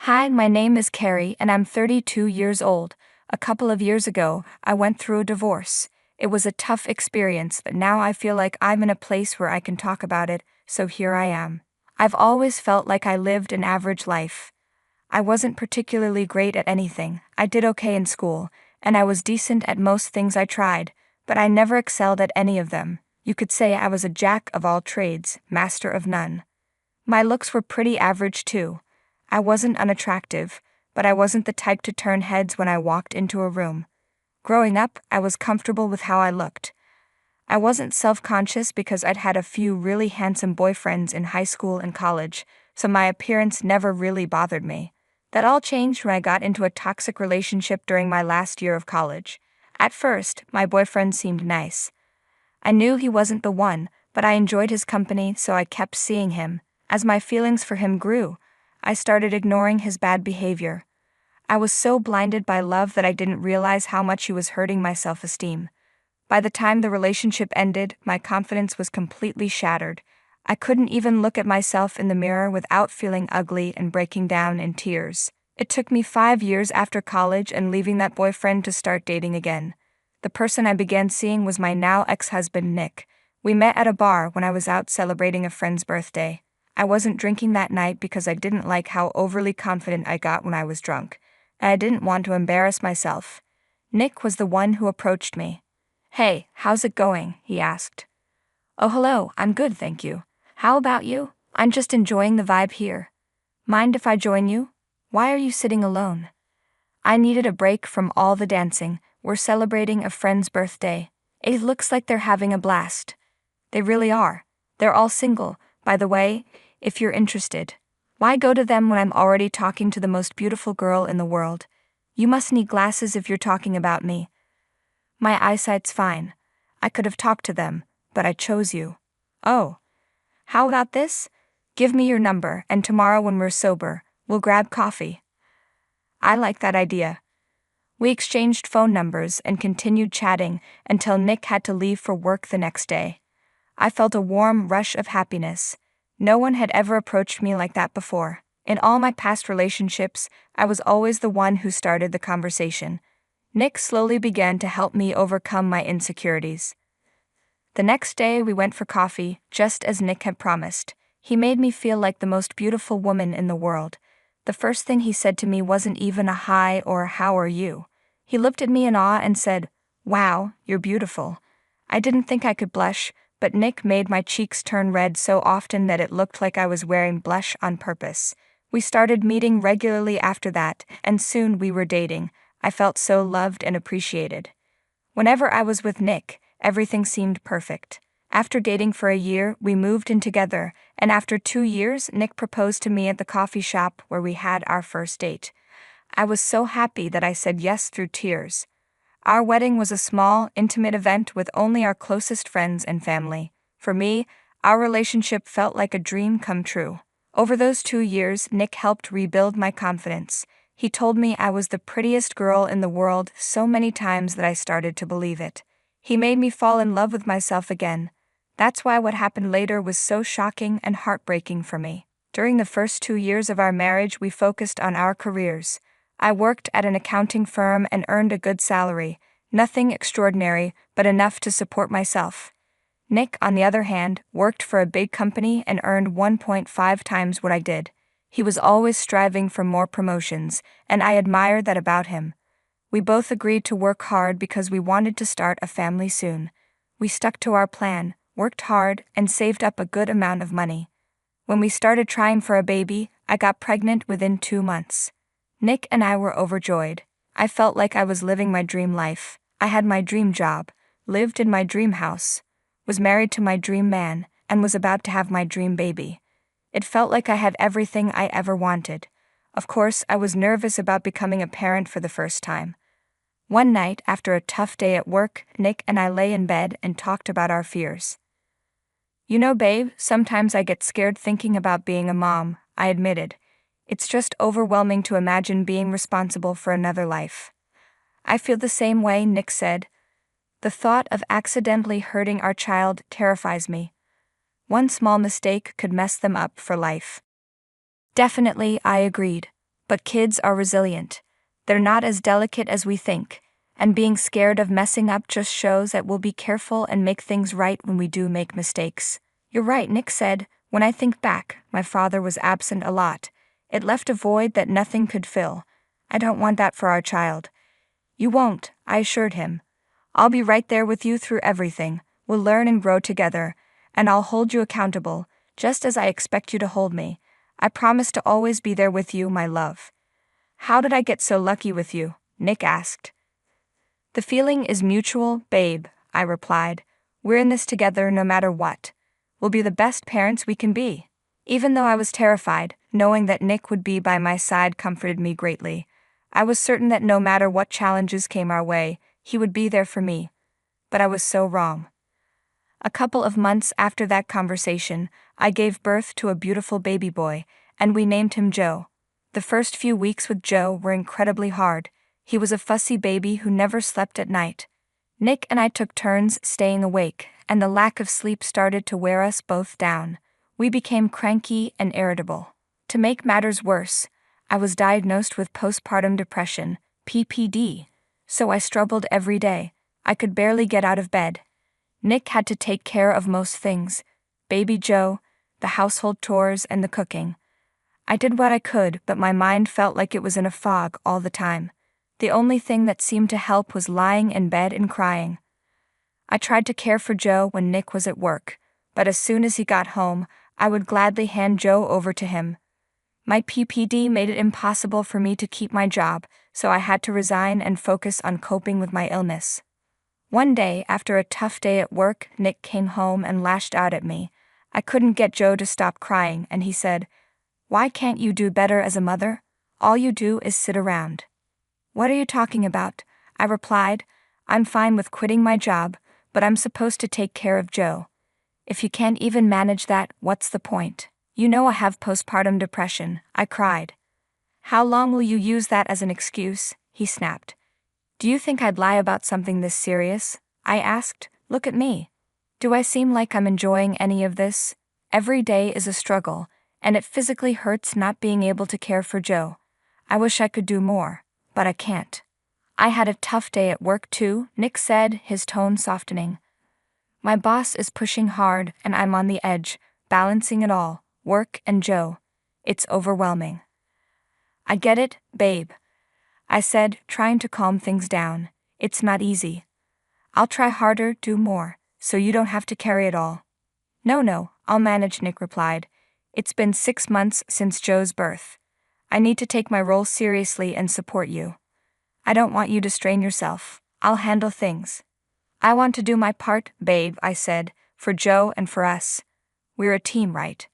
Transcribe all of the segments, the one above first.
Hi, my name is Carrie and I'm 32 years old. A couple of years ago, I went through a divorce. It was a tough experience, but now I feel like I'm in a place where I can talk about it, so here I am. I've always felt like I lived an average life. I wasn't particularly great at anything. I did okay in school, and I was decent at most things I tried, but I never excelled at any of them. You could say I was a jack of all trades, master of none. My looks were pretty average too. I wasn't unattractive, but I wasn't the type to turn heads when I walked into a room. Growing up, I was comfortable with how I looked. I wasn't self-conscious because I'd had a few really handsome boyfriends in high school and college, so my appearance never really bothered me. That all changed when I got into a toxic relationship during my last year of college. At first, my boyfriend seemed nice. I knew he wasn't the one, but I enjoyed his company, so I kept seeing him. As my feelings for him grew, I started ignoring his bad behavior. I was so blinded by love that I didn't realize how much he was hurting my self-esteem. By the time the relationship ended, my confidence was completely shattered. I couldn't even look at myself in the mirror without feeling ugly and breaking down in tears. It took me 5 years after college and leaving that boyfriend to start dating again. The person I began seeing was my now ex-husband, Nick. We met at a bar when I was out celebrating a friend's birthday. I wasn't drinking that night because I didn't like how overly confident I got when I was drunk, and I didn't want to embarrass myself. Nick was the one who approached me. "Hey, how's it going?" he asked. "Oh, hello, I'm good, thank you. How about you?" "I'm just enjoying the vibe here. Mind if I join you? Why are you sitting alone?" I needed a break from all the dancing. We're celebrating a friend's birthday. It looks like they're having a blast. They really are. They're all single, by the way, if you're interested. Why go to them when I'm already talking to the most beautiful girl in the world? You must need glasses if you're talking about me. My eyesight's fine. I could have talked to them, but I chose you. Oh. How about this? Give me your number, and tomorrow when we're sober, we'll grab coffee. I like that idea. We exchanged phone numbers and continued chatting until Nick had to leave for work the next day. I felt a warm rush of happiness. No one had ever approached me like that before. In all my past relationships, I was always the one who started the conversation. Nick slowly began to help me overcome my insecurities. The next day we went for coffee, just as Nick had promised. He made me feel like the most beautiful woman in the world. The first thing he said to me wasn't even a hi or how are you. He looked at me in awe and said, "Wow, you're beautiful." I didn't think I could blush, but Nick made my cheeks turn red so often that it looked like I was wearing blush on purpose. We started meeting regularly after that, and soon we were dating. I felt so loved and appreciated. Whenever I was with Nick, everything seemed perfect. After dating for a year, we moved in together, and after 2 years, Nick proposed to me at the coffee shop where we had our first date. I was so happy that I said yes through tears. Our wedding was a small, intimate event with only our closest friends and family. For me, our relationship felt like a dream come true. Over those 2 years, Nick helped rebuild my confidence. He told me I was the prettiest girl in the world so many times that I started to believe it. He made me fall in love with myself again. That's why what happened later was so shocking and heartbreaking for me. During the first 2 years of our marriage, we focused on our careers. I worked at an accounting firm and earned a good salary, nothing extraordinary, but enough to support myself. Nick, on the other hand, worked for a big company and earned 1.5 times what I did. He was always striving for more promotions, and I admired that about him. We both agreed to work hard because we wanted to start a family soon. We stuck to our plan, worked hard, and saved up a good amount of money. When we started trying for a baby, I got pregnant within 2 months. Nick and I were overjoyed. I felt like I was living my dream life. I had my dream job, lived in my dream house, was married to my dream man, and was about to have my dream baby. It felt like I had everything I ever wanted. Of course, I was nervous about becoming a parent for the first time. One night, after a tough day at work, Nick and I lay in bed and talked about our fears. "You know, babe, sometimes I get scared thinking about being a mom," I admitted. "It's just overwhelming to imagine being responsible for another life." "I feel the same way," Nick said. "The thought of accidentally hurting our child terrifies me. One small mistake could mess them up for life." Definitely, I agreed. But kids are resilient. They're not as delicate as we think, and being scared of messing up just shows that we'll be careful and make things right when we do make mistakes. You're right, Nick said. When I think back, my father was absent a lot. It left a void that nothing could fill. I don't want that for our child. You won't, I assured him. I'll be right there with you through everything. We'll learn and grow together, and I'll hold you accountable, just as I expect you to hold me. I promise to always be there with you, my love. How did I get so lucky with you? Nick asked. The feeling is mutual, babe, I replied. We're in this together no matter what. We'll be the best parents we can be. Even though I was terrified, knowing that Nick would be by my side comforted me greatly. I was certain that no matter what challenges came our way, he would be there for me. But I was so wrong. A couple of months after that conversation, I gave birth to a beautiful baby boy, and we named him Joe. The first few weeks with Joe were incredibly hard. He was a fussy baby who never slept at night. Nick and I took turns staying awake, and the lack of sleep started to wear us both down. We became cranky and irritable. To make matters worse, I was diagnosed with postpartum depression, PPD, so I struggled every day. I could barely get out of bed. Nick had to take care of most things: baby Joe, the household chores, and the cooking. I did what I could, but my mind felt like it was in a fog all the time. The only thing that seemed to help was lying in bed and crying. I tried to care for Joe when Nick was at work, but as soon as he got home, I would gladly hand Joe over to him. My PPD made it impossible for me to keep my job, so I had to resign and focus on coping with my illness. One day, after a tough day at work, Nick came home and lashed out at me. I couldn't get Joe to stop crying, and he said, "Why can't you do better as a mother? All you do is sit around." "What are you talking about?" I replied. "I'm fine with quitting my job, but I'm supposed to take care of Joe. If you can't even manage that, what's the point? You know I have postpartum depression," I cried. "How long will you use that as an excuse?" he snapped. "Do you think I'd lie about something this serious?" I asked. "Look at me. Do I seem like I'm enjoying any of this? Every day is a struggle, and it physically hurts not being able to care for Joe. I wish I could do more, but I can't." "I had a tough day at work too," Nick said, his tone softening. "My boss is pushing hard and I'm on the edge, balancing it all, work and Joe. It's overwhelming." "I get it, babe," I said, trying to calm things down. "It's not easy. I'll try harder, do more, so you don't have to carry it all." No, I'll manage," Nick replied. "It's been 6 months since Joe's birth. I need to take my role seriously and support you. I don't want you to strain yourself. I'll handle things." "I want to do my part, babe," I said, "for Joe and for us. We're a team, right?"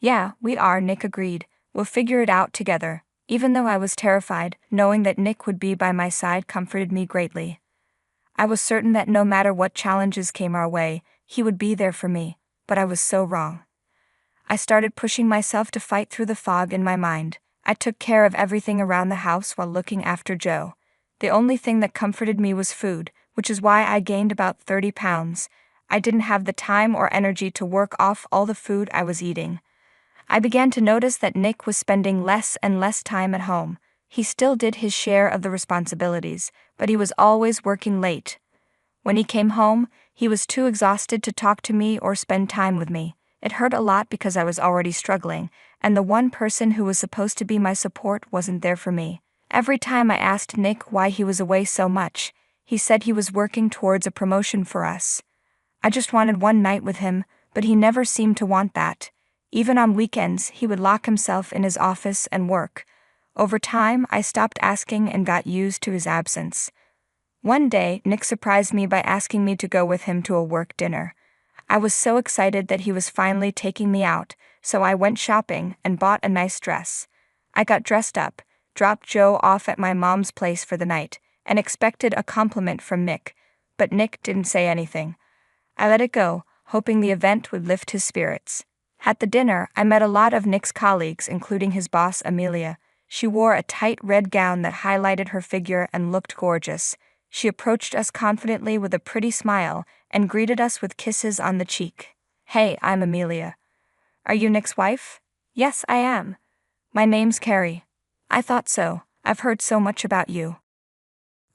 "Yeah, we are," Nick agreed. "We'll figure it out together." Even though I was terrified, knowing that Nick would be by my side comforted me greatly. I was certain that no matter what challenges came our way, he would be there for me, but I was so wrong. I started pushing myself to fight through the fog in my mind. I took care of everything around the house while looking after Joe. The only thing that comforted me was food, which is why I gained about 30 pounds. I didn't have the time or energy to work off all the food I was eating. I began to notice that Nick was spending less and less time at home. He still did his share of the responsibilities, but he was always working late. When he came home, he was too exhausted to talk to me or spend time with me. It hurt a lot because I was already struggling, and the one person who was supposed to be my support wasn't there for me. Every time I asked Nick why he was away so much, he said he was working towards a promotion for us. I just wanted one night with him, but he never seemed to want that. Even on weekends, he would lock himself in his office and work. Over time, I stopped asking and got used to his absence. One day, Nick surprised me by asking me to go with him to a work dinner. I was so excited that he was finally taking me out, so I went shopping and bought a nice dress. I got dressed up, dropped Joe off at my mom's place for the night, and expected a compliment from Nick, but Nick didn't say anything. I let it go, hoping the event would lift his spirits. At the dinner, I met a lot of Nick's colleagues, including his boss, Amelia. She wore a tight red gown that highlighted her figure and looked gorgeous. She approached us confidently with a pretty smile and greeted us with kisses on the cheek. "Hey, I'm Amelia. Are you Nick's wife?" "Yes, I am. My name's Carrie." I thought so. I've heard so much about you.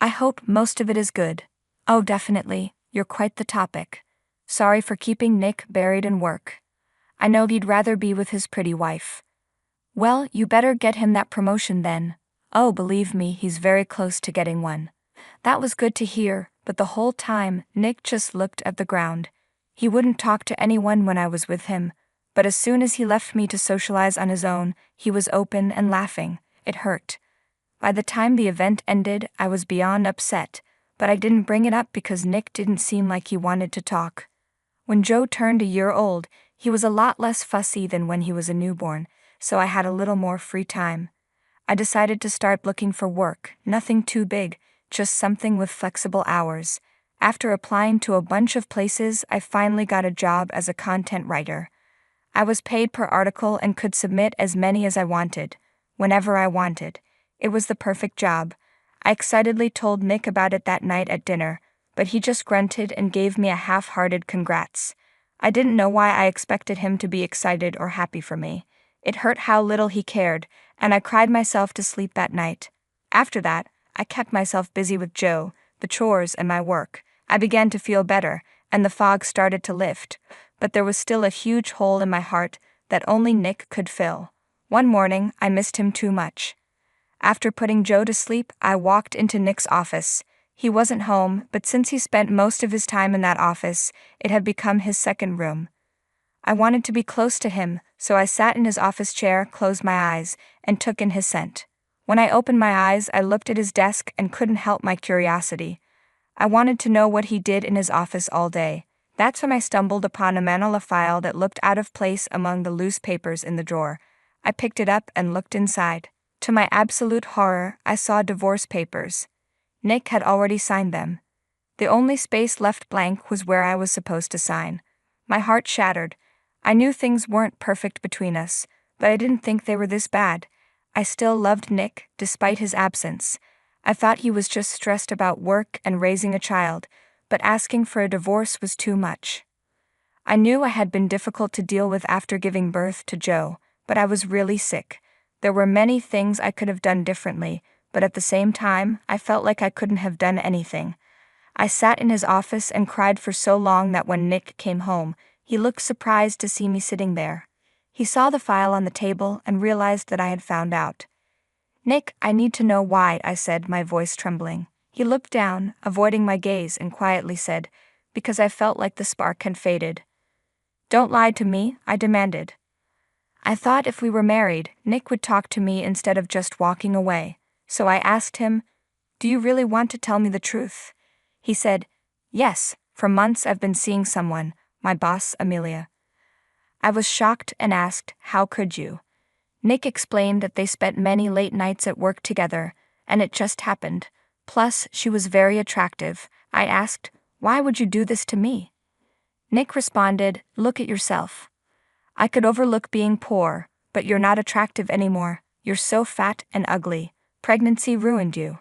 I hope most of it is good. Oh, definitely. You're quite the topic. Sorry for keeping Nick buried in work. I know he'd rather be with his pretty wife. Well, you better get him that promotion then. Oh, believe me, he's very close to getting one. That was good to hear, but the whole time, Nick just looked at the ground. He wouldn't talk to anyone when I was with him, but as soon as he left me to socialize on his own, he was open and laughing. It hurt. By the time the event ended, I was beyond upset, but I didn't bring it up because Nick didn't seem like he wanted to talk. When Joe turned a year old, he was a lot less fussy than when he was a newborn, so I had a little more free time. I decided to start looking for work, nothing too big, just something with flexible hours. After applying to a bunch of places, I finally got a job as a content writer. I was paid per article and could submit as many as I wanted, whenever I wanted. It was the perfect job. I excitedly told Nick about it that night at dinner, but he just grunted and gave me a half-hearted congrats. I didn't know why I expected him to be excited or happy for me. It hurt how little he cared, and I cried myself to sleep that night. After that, I kept myself busy with Joe, the chores, and my work. I began to feel better, and the fog started to lift, but there was still a huge hole in my heart that only Nick could fill. One morning, I missed him too much. After putting Joe to sleep, I walked into Nick's office. He wasn't home, but since he spent most of his time in that office, it had become his second room. I wanted to be close to him, so I sat in his office chair, closed my eyes, and took in his scent. When I opened my eyes, I looked at his desk and couldn't help my curiosity. I wanted to know what he did in his office all day. That's when I stumbled upon a manila file that looked out of place among the loose papers in the drawer. I picked it up and looked inside. To my absolute horror, I saw divorce papers. Nick had already signed them. The only space left blank was where I was supposed to sign. My heart shattered. I knew things weren't perfect between us, but I didn't think they were this bad. I still loved Nick, despite his absence. I thought he was just stressed about work and raising a child, but asking for a divorce was too much. I knew I had been difficult to deal with after giving birth to Joe, but I was really sick. There were many things I could have done differently, but at the same time, I felt like I couldn't have done anything. I sat in his office and cried for so long that when Nick came home, he looked surprised to see me sitting there. He saw the file on the table and realized that I had found out. "Nick, I need to know why," I said, my voice trembling. He looked down, avoiding my gaze, and quietly said, "Because I felt like the spark had faded." "Don't lie to me," I demanded. I thought if we were married, Nick would talk to me instead of just walking away, so I asked him, "Do you really want to tell me the truth?" He said, "Yes, for months I've been seeing someone, my boss, Amelia." I was shocked and asked, "How could you?" Nick explained that they spent many late nights at work together, and it just happened. Plus, she was very attractive. I asked, "Why would you do this to me?" Nick responded, "Look at yourself. I could overlook being poor, but you're not attractive anymore. You're so fat and ugly. Pregnancy ruined you.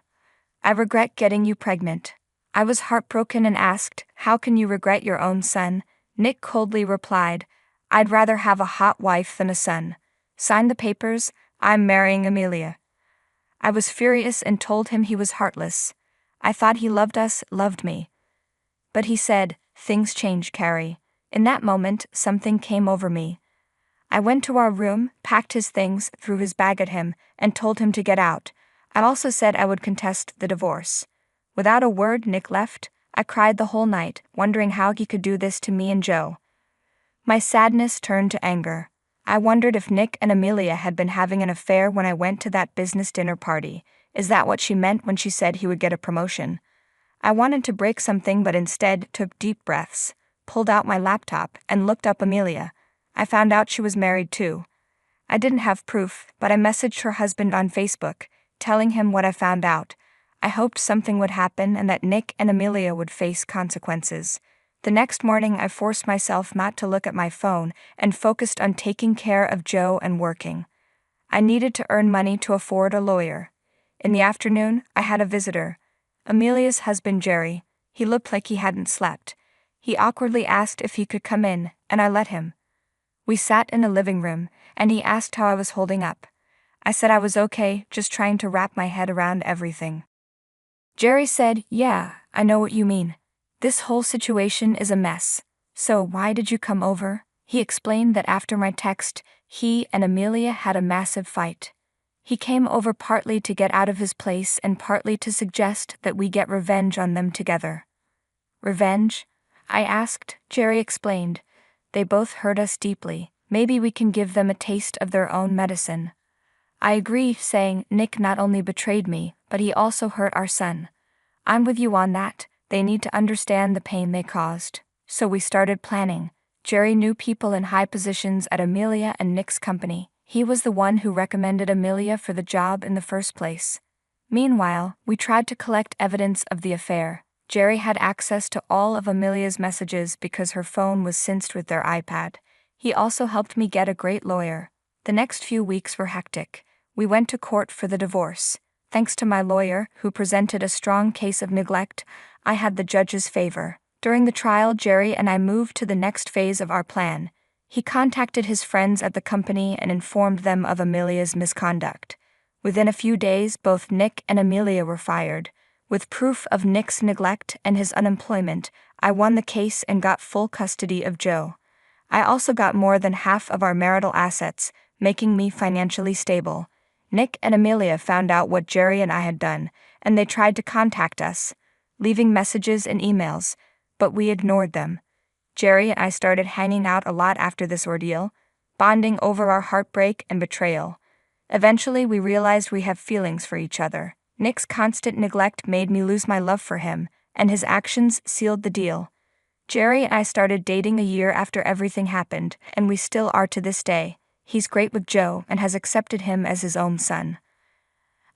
I regret getting you pregnant." I was heartbroken and asked, "How can you regret your own son?" Nick coldly replied, "I'd rather have a hot wife than a son. Sign the papers, I'm marrying Amelia." I was furious and told him he was heartless. I thought he loved us, loved me. But he said, "Things change, Carrie." In that moment, something came over me. I went to our room, packed his things, threw his bag at him, and told him to get out. I also said I would contest the divorce. Without a word, Nick left. I cried the whole night, wondering how he could do this to me and Joe. My sadness turned to anger. I wondered if Nick and Amelia had been having an affair when I went to that business dinner party. Is that what she meant when she said he would get a promotion? I wanted to break something but instead took deep breaths, pulled out my laptop, and looked up Amelia. I found out she was married too. I didn't have proof, but I messaged her husband on Facebook, telling him what I found out. I hoped something would happen and that Nick and Amelia would face consequences. The next morning I forced myself not to look at my phone and focused on taking care of Joe and working. I needed to earn money to afford a lawyer. In the afternoon, I had a visitor. Amelia's husband, Jerry. He looked like he hadn't slept. He awkwardly asked if he could come in, and I let him. We sat in a living room, and he asked how I was holding up. I said I was okay, just trying to wrap my head around everything. Jerry said, "Yeah, I know what you mean. This whole situation is a mess. So why did you come over?" He explained that after my text, he and Amelia had a massive fight. He came over partly to get out of his place and partly to suggest that we get revenge on them together. Revenge? I asked. Jerry explained. They both hurt us deeply. Maybe we can give them a taste of their own medicine. I agree, saying, Nick not only betrayed me, but he also hurt our son. I'm with you on that. They need to understand the pain they caused. So we started planning. Jerry knew people in high positions at Amelia and Nick's company. He was the one who recommended Amelia for the job in the first place. Meanwhile, we tried to collect evidence of the affair. Jerry had access to all of Amelia's messages because her phone was synced with their iPad. He also helped me get a great lawyer. The next few weeks were hectic. We went to court for the divorce. Thanks to my lawyer, who presented a strong case of neglect, I had the judge's favor. During the trial, Jerry and I moved to the next phase of our plan. He contacted his friends at the company and informed them of Amelia's misconduct. Within a few days, both Nick and Amelia were fired. With proof of Nick's neglect and his unemployment, I won the case and got full custody of Joe. I also got more than half of our marital assets, making me financially stable. Nick and Amelia found out what Jerry and I had done, and they tried to contact us, leaving messages and emails, but we ignored them. Jerry and I started hanging out a lot after this ordeal, bonding over our heartbreak and betrayal. Eventually, we realized we have feelings for each other. Nick's constant neglect made me lose my love for him, and his actions sealed the deal. Jerry and I started dating a year after everything happened, and we still are to this day. He's great with Joe and has accepted him as his own son.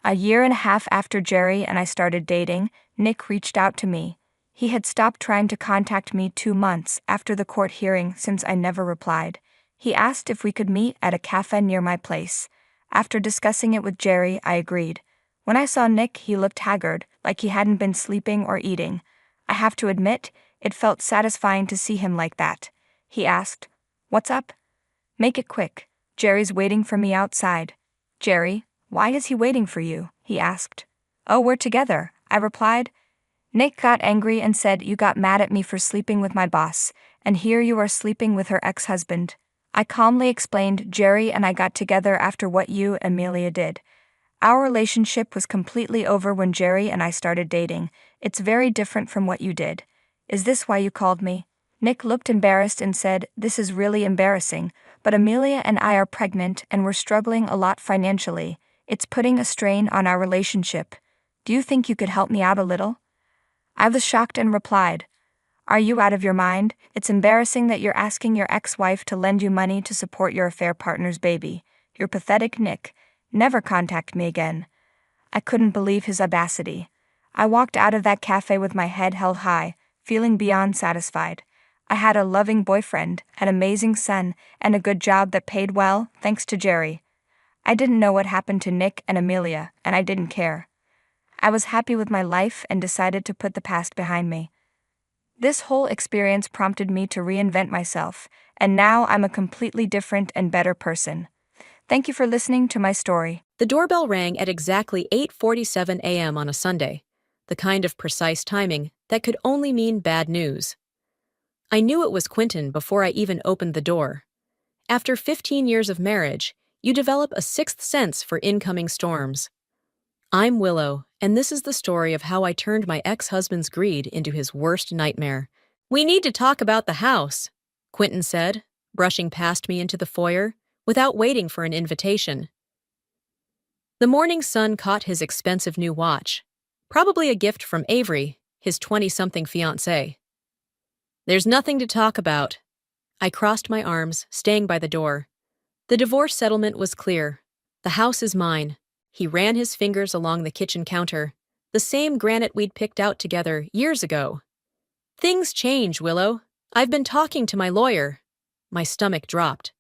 A year and a half after Jerry and I started dating, Nick reached out to me. He had stopped trying to contact me 2 months after the court hearing since I never replied. He asked if we could meet at a cafe near my place. After discussing it with Jerry, I agreed. When I saw Nick, he looked haggard, like he hadn't been sleeping or eating. I have to admit, it felt satisfying to see him like that. He asked, "What's up?" "Make it quick. Jerry's waiting for me outside." "Jerry? Why is he waiting for you?" he asked. "Oh, we're together," I replied. Nick got angry and said, "You got mad at me for sleeping with my boss, and here you are sleeping with her ex-husband." I calmly explained, "Jerry and I got together after what you and Amelia did. Our relationship was completely over when Jerry and I started dating. It's very different from what you did. Is this why you called me?" Nick looked embarrassed and said, "This is really embarrassing, but Amelia and I are pregnant and we're struggling a lot financially. It's putting a strain on our relationship. Do you think you could help me out a little?" I was shocked and replied, "Are you out of your mind? It's embarrassing that you're asking your ex-wife to lend you money to support your affair partner's baby. You're pathetic, Nick. Never contact me again." I couldn't believe his audacity. I walked out of that cafe with my head held high, feeling beyond satisfied. I had a loving boyfriend, an amazing son, and a good job that paid well, thanks to Jerry. I didn't know what happened to Nick and Amelia, and I didn't care. I was happy with my life and decided to put the past behind me. This whole experience prompted me to reinvent myself, and now I'm a completely different and better person. Thank you for listening to my story. The doorbell rang at exactly 8:47 a.m. on a Sunday, the kind of precise timing that could only mean bad news. I knew it was Quentin before I even opened the door. After 15 years of marriage, you develop a sixth sense for incoming storms. I'm Willow, and this is the story of how I turned my ex-husband's greed into his worst nightmare. "We need to talk about the house," Quentin said, brushing past me into the foyer, without waiting for an invitation. The morning sun caught his expensive new watch, probably a gift from Avery, his 20-something fiancé. "There's nothing to talk about." I crossed my arms, staying by the door. The divorce settlement was clear. "The house is mine." He ran his fingers along the kitchen counter, the same granite we'd picked out together years ago. "Things change, Willow. I've been talking to my lawyer." My stomach dropped.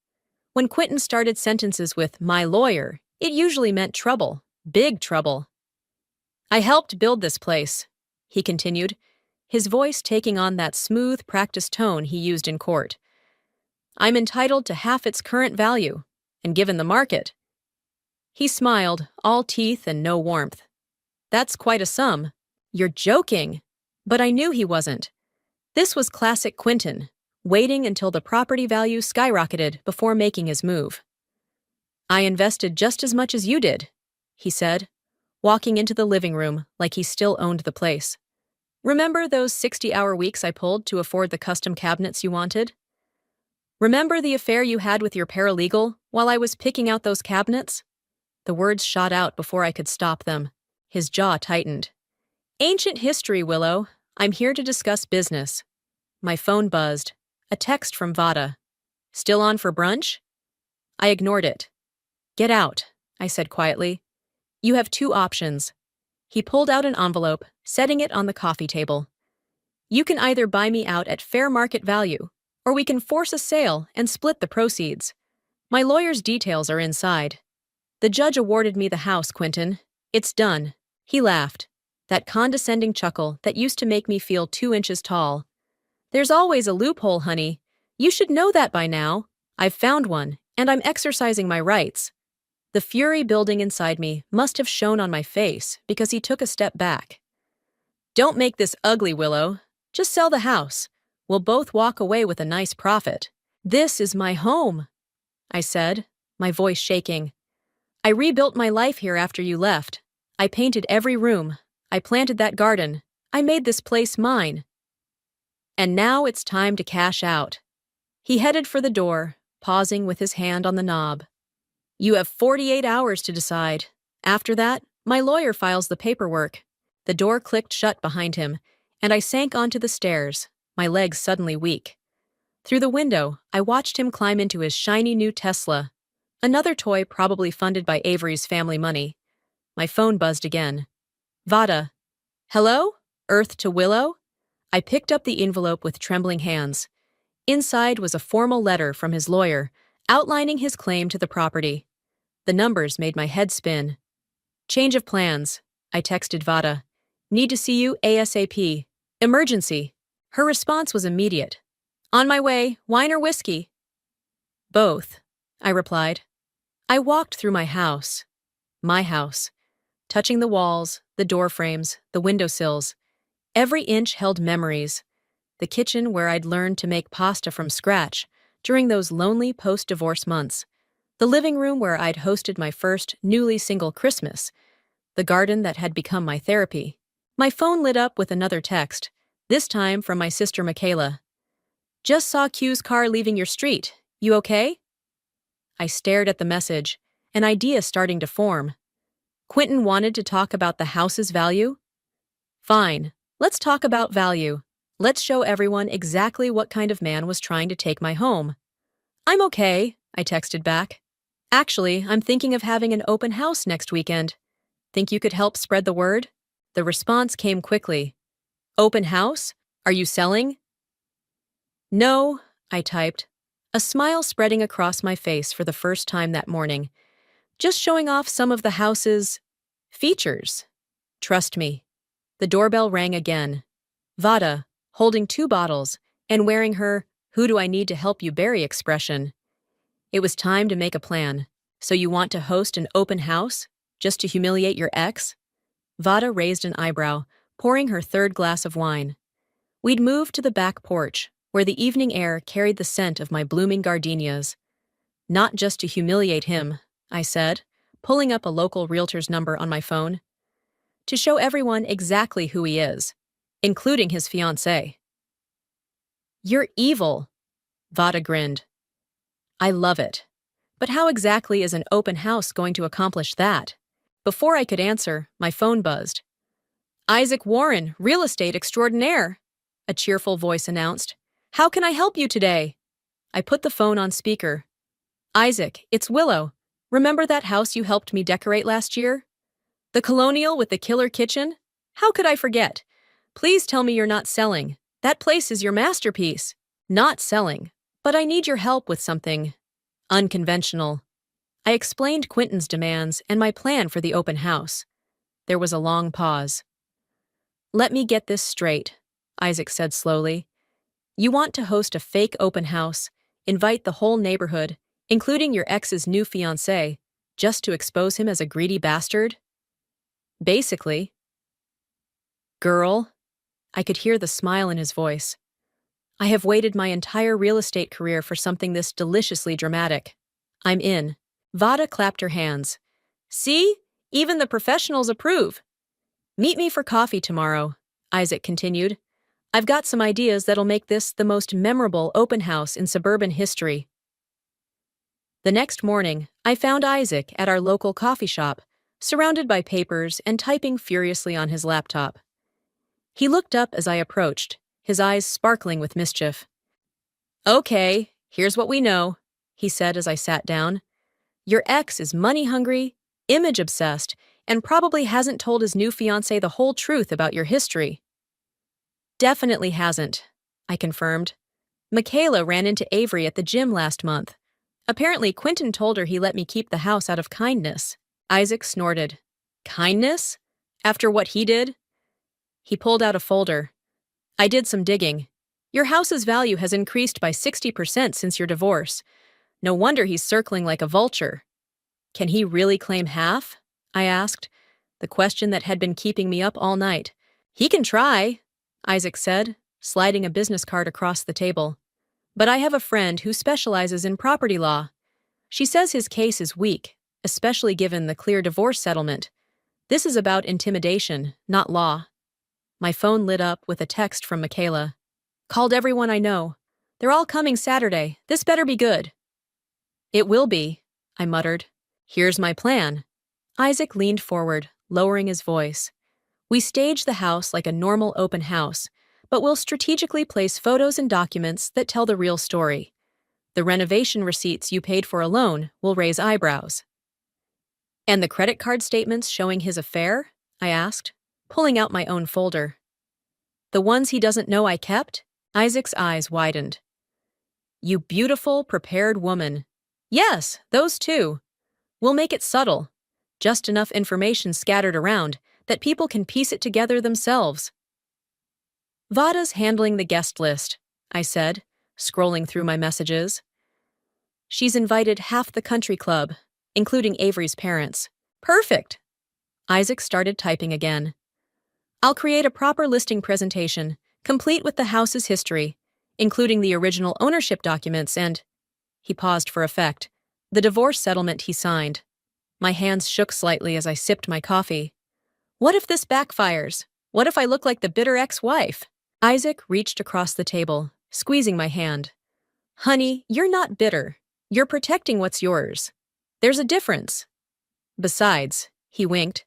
When Quentin started sentences with "my lawyer," it usually meant trouble, big trouble. "I helped build this place," he continued, his voice taking on that smooth, practiced tone he used in court. "I'm entitled to half its current value, and given the market." He smiled, all teeth and no warmth. That's quite a sum. You're joking. But I knew he wasn't. This was classic Quentin, waiting until the property value skyrocketed before making his move. I invested just as much as you did, he said, walking into the living room like he still owned the place. Remember those 60-hour weeks I pulled to afford the custom cabinets you wanted? Remember the affair you had with your paralegal while I was picking out those cabinets? The words shot out before I could stop them. His jaw tightened. Ancient history, Willow. I'm here to discuss business. My phone buzzed. A text from Vada. Still on for brunch? I ignored it. Get out, I said quietly. You have two options. He pulled out an envelope, setting it on the coffee table. You can either buy me out at fair market value, or we can force a sale and split the proceeds. My lawyer's details are inside. The judge awarded me the house, Quentin. It's done. He laughed. That condescending chuckle that used to make me feel 2 inches tall. There's always a loophole, honey. You should know that by now. I've found one, and I'm exercising my rights. The fury building inside me must have shown on my face because he took a step back. Don't make this ugly, Willow. Just sell the house. We'll both walk away with a nice profit. This is my home, I said, my voice shaking. I rebuilt my life here after you left. I painted every room. I planted that garden. I made this place mine. And now it's time to cash out. He headed for the door, pausing with his hand on the knob. You have 48 hours to decide. After that, my lawyer files the paperwork. The door clicked shut behind him, and I sank onto the stairs, my legs suddenly weak. Through the window, I watched him climb into his shiny new Tesla, another toy probably funded by Avery's family money. My phone buzzed again. Vada. Hello? Earth to Willow? I picked up the envelope with trembling hands. Inside was a formal letter from his lawyer, outlining his claim to the property. The numbers made my head spin. Change of plans, I texted Vada. Need to see you ASAP. Emergency. Her response was immediate. On my way, wine or whiskey? Both, I replied. I walked through my house, touching the walls, the door frames, the windowsills. Every inch held memories. The kitchen where I'd learned to make pasta from scratch during those lonely post-divorce months. The living room where I'd hosted my first newly single Christmas. The garden that had become my therapy. My phone lit up with another text, this time from my sister Michaela. Just saw Q's car leaving your street. You okay? I stared at the message, an idea starting to form. Quentin wanted to talk about the house's value? Fine, let's talk about value. Let's show everyone exactly what kind of man was trying to take my home. I'm okay, I texted back. Actually, I'm thinking of having an open house next weekend. Think you could help spread the word? The response came quickly. Open house? Are you selling? No, I typed, a smile spreading across my face for the first time that morning. Just showing off some of the house's features. Trust me. The doorbell rang again. Vada, holding 2 bottles, and wearing her "who do I need to help you bury" expression. It was time to make a plan. So you want to host an open house? Just to humiliate your ex? Vada raised an eyebrow, pouring her 3rd glass of wine. We'd moved to the back porch, where the evening air carried the scent of my blooming gardenias. Not just to humiliate him, I said, pulling up a local realtor's number on my phone. To show everyone exactly who he is, including his fiancée. You're evil, Vada grinned. I love it. But how exactly is an open house going to accomplish that? Before I could answer, my phone buzzed. Isaac Warren, real estate extraordinaire, a cheerful voice announced. How can I help you today? I put the phone on speaker. Isaac, it's Willow. Remember that house you helped me decorate last year? The colonial with the killer kitchen? How could I forget? Please tell me you're not selling. That place is your masterpiece. Not selling, but I need your help with something unconventional. I explained Quentin's demands and my plan for the open house. There was a long pause. Let me get this straight, Isaac said slowly. You want to host a fake open house, invite the whole neighborhood, including your ex's new fiancé, just to expose him as a greedy bastard? Basically. Girl, I could hear the smile in his voice. I have waited my entire real estate career for something this deliciously dramatic. I'm in. Vada clapped her hands. See? Even the professionals approve. Meet me for coffee tomorrow, Isaac continued. I've got some ideas that'll make this the most memorable open house in suburban history. The next morning, I found Isaac at our local coffee shop, surrounded by papers and typing furiously on his laptop. He looked up as I approached, his eyes sparkling with mischief. Okay, here's what we know, he said as I sat down. Your ex is money-hungry, image-obsessed, and probably hasn't told his new fiancée the whole truth about your history. Definitely hasn't, I confirmed. Michaela ran into Avery at the gym last month. Apparently, Quentin told her he let me keep the house out of kindness. Isaac snorted. Kindness? After what he did? He pulled out a folder. I did some digging. Your house's value has increased by 60% since your divorce. No wonder he's circling like a vulture. Can he really claim half? I asked, the question that had been keeping me up all night. He can try, Isaac said, sliding a business card across the table. But I have a friend who specializes in property law. She says his case is weak, especially given the clear divorce settlement. This is about intimidation, not law. My phone lit up with a text from Michaela. Called everyone I know. They're all coming Saturday. This better be good. It will be, I muttered. Here's my plan. Isaac leaned forward, lowering his voice. We stage the house like a normal open house, but we'll strategically place photos and documents that tell the real story. The renovation receipts you paid for alone will raise eyebrows. And the credit card statements showing his affair? I asked, pulling out my own folder. The ones he doesn't know I kept? Isaac's eyes widened. You beautiful, prepared woman. Yes, those too. We'll make it subtle. Just enough information scattered around that people can piece it together themselves. Vada's handling the guest list, I said, scrolling through my messages. She's invited half the country club, including Avery's parents. Perfect. Isaac started typing again. I'll create a proper listing presentation, complete with the house's history, including the original ownership documents and, he paused for effect, the divorce settlement he signed. My hands shook slightly as I sipped my coffee. What if this backfires? What if I look like the bitter ex-wife? Isaac reached across the table, squeezing my hand. Honey, you're not bitter. You're protecting what's yours. There's a difference. Besides, he winked,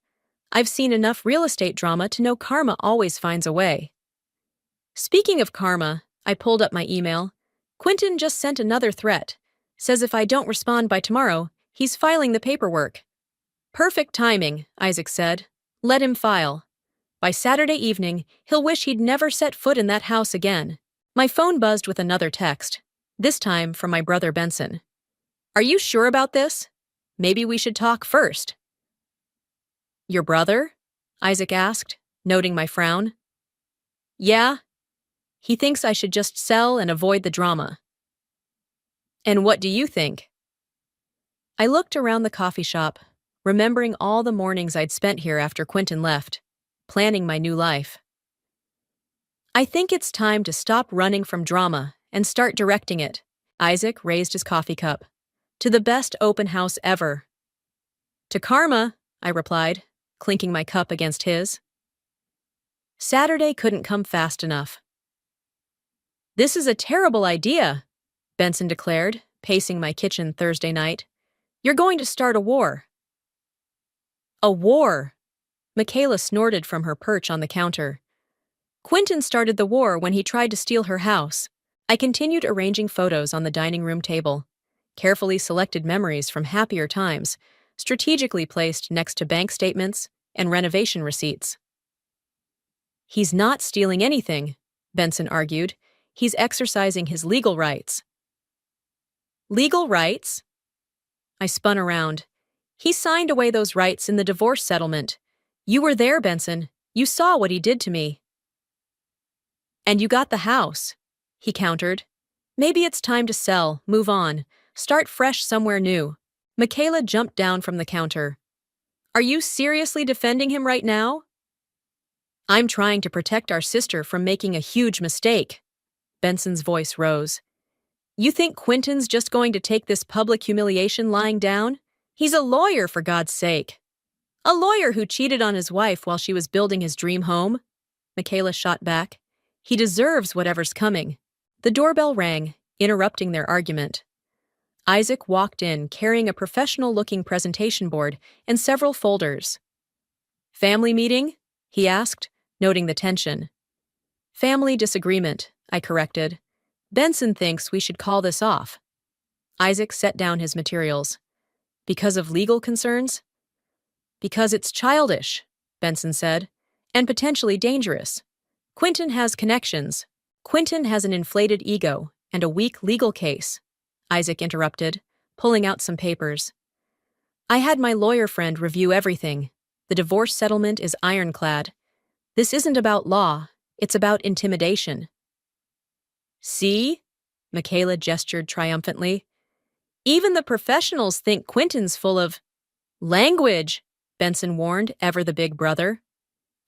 I've seen enough real estate drama to know karma always finds a way. Speaking of karma, I pulled up my email. Quentin just sent another threat. Says if I don't respond by tomorrow, he's filing the paperwork. Perfect timing, Isaac said. Let him file. By Saturday evening, he'll wish he'd never set foot in that house again. My phone buzzed with another text, this time from my brother Benson. Are you sure about this? Maybe we should talk first. Your brother? Isaac asked, noting my frown. Yeah. He thinks I should just sell and avoid the drama. And what do you think? I looked around the coffee shop, remembering all the mornings I'd spent here after Quentin left, planning my new life. I think it's time to stop running from drama and start directing it. Isaac raised his coffee cup. To the best open house ever. To karma, I replied, clinking my cup against his. Saturday couldn't come fast enough. This is a terrible idea, Benson declared, pacing my kitchen Thursday night. You're going to start a war. A war? Michaela snorted from her perch on the counter. Quentin started the war when he tried to steal her house. I continued arranging photos on the dining room table, carefully selected memories from happier times, strategically placed next to bank statements and renovation receipts. He's not stealing anything, Benson argued. He's exercising his legal rights. Legal rights? I spun around. He signed away those rights in the divorce settlement. You were there, Benson. You saw what he did to me. And you got the house, he countered. Maybe it's time to sell, move on, start fresh somewhere new. Michaela jumped down from the counter. Are you seriously defending him right now? I'm trying to protect our sister from making a huge mistake. Benson's voice rose. You think Quentin's just going to take this public humiliation lying down? He's a lawyer, for God's sake. A lawyer who cheated on his wife while she was building his dream home? Michaela shot back. He deserves whatever's coming. The doorbell rang, interrupting their argument. Isaac walked in carrying a professional-looking presentation board and several folders. Family meeting? He asked, noting the tension. Family disagreement, I corrected. Benson thinks we should call this off. Isaac set down his materials. Because of legal concerns? Because it's childish, Benson said, and potentially dangerous. Quentin has connections. Quentin has an inflated ego and a weak legal case, Isaac interrupted, pulling out some papers. I had my lawyer friend review everything. The divorce settlement is ironclad. This isn't about law, it's about intimidation. See? Michaela gestured triumphantly. Even the professionals think Quentin's full of language, Benson warned, ever the big brother.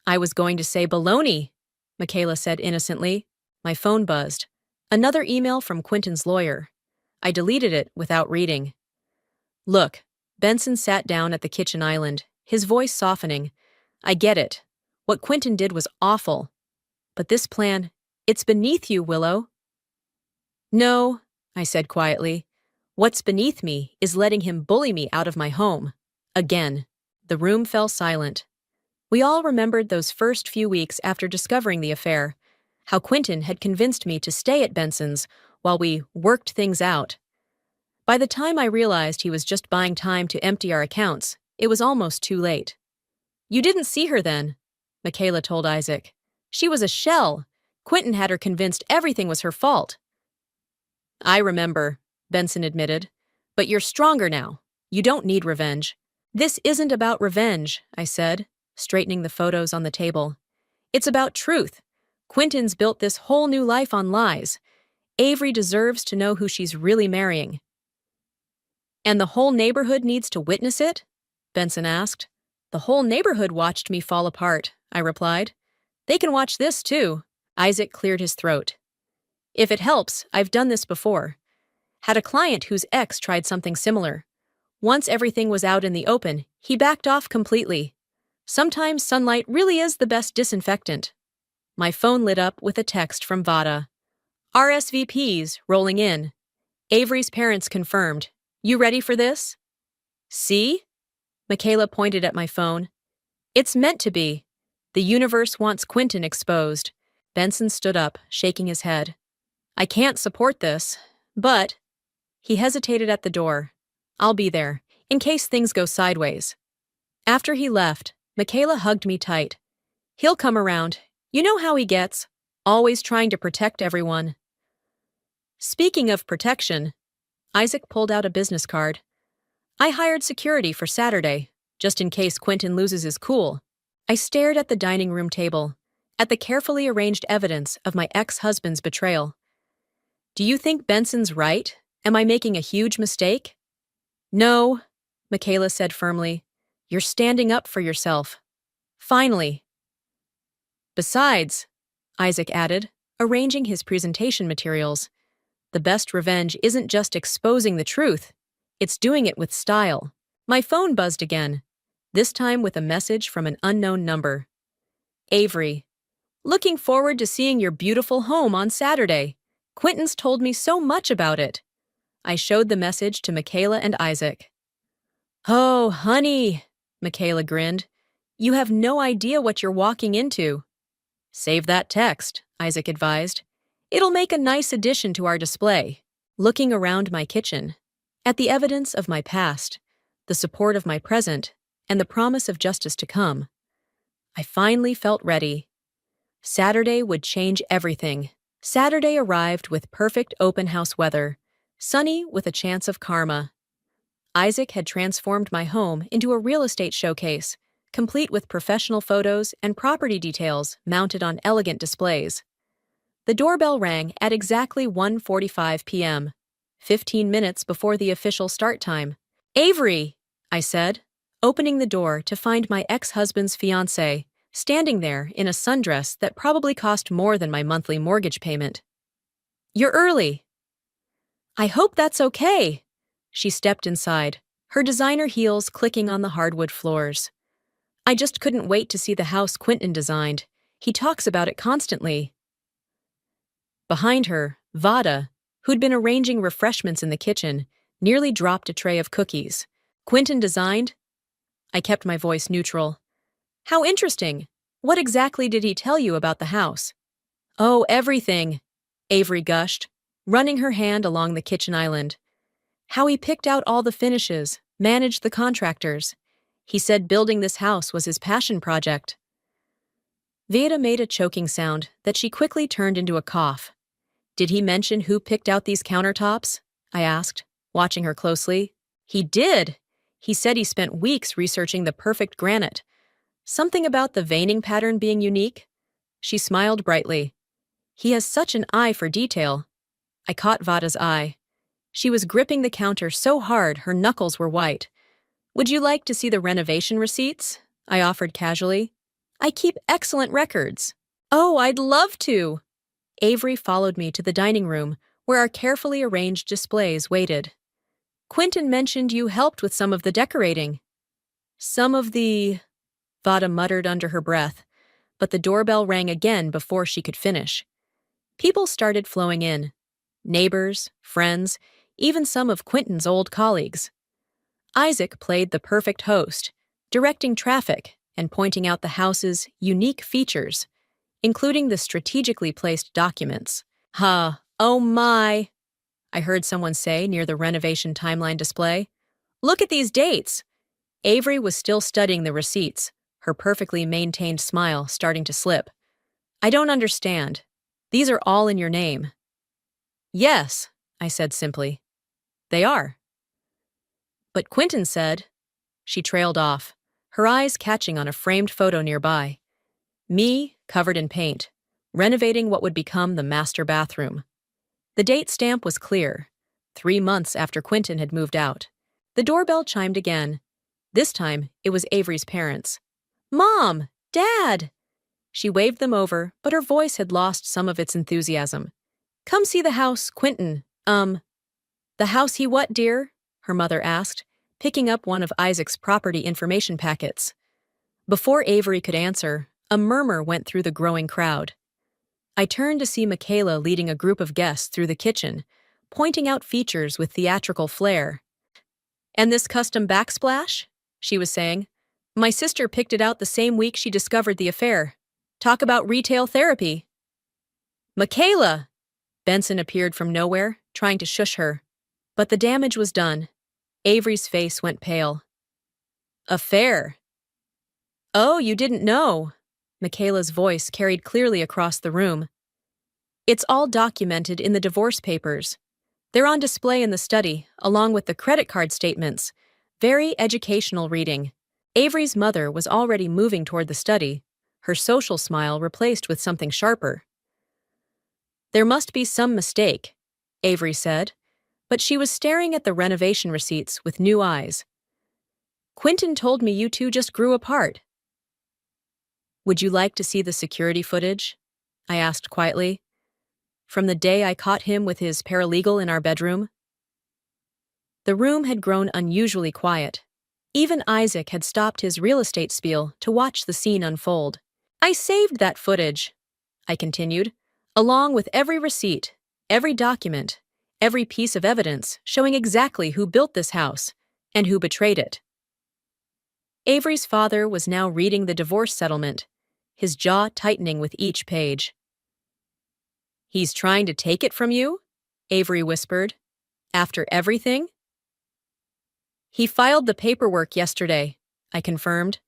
I was going to say baloney, Michaela said innocently. My phone buzzed. Another email from Quentin's lawyer. I deleted it without reading. Look, Benson sat down at the kitchen island, his voice softening. I get it. What Quentin did was awful. But this plan, it's beneath you, Willow. No, I said quietly. What's beneath me is letting him bully me out of my home. Again. The room fell silent. We all remembered those first few weeks after discovering the affair, how Quentin had convinced me to stay at Benson's while we worked things out. By the time I realized he was just buying time to empty our accounts, it was almost too late. You didn't see her then, Michaela told Isaac. She was a shell. Quentin had her convinced everything was her fault. I remember, Benson admitted. But you're stronger now. You don't need revenge. This isn't about revenge, I said, straightening the photos on the table. It's about truth. Quentin's built this whole new life on lies. Avery deserves to know who she's really marrying. And the whole neighborhood needs to witness it? Benson asked. The whole neighborhood watched me fall apart, I replied. They can watch this too. Isaac cleared his throat. If it helps, I've done this before. Had a client whose ex tried something similar. Once everything was out in the open, he backed off completely. Sometimes sunlight really is the best disinfectant. My phone lit up with a text from Vada. RSVPs rolling in. Avery's parents confirmed. You ready for this? See? Michaela pointed at my phone. It's meant to be. The universe wants Quentin exposed. Benson stood up, shaking his head. I can't support this, but... He hesitated at the door. I'll be there, in case things go sideways. After he left, Michaela hugged me tight. He'll come around. You know how he gets. Always trying to protect everyone. Speaking of protection, Isaac pulled out a business card. I hired security for Saturday, just in case Quentin loses his cool. I stared at the dining room table, at the carefully arranged evidence of my ex-husband's betrayal. Do you think Benson's right? Am I making a huge mistake? No, Michaela said firmly. You're standing up for yourself. Finally. Besides, Isaac added, arranging his presentation materials, the best revenge isn't just exposing the truth, it's doing it with style. My phone buzzed again, this time with a message from an unknown number. Avery. Looking forward to seeing your beautiful home on Saturday. Quentin's told me so much about it. I showed the message to Michaela and Isaac. Oh, honey, Michaela grinned. You have no idea what you're walking into. Save that text, Isaac advised. It'll make a nice addition to our display. Looking around my kitchen, at the evidence of my past, the support of my present, and the promise of justice to come, I finally felt ready. Saturday would change everything. Saturday arrived with perfect open house weather, sunny with a chance of karma. Isaac had transformed my home into a real estate showcase, complete with professional photos and property details mounted on elegant displays. The doorbell rang at exactly 1:45 p.m., 15 minutes before the official start time. Avery, I said, opening the door to find my ex-husband's fiancée standing there in a sundress that probably cost more than my monthly mortgage payment. You're early. I hope that's okay. She stepped inside, her designer heels clicking on the hardwood floors. I just couldn't wait to see the house Quentin designed. He talks about it constantly. Behind her, Vada, who'd been arranging refreshments in the kitchen, nearly dropped a tray of cookies. Quentin designed? I kept my voice neutral. How interesting. What exactly did he tell you about the house? Oh, everything, Avery gushed, running her hand along the kitchen island. How he picked out all the finishes, managed the contractors. He said building this house was his passion project. Veda made a choking sound that she quickly turned into a cough. Did he mention who picked out these countertops? I asked, watching her closely. He did. He said he spent weeks researching the perfect granite. Something about the veining pattern being unique? She smiled brightly. He has such an eye for detail. I caught Vada's eye. She was gripping the counter so hard her knuckles were white. Would you like to see the renovation receipts? I offered casually. I keep excellent records. Oh, I'd love to. Avery followed me to the dining room, where our carefully arranged displays waited. Quentin mentioned you helped with some of the decorating. Some of the... Vada muttered under her breath, but the doorbell rang again before she could finish. People started flowing in. Neighbors, friends, even some of Quentin's old colleagues. Isaac played the perfect host, directing traffic and pointing out the house's unique features, including the strategically placed documents. Oh my, I heard someone say near the renovation timeline display. Look at these dates. Avery was still studying the receipts, her perfectly maintained smile starting to slip. I don't understand. These are all in your name. Yes, I said simply. They are. But Quentin said... She trailed off, her eyes catching on a framed photo nearby. Me, covered in paint, renovating what would become the master bathroom. The date stamp was clear, 3 months after Quentin had moved out. The doorbell chimed again. This time, it was Avery's parents. Mom! Dad! She waved them over, but her voice had lost some of its enthusiasm. Come see the house, Quentin. The house he what, dear? Her mother asked, picking up one of Isaac's property information packets. Before Avery could answer, a murmur went through the growing crowd. I turned to see Michaela leading a group of guests through the kitchen, pointing out features with theatrical flair. And this custom backsplash? She was saying. My sister picked it out the same week she discovered the affair. Talk about retail therapy. Michaela! Benson appeared from nowhere, trying to shush her. But the damage was done. Avery's face went pale. Affair? Oh, you didn't know. Michaela's voice carried clearly across the room. It's all documented in the divorce papers. They're on display in the study, along with the credit card statements. Very educational reading. Avery's mother was already moving toward the study, her social smile replaced with something sharper. There must be some mistake, Avery said, but she was staring at the renovation receipts with new eyes. Quentin told me you two just grew apart. Would you like to see the security footage? I asked quietly. From the day I caught him with his paralegal in our bedroom? The room had grown unusually quiet. Even Isaac had stopped his real estate spiel to watch the scene unfold. I saved that footage, I continued, along with every receipt, every document, every piece of evidence showing exactly who built this house and who betrayed it. Avery's father was now reading the divorce settlement, his jaw tightening with each page. He's trying to take it from you? Avery whispered. After everything? He filed the paperwork yesterday, I confirmed,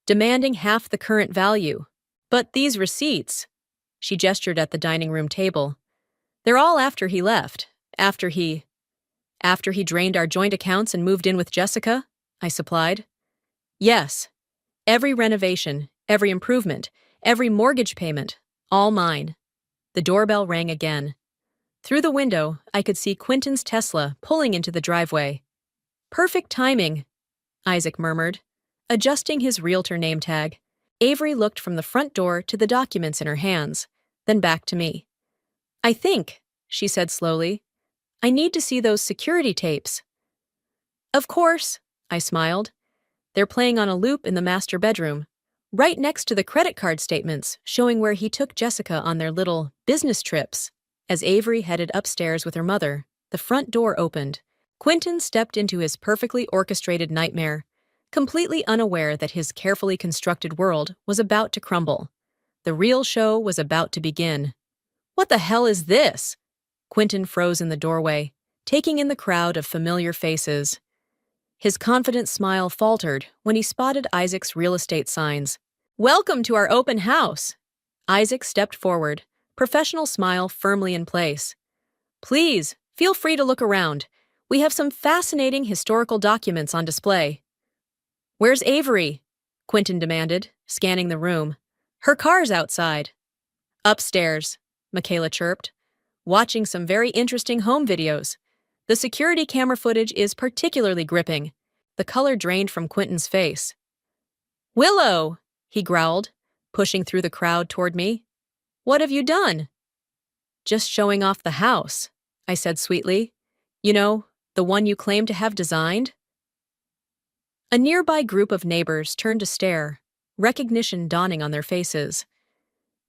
demanding half the current value. But these receipts, she gestured at the dining room table, they're all after he left, after he drained our joint accounts and moved in with Jessica, I supplied. Yes, every renovation, every improvement, every mortgage payment, all mine. The doorbell rang again. Through the window, I could see Quentin's Tesla pulling into the driveway. Perfect timing, Isaac murmured, adjusting his realtor name tag. Avery looked from the front door to the documents in her hands, then back to me. I think, she said slowly, I need to see those security tapes. Of course, I smiled. They're playing on a loop in the master bedroom, right next to the credit card statements showing where he took Jessica on their little business trips. As Avery headed upstairs with her mother, the front door opened. Quentin stepped into his perfectly orchestrated nightmare, completely unaware that his carefully constructed world was about to crumble. The real show was about to begin. What the hell is this? Quentin froze in the doorway, taking in the crowd of familiar faces. His confident smile faltered when he spotted Isaac's real estate signs. Welcome to our open house. Isaac stepped forward, professional smile firmly in place. Please, feel free to look around. We have some fascinating historical documents on display. Where's Avery? Quentin demanded, scanning the room. Her car's outside. Upstairs, Michaela chirped, watching some very interesting home videos. The security camera footage is particularly gripping. The color drained from Quentin's face. Willow, he growled, pushing through the crowd toward me. What have you done? Just showing off the house, I said sweetly. You know, the one you claim to have designed? A nearby group of neighbors turned to stare, recognition dawning on their faces.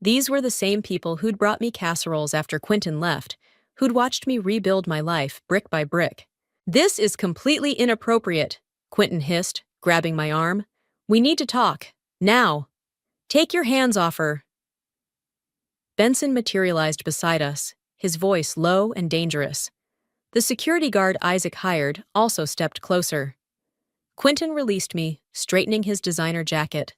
These were the same people who'd brought me casseroles after Quentin left, who'd watched me rebuild my life brick by brick. This is completely inappropriate, Quentin hissed, grabbing my arm. We need to talk, now. Take your hands off her. Benson materialized beside us, his voice low and dangerous. The security guard Isaac hired also stepped closer. Quentin released me, straightening his designer jacket.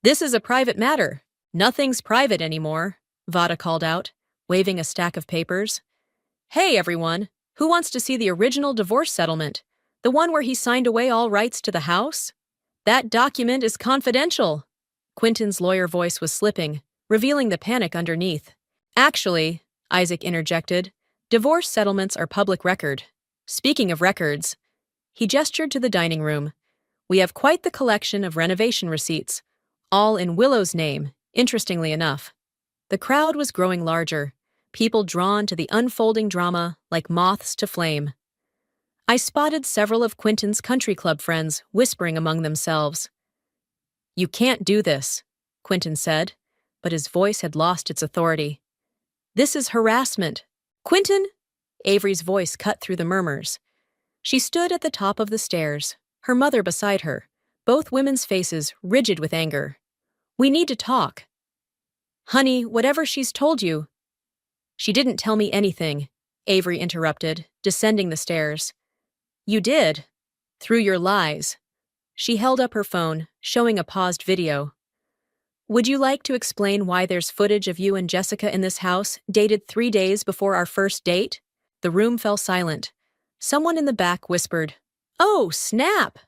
This is a private matter. Nothing's private anymore, Vada called out, waving a stack of papers. Hey, everyone, who wants to see the original divorce settlement? The one where he signed away all rights to the house? That document is confidential. Quentin's lawyer voice was slipping, revealing the panic underneath. Actually, Isaac interjected, divorce settlements are public record. Speaking of records, he gestured to the dining room. We have quite the collection of renovation receipts, all in Willow's name, interestingly enough. The crowd was growing larger, people drawn to the unfolding drama like moths to flame. I spotted several of Quentin's country club friends whispering among themselves. You can't do this, Quentin said, but his voice had lost its authority. This is harassment. Quentin? Avery's voice cut through the murmurs. She stood at the top of the stairs, her mother beside her, both women's faces rigid with anger. We need to talk. Honey, whatever she's told you. She didn't tell me anything, Avery interrupted, descending the stairs. You did. Through your lies. She held up her phone, showing a paused video. Would you like to explain why there's footage of you and Jessica in this house, dated 3 days before our first date? The room fell silent. Someone in the back whispered, Oh, snap!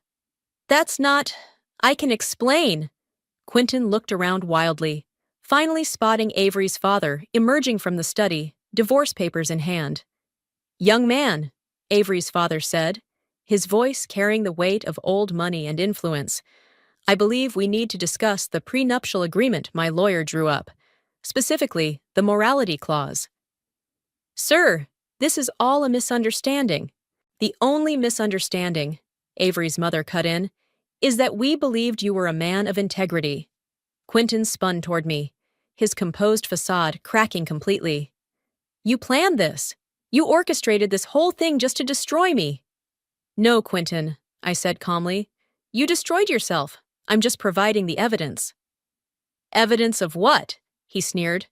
That's not... I can explain. Quentin looked around wildly, finally spotting Avery's father emerging from the study, divorce papers in hand. Young man, Avery's father said, his voice carrying the weight of old money and influence. I believe we need to discuss the prenuptial agreement my lawyer drew up, specifically the morality clause. Sir, this is all a misunderstanding. The only misunderstanding, Avery's mother cut in, is that we believed you were a man of integrity. Quentin spun toward me, his composed facade cracking completely. You planned this. You orchestrated this whole thing just to destroy me. No, Quentin, I said calmly. You destroyed yourself. I'm just providing the evidence. Evidence of what? He sneered.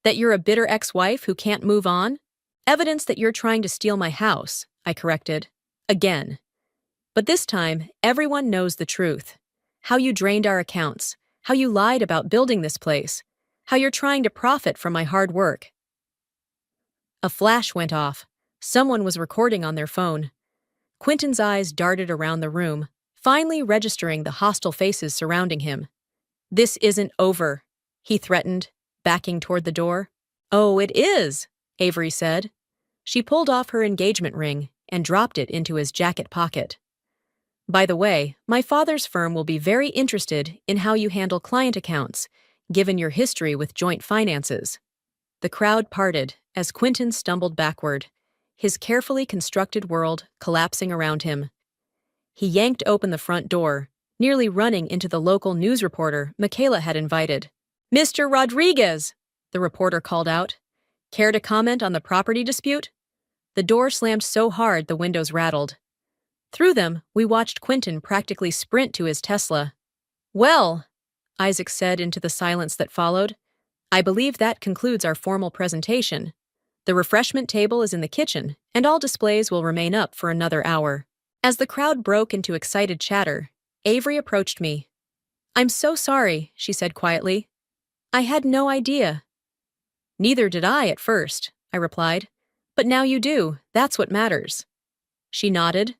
That you're a bitter ex-wife who can't move on? Evidence that you're trying to steal my house, I corrected. Again. But this time, everyone knows the truth. How you drained our accounts, how you lied about building this place, how you're trying to profit from my hard work. A flash went off. Someone was recording on their phone. Quentin's eyes darted around the room, finally registering the hostile faces surrounding him. This isn't over, he threatened, backing toward the door. Oh, it is, Avery said. She pulled off her engagement ring and dropped it into his jacket pocket. By the way, my father's firm will be very interested in how you handle client accounts, given your history with joint finances. The crowd parted as Quentin stumbled backward, his carefully constructed world collapsing around him. He yanked open the front door, nearly running into the local news reporter Michaela had invited. "Mr. Rodriguez," the reporter called out. "Care to comment on the property dispute?" The door slammed so hard the windows rattled. Through them, we watched Quentin practically sprint to his Tesla. "Well," Isaac said into the silence that followed, "I believe that concludes our formal presentation. The refreshment table is in the kitchen, and all displays will remain up for another hour." As the crowd broke into excited chatter, Avery approached me. "I'm so sorry," she said quietly. "I had no idea." "Neither did I at first," I replied. "But now you do, that's what matters." She nodded,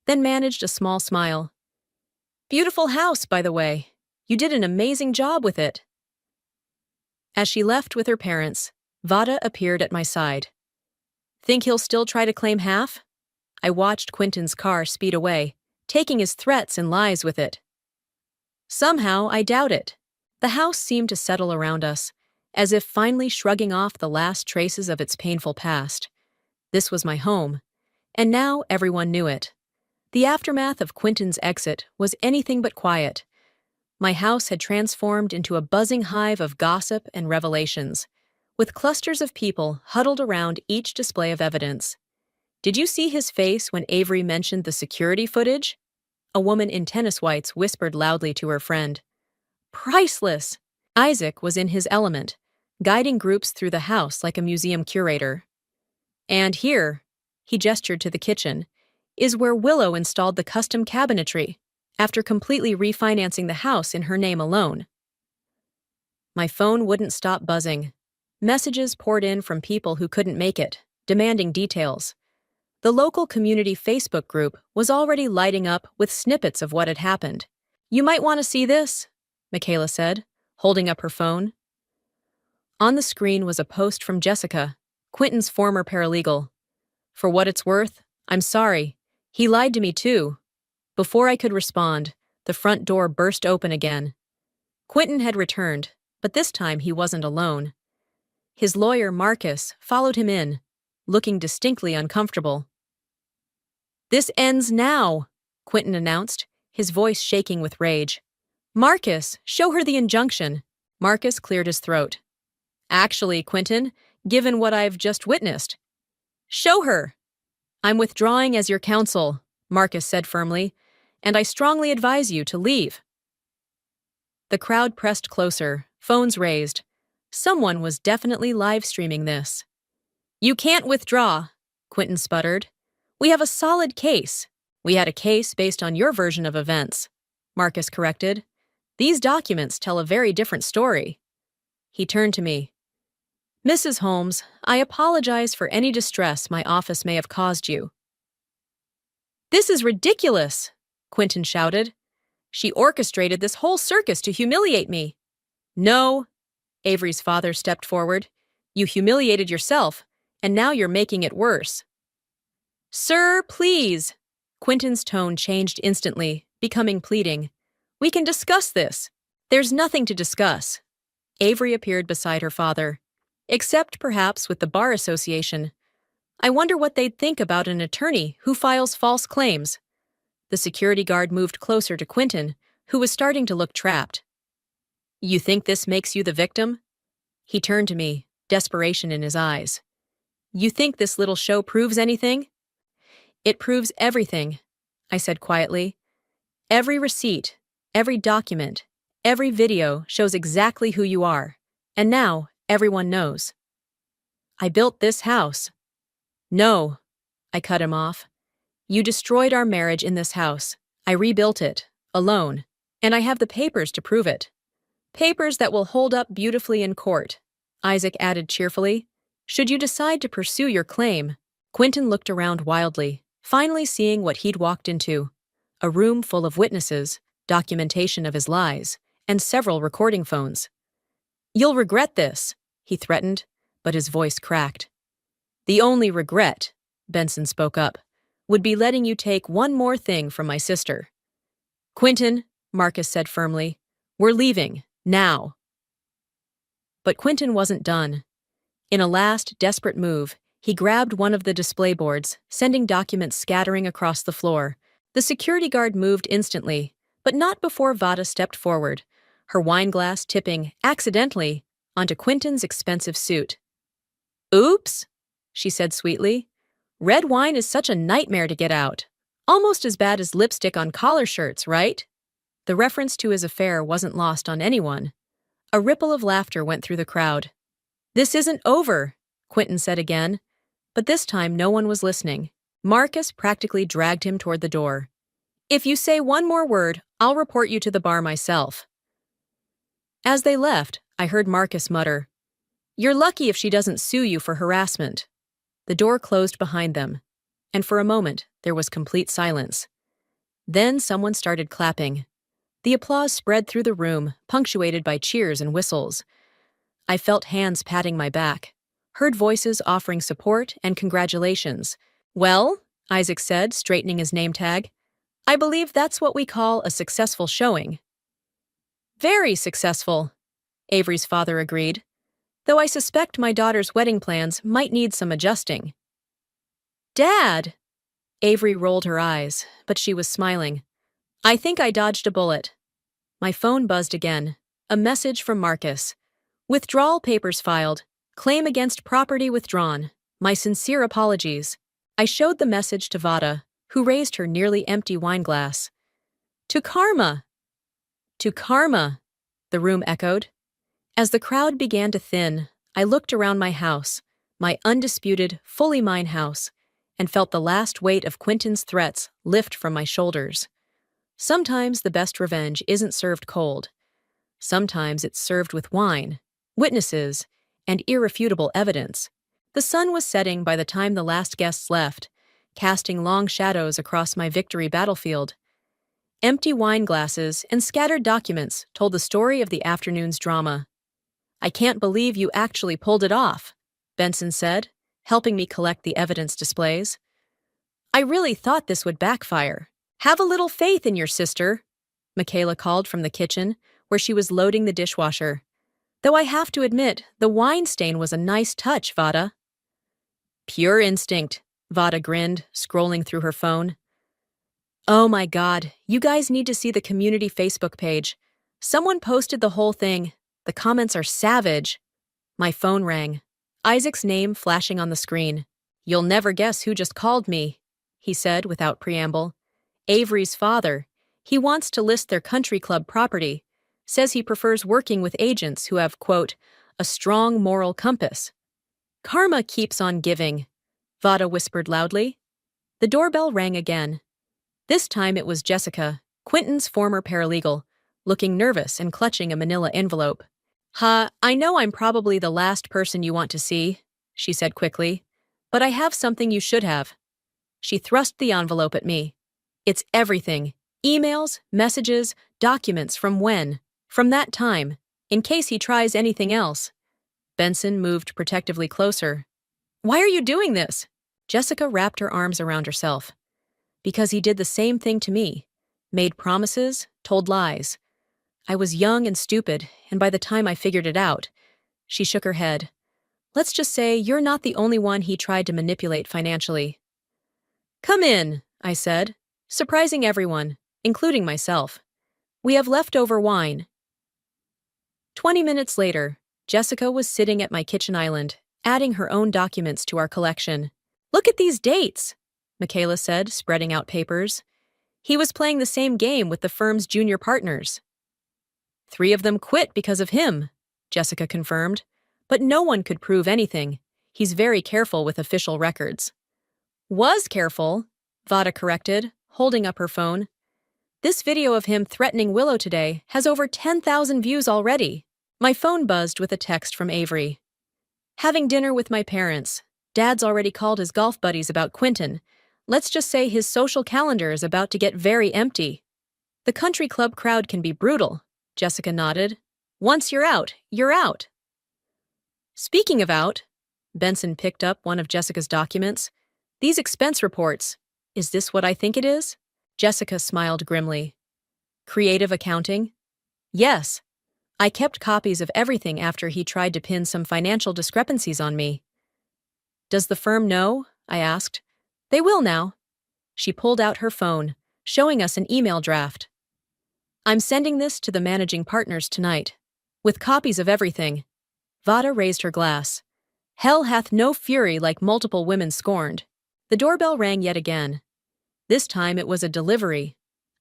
then managed a small smile. "Beautiful house, by the way. You did an amazing job with it." As she left with her parents, Vada appeared at my side. "Think he'll still try to claim half?" I watched Quentin's car speed away, taking his threats and lies with it. Somehow, I doubt it. The house seemed to settle around us, as if finally shrugging off the last traces of its painful past. This was my home, and now everyone knew it. The aftermath of Quentin's exit was anything but quiet. My house had transformed into a buzzing hive of gossip and revelations, with clusters of people huddled around each display of evidence. "Did you see his face when Avery mentioned the security footage?" A woman in tennis whites whispered loudly to her friend. "Priceless!" Isaac was in his element, guiding groups through the house like a museum curator. "And here," he gestured to the kitchen, "is where Willow installed the custom cabinetry, after completely refinancing the house in her name alone." My phone wouldn't stop buzzing. Messages poured in from people who couldn't make it, demanding details. The local community Facebook group was already lighting up with snippets of what had happened. "You might want to see this," Michaela said, holding up her phone. On the screen was a post from Jessica, Quentin's former paralegal. "For what it's worth, I'm sorry. He lied to me too." Before I could respond, the front door burst open again. Quentin had returned, but this time he wasn't alone. His lawyer, Marcus, followed him in, looking distinctly uncomfortable. "This ends now," Quentin announced, his voice shaking with rage. "Marcus, show her the injunction." Marcus cleared his throat. "Actually, Quentin, given what I've just witnessed." "Show her." "I'm withdrawing as your counsel," Marcus said firmly, "and I strongly advise you to leave." The crowd pressed closer, phones raised. Someone was definitely live streaming this. "You can't withdraw," Quentin sputtered. "We have a solid case." "We had a case based on your version of events," Marcus corrected. "These documents tell a very different story." He turned to me. "Mrs. Holmes, I apologize for any distress my office may have caused you." "This is ridiculous," Quentin shouted. "She orchestrated this whole circus to humiliate me." "No," Avery's father stepped forward. "You humiliated yourself, and now you're making it worse." "Sir, please." Quentin's tone changed instantly, becoming pleading. "We can discuss this." "There's nothing to discuss." Avery appeared beside her father. "Except perhaps with the Bar Association. I wonder what they'd think about an attorney who files false claims." The security guard moved closer to Quentin, who was starting to look trapped. "You think this makes you the victim?" He turned to me, desperation in his eyes. "You think this little show proves anything?" "It proves everything," I said quietly. "Every receipt, every document, every video shows exactly who you are, and now everyone knows." "I built this house." "No," I cut him off. "You destroyed our marriage in this house. I rebuilt it, alone, and I have the papers to prove it. Papers that will hold up beautifully in court," Isaac added cheerfully. "Should you decide to pursue your claim." Quentin looked around wildly, finally seeing what he'd walked into. A room full of witnesses, documentation of his lies, and several recording phones. "You'll regret this," he threatened, but his voice cracked. "The only regret," Benson spoke up, "would be letting you take one more thing from my sister." Quentin, Marcus said firmly, we're leaving, now. But Quentin wasn't done. In a last, desperate move, he grabbed one of the display boards, sending documents scattering across the floor. The security guard moved instantly, but not before Vada stepped forward, her wine glass tipping, accidentally, onto Quentin's expensive suit. Oops, she said sweetly. Red wine is such a nightmare to get out. Almost as bad as lipstick on collar shirts, right? The reference to his affair wasn't lost on anyone. A ripple of laughter went through the crowd. This isn't over, Quentin said again, but this time no one was listening. Marcus practically dragged him toward the door. If you say one more word, I'll report you to the bar myself. As they left, I heard Marcus mutter, You're lucky if she doesn't sue you for harassment. The door closed behind them, and for a moment there was complete silence. Then someone started clapping. The applause spread through the room, punctuated by cheers and whistles. I felt hands patting my back, heard voices offering support and congratulations. Well, Isaac said, straightening his name tag, I believe that's what we call a successful showing. Very successful, Avery's father agreed, though I suspect my daughter's wedding plans might need some adjusting. Dad! Avery rolled her eyes, but she was smiling. I think I dodged a bullet. My phone buzzed again. A message from Marcus. Withdrawal papers filed. Claim against property withdrawn. My sincere apologies. I showed the message to Vada, who raised her nearly empty wine glass. To Karma! To Karma! The room echoed. As the crowd began to thin, I looked around my house, my undisputed, fully mine house, and felt the last weight of Quentin's threats lift from my shoulders. Sometimes the best revenge isn't served cold. Sometimes it's served with wine, witnesses, and irrefutable evidence. The sun was setting by the time the last guests left, casting long shadows across my victory battlefield. Empty wine glasses and scattered documents told the story of the afternoon's drama. I can't believe you actually pulled it off, Benson said, helping me collect the evidence displays. I really thought this would backfire. Have a little faith in your sister, Michaela called from the kitchen, where she was loading the dishwasher. Though I have to admit, the wine stain was a nice touch, Vada. Pure instinct, Vada grinned, scrolling through her phone. Oh my God, you guys need to see the community Facebook page. Someone posted the whole thing. The comments are savage. My phone rang. Isaac's name flashing on the screen. You'll never guess who just called me, he said without preamble. Avery's father. He wants to list their country club property. Says he prefers working with agents who have, quote, a strong moral compass. Karma keeps on giving, Vada whispered loudly. The doorbell rang again. This time it was Jessica, Quentin's former paralegal, looking nervous and clutching a manila envelope. I know I'm probably the last person you want to see, she said quickly, but I have something you should have. She thrust the envelope at me. It's everything. Emails, messages, documents from when? From that time, in case he tries anything else. Benson moved protectively closer. Why are you doing this? Jessica wrapped her arms around herself. Because he did the same thing to me. Made promises, told lies. I was young and stupid, and by the time I figured it out, she shook her head. Let's just say you're not the only one he tried to manipulate financially. Come in, I said, surprising everyone, including myself. We have leftover wine. 20 minutes later, Jessica was sitting at my kitchen island, adding her own documents to our collection. Look at these dates, Michaela said, spreading out papers. He was playing the same game with the firm's junior partners. 3 of them quit because of him, Jessica confirmed, but no one could prove anything. He's very careful with official records. Was careful, Vada corrected, holding up her phone. This video of him threatening Willow today has over 10,000 views already. My phone buzzed with a text from Avery. Having dinner with my parents. Dad's already called his golf buddies about Quentin. Let's just say his social calendar is about to get very empty. The country club crowd can be brutal, Jessica nodded. Once you're out, you're out. Speaking of out, Benson picked up one of Jessica's documents. These expense reports. Is this what I think it is? Jessica smiled grimly. Creative accounting? Yes. I kept copies of everything after he tried to pin some financial discrepancies on me. Does the firm know? I asked. They will now. She pulled out her phone, showing us an email draft. I'm sending this to the managing partners tonight, with copies of everything. Vada raised her glass. Hell hath no fury like multiple women scorned. The doorbell rang yet again. This time it was a delivery.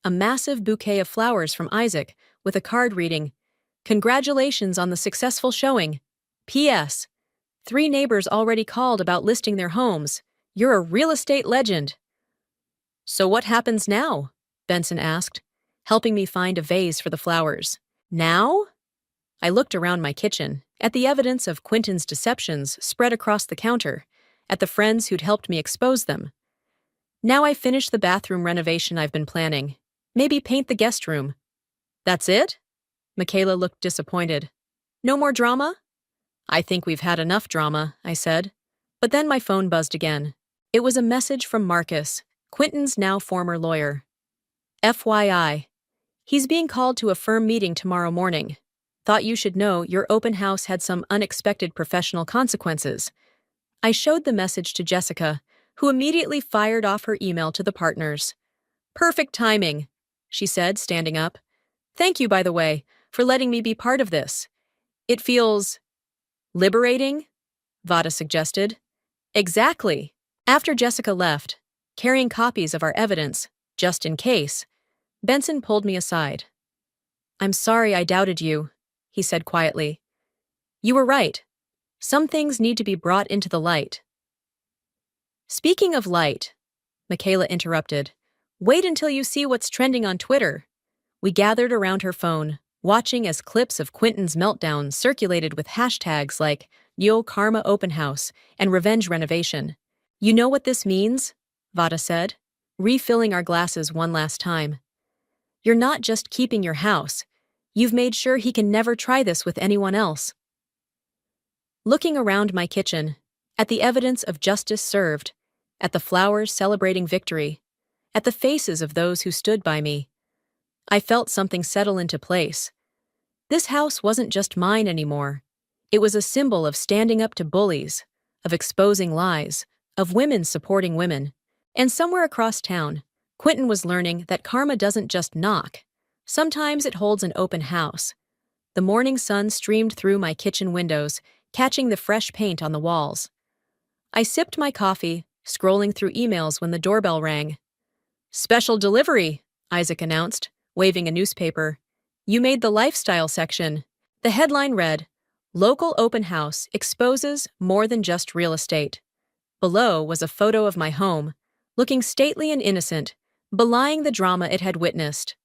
A massive bouquet of flowers from Isaac, with a card reading, "Congratulations on the successful showing. P.S. 3 neighbors already called about listing their homes. You're a real estate legend." So what happens now? Benson asked, helping me find a vase for the flowers. Now? I looked around my kitchen, at the evidence of Quentin's deceptions spread across the counter, at the friends who'd helped me expose them. Now I finish the bathroom renovation I've been planning. Maybe paint the guest room. That's it? Michaela looked disappointed. No more drama? I think we've had enough drama, I said. But then my phone buzzed again. It was a message from Marcus, Quentin's now former lawyer. FYI. He's being called to a firm meeting tomorrow morning. Thought you should know your open house had some unexpected professional consequences. I showed the message to Jessica, who immediately fired off her email to the partners. Perfect timing, she said, standing up. Thank you, by the way, for letting me be part of this. It feels liberating, Vada suggested. Exactly. After Jessica left, carrying copies of our evidence, just in case, Benson pulled me aside. I'm sorry I doubted you, he said quietly. You were right. Some things need to be brought into the light. Speaking of light, Michaela interrupted, wait until you see what's trending on Twitter. We gathered around her phone, watching as clips of Quentin's meltdown circulated with hashtags like Yo Karma Open House and Revenge Renovation. You know what this means? Vada said, refilling our glasses one last time. You're not just keeping your house. You've made sure he can never try this with anyone else. Looking around my kitchen, at the evidence of justice served, at the flowers celebrating victory, at the faces of those who stood by me, I felt something settle into place. This house wasn't just mine anymore. It was a symbol of standing up to bullies, of exposing lies, of women supporting women. And somewhere across town, Quentin was learning that karma doesn't just knock. Sometimes it holds an open house. The morning sun streamed through my kitchen windows, catching the fresh paint on the walls. I sipped my coffee, scrolling through emails when the doorbell rang. Special delivery, Isaac announced, waving a newspaper. You made the lifestyle section. The headline read, Local Open House Exposes More Than Just Real Estate. Below was a photo of my home, looking stately and innocent, belying the drama it had witnessed.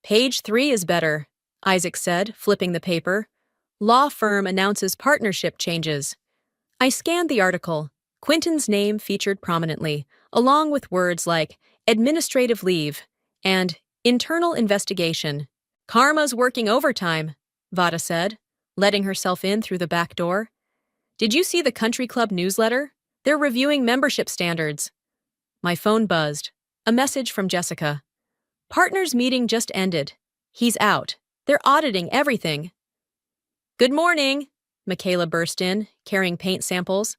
Page 3 is better, Isaac said, flipping the paper. Law firm announces partnership changes. I scanned the article. Quentin's name featured prominently, along with words like administrative leave and internal investigation. Karma's working overtime, Vada said, letting herself in through the back door. Did you see the country club newsletter? They're reviewing membership standards. My phone buzzed. A message from Jessica. Partners meeting just ended. He's out. They're auditing everything. Good morning, Michaela burst in, carrying paint samples.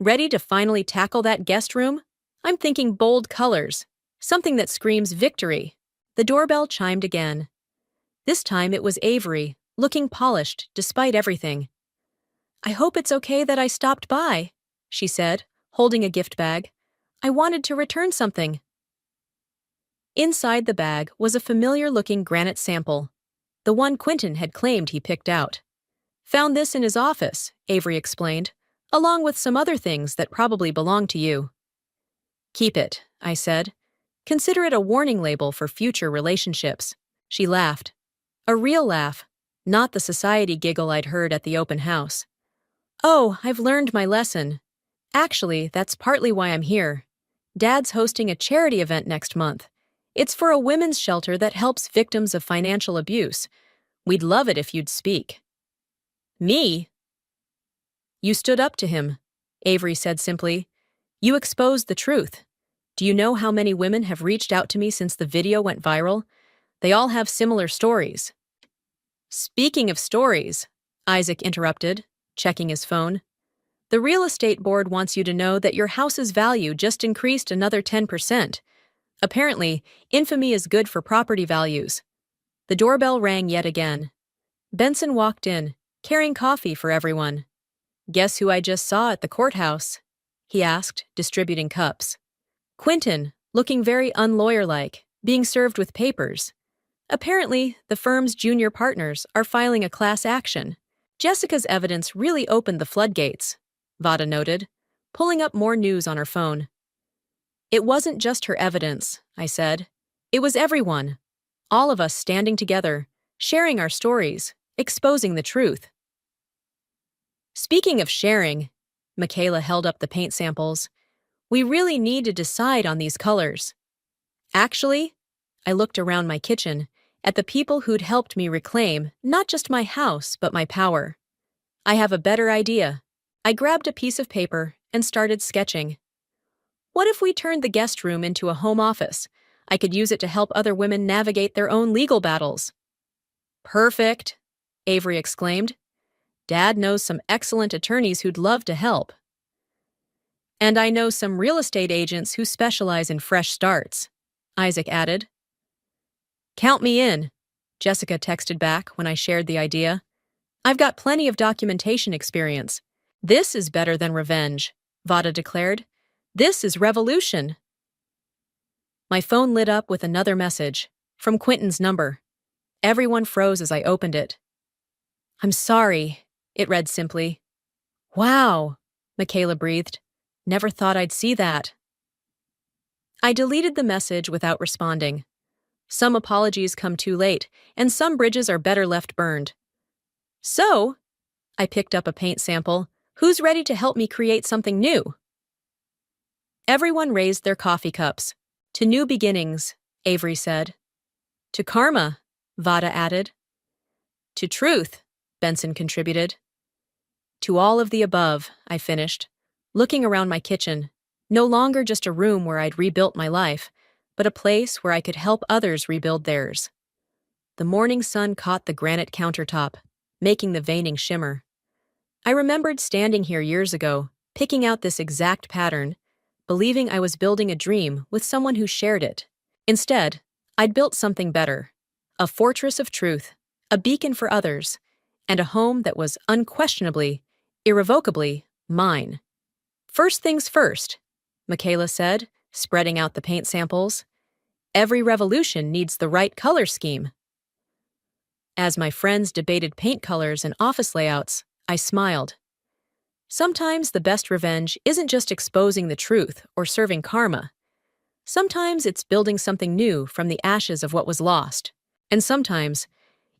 Ready to finally tackle that guest room? I'm thinking bold colors. Something that screams victory. The doorbell chimed again. This time it was Avery, looking polished despite everything. I hope it's okay that I stopped by, she said, holding a gift bag. I wanted to return something. Inside the bag was a familiar-looking granite sample, the one Quentin had claimed he picked out. Found this in his office, Avery explained, along with some other things that probably belong to you. Keep it, I said. Consider it a warning label for future relationships. She laughed. A real laugh, not the society giggle I'd heard at the open house. Oh, I've learned my lesson. Actually, that's partly why I'm here. Dad's hosting a charity event next month. It's for a women's shelter that helps victims of financial abuse. We'd love it if you'd speak. Me? You stood up to him, Avery said simply. You exposed the truth. Do you know how many women have reached out to me since the video went viral? They all have similar stories. Speaking of stories, Isaac interrupted, checking his phone. The real estate board wants you to know that your house's value just increased another 10%. Apparently, infamy is good for property values. The doorbell rang yet again. Benson walked in, carrying coffee for everyone. "Guess who I just saw at the courthouse?" he asked, distributing cups. Quentin, looking very unlawyer-like, being served with papers. Apparently, the firm's junior partners are filing a class action. Jessica's evidence really opened the floodgates, Vada noted, pulling up more news on her phone. "It wasn't just her evidence," I said. "It was everyone. All of us standing together, sharing our stories, exposing the truth." Speaking of sharing, Michaela held up the paint samples. "We really need to decide on these colors." Actually, I looked around my kitchen at the people who'd helped me reclaim not just my house, but my power. "I have a better idea." I grabbed a piece of paper and started sketching. "What if we turned the guest room into a home office? I could use it to help other women navigate their own legal battles." "Perfect," Avery exclaimed. "Dad knows some excellent attorneys who'd love to help. And I know some real estate agents who specialize in fresh starts," Isaac added. "Count me in," Jessica texted back when I shared the idea. "I've got plenty of documentation experience." "This is better than revenge," Vada declared. "This is revolution." My phone lit up with another message, from Quentin's number. Everyone froze as I opened it. "I'm sorry," it read simply. "Wow," Michaela breathed. "Never thought I'd see that." I deleted the message without responding. Some apologies come too late, and some bridges are better left burned. "So," I picked up a paint sample, "who's ready to help me create something new?" Everyone raised their coffee cups. "To new beginnings," Avery said. "To karma," Vada added. "To truth," Benson contributed. "To all of the above," I finished, looking around my kitchen, no longer just a room where I'd rebuilt my life, but a place where I could help others rebuild theirs. The morning sun caught the granite countertop, making the veining shimmer. I remembered standing here years ago, picking out this exact pattern, believing I was building a dream with someone who shared it. Instead, I'd built something better. A fortress of truth, a beacon for others, and a home that was unquestionably, irrevocably mine. "First things first," Michaela said, spreading out the paint samples. "Every revolution needs the right color scheme." As my friends debated paint colors and office layouts, I smiled. Sometimes the best revenge isn't just exposing the truth or serving karma. Sometimes it's building something new from the ashes of what was lost. And sometimes,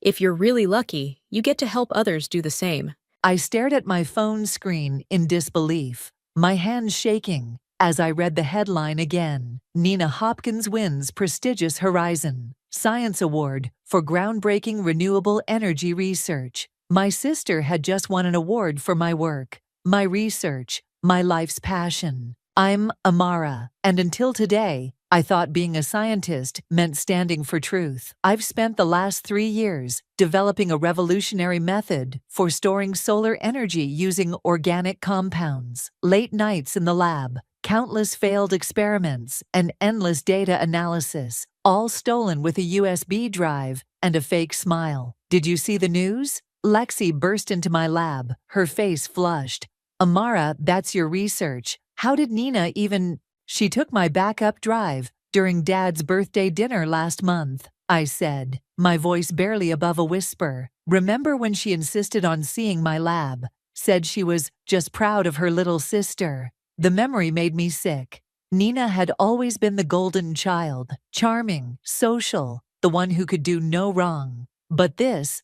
if you're really lucky, you get to help others do the same. I stared at my phone screen in disbelief, my hands shaking, as I read the headline again. Nina Hopkins wins prestigious Horizon Science Award for groundbreaking renewable energy research. My sister had just won an award for my work, my research, my life's passion. I'm Amara, and until today, I thought being a scientist meant standing for truth. I've spent the last 3 years developing a revolutionary method for storing solar energy using organic compounds. Late nights in the lab, countless failed experiments, and endless data analysis, all stolen with a USB drive and a fake smile. "Did you see the news?" Lexi burst into my lab, her face flushed. "Amara, that's your research. How did Nina even—" "She took my backup drive during Dad's birthday dinner last month," I said, my voice barely above a whisper. "Remember when she insisted on seeing my lab, said she was just proud of her little sister?" The memory made me sick. Nina had always been the golden child, charming, social, the one who could do no wrong. But this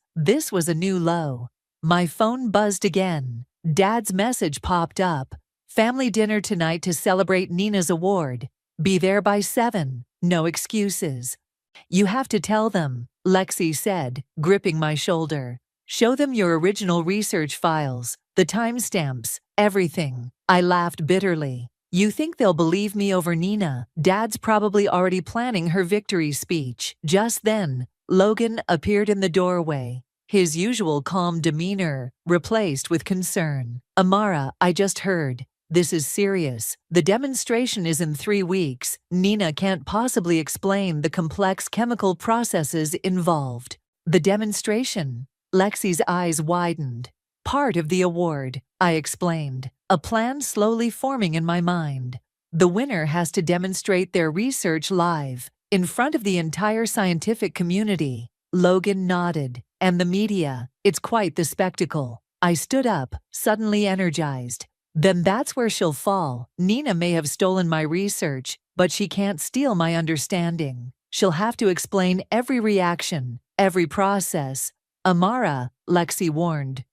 was a new low. My phone buzzed again. Dad's message popped up. "Family dinner tonight to celebrate Nina's award. Be there by 7. No excuses." "You have to tell them," Lexi said, gripping my shoulder. "Show them your original research files, the timestamps, everything." I laughed bitterly. You think they'll believe me over Nina? Dad's probably already planning her victory speech. Just then, Logan appeared in the doorway, his usual calm demeanor replaced with concern. Amara, I just heard. This is serious. The demonstration is in 3 weeks. Nina can't possibly explain the complex chemical processes involved. The demonstration? Lexi's eyes widened. Part of the award, I explained. A plan slowly forming in my mind. The winner has to demonstrate their research live, in front of the entire scientific community. Logan nodded. And the media. It's quite the spectacle. I stood up, suddenly energized. Then that's where she'll fall. Nina may have stolen my research, but she can't steal my understanding. She'll have to explain every reaction, every process. Amara, Lexi warned,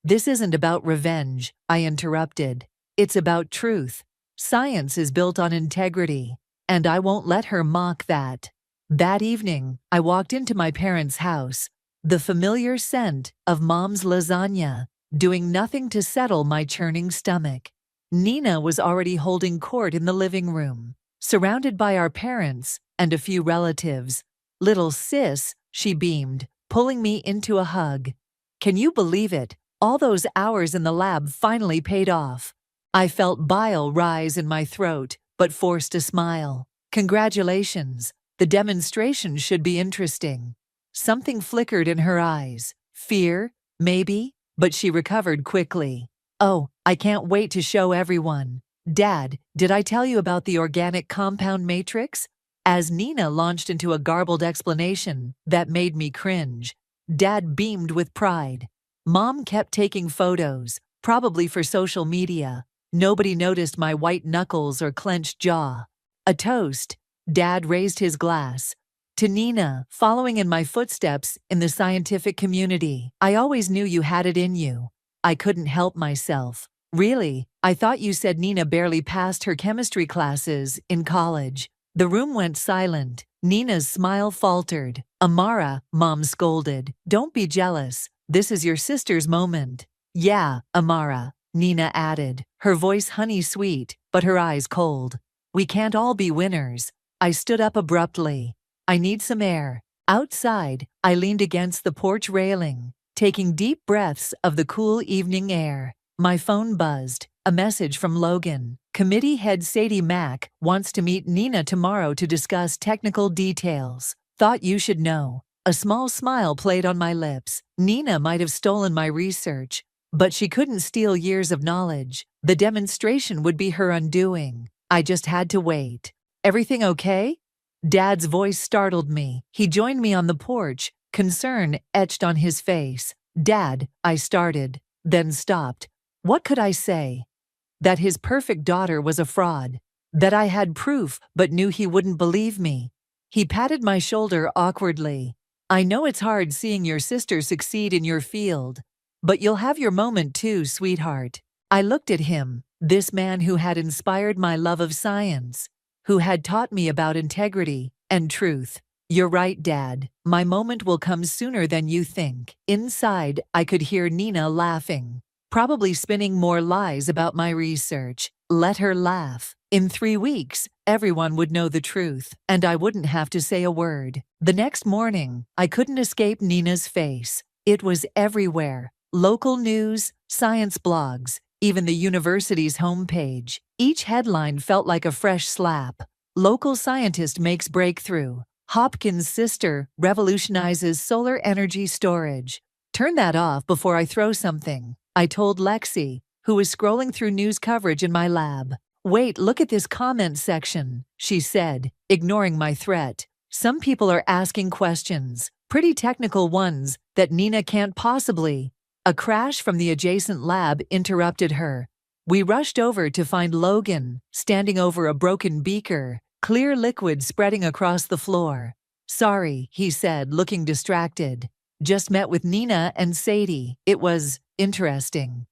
this isn't about revenge, I interrupted. It's about truth. Science is built on integrity, and I won't let her mock that. That evening, I walked into my parents' house, the familiar scent of Mom's lasagna, doing nothing to settle my churning stomach. Nina was already holding court in the living room, surrounded by our parents and a few relatives. Little sis, she beamed, pulling me into a hug. Can you believe it? All those hours in the lab finally paid off. I felt bile rise in my throat, but forced a smile. Congratulations. The demonstration should be interesting. Something flickered in her eyes. Fear, maybe, but she recovered quickly. Oh, I can't wait to show everyone. Dad, did I tell you about the organic compound matrix? As Nina launched into a garbled explanation that made me cringe, Dad beamed with pride. Mom kept taking photos, probably for social media. Nobody noticed my white knuckles or clenched jaw. A toast. Dad raised his glass. To Nina, following in my footsteps in the scientific community. I always knew you had it in you. I couldn't help myself. Really, I thought you said Nina barely passed her chemistry classes in college. The room went silent. Nina's smile faltered. Amara, Mom scolded. Don't be jealous. This is your sister's moment. Yeah, Amara, Nina added, her voice honey-sweet, but her eyes cold. We can't all be winners. I stood up abruptly. I need some air. Outside, I leaned against the porch railing, taking deep breaths of the cool evening air. My phone buzzed. A message from Logan. Committee head Sadie Mack wants to meet Nina tomorrow to discuss technical details. Thought you should know. A small smile played on my lips. Nina might have stolen my research, but she couldn't steal years of knowledge. The demonstration would be her undoing. I just had to wait. Everything okay? Dad's voice startled me. He joined me on the porch, concern etched on his face. Dad, I started, then stopped. What could I say? That his perfect daughter was a fraud. That I had proof but knew he wouldn't believe me. He patted my shoulder awkwardly. I know it's hard seeing your sister succeed in your field, but you'll have your moment too, sweetheart. I looked at him, this man who had inspired my love of science, who had taught me about integrity and truth. You're right, Dad. My moment will come sooner than you think. Inside, I could hear Nina laughing, probably spinning more lies about my research. Let her laugh. In 3 weeks, everyone would know the truth, and I wouldn't have to say a word. The next morning, I couldn't escape Nina's face. It was everywhere. Local news, science blogs, even the university's homepage. Each headline felt like a fresh slap. Local scientist makes breakthrough. Hopkins' sister revolutionizes solar energy storage. Turn that off before I throw something, I told Lexi, who was scrolling through news coverage in my lab. Wait, look at this comment section, she said, ignoring my threat. Some people are asking questions, pretty technical ones, that Nina can't possibly. A crash from the adjacent lab interrupted her. We rushed over to find Logan, standing over a broken beaker, clear liquid spreading across the floor. Sorry, he said, looking distracted. Just met with Nina and Sadie. It was interesting.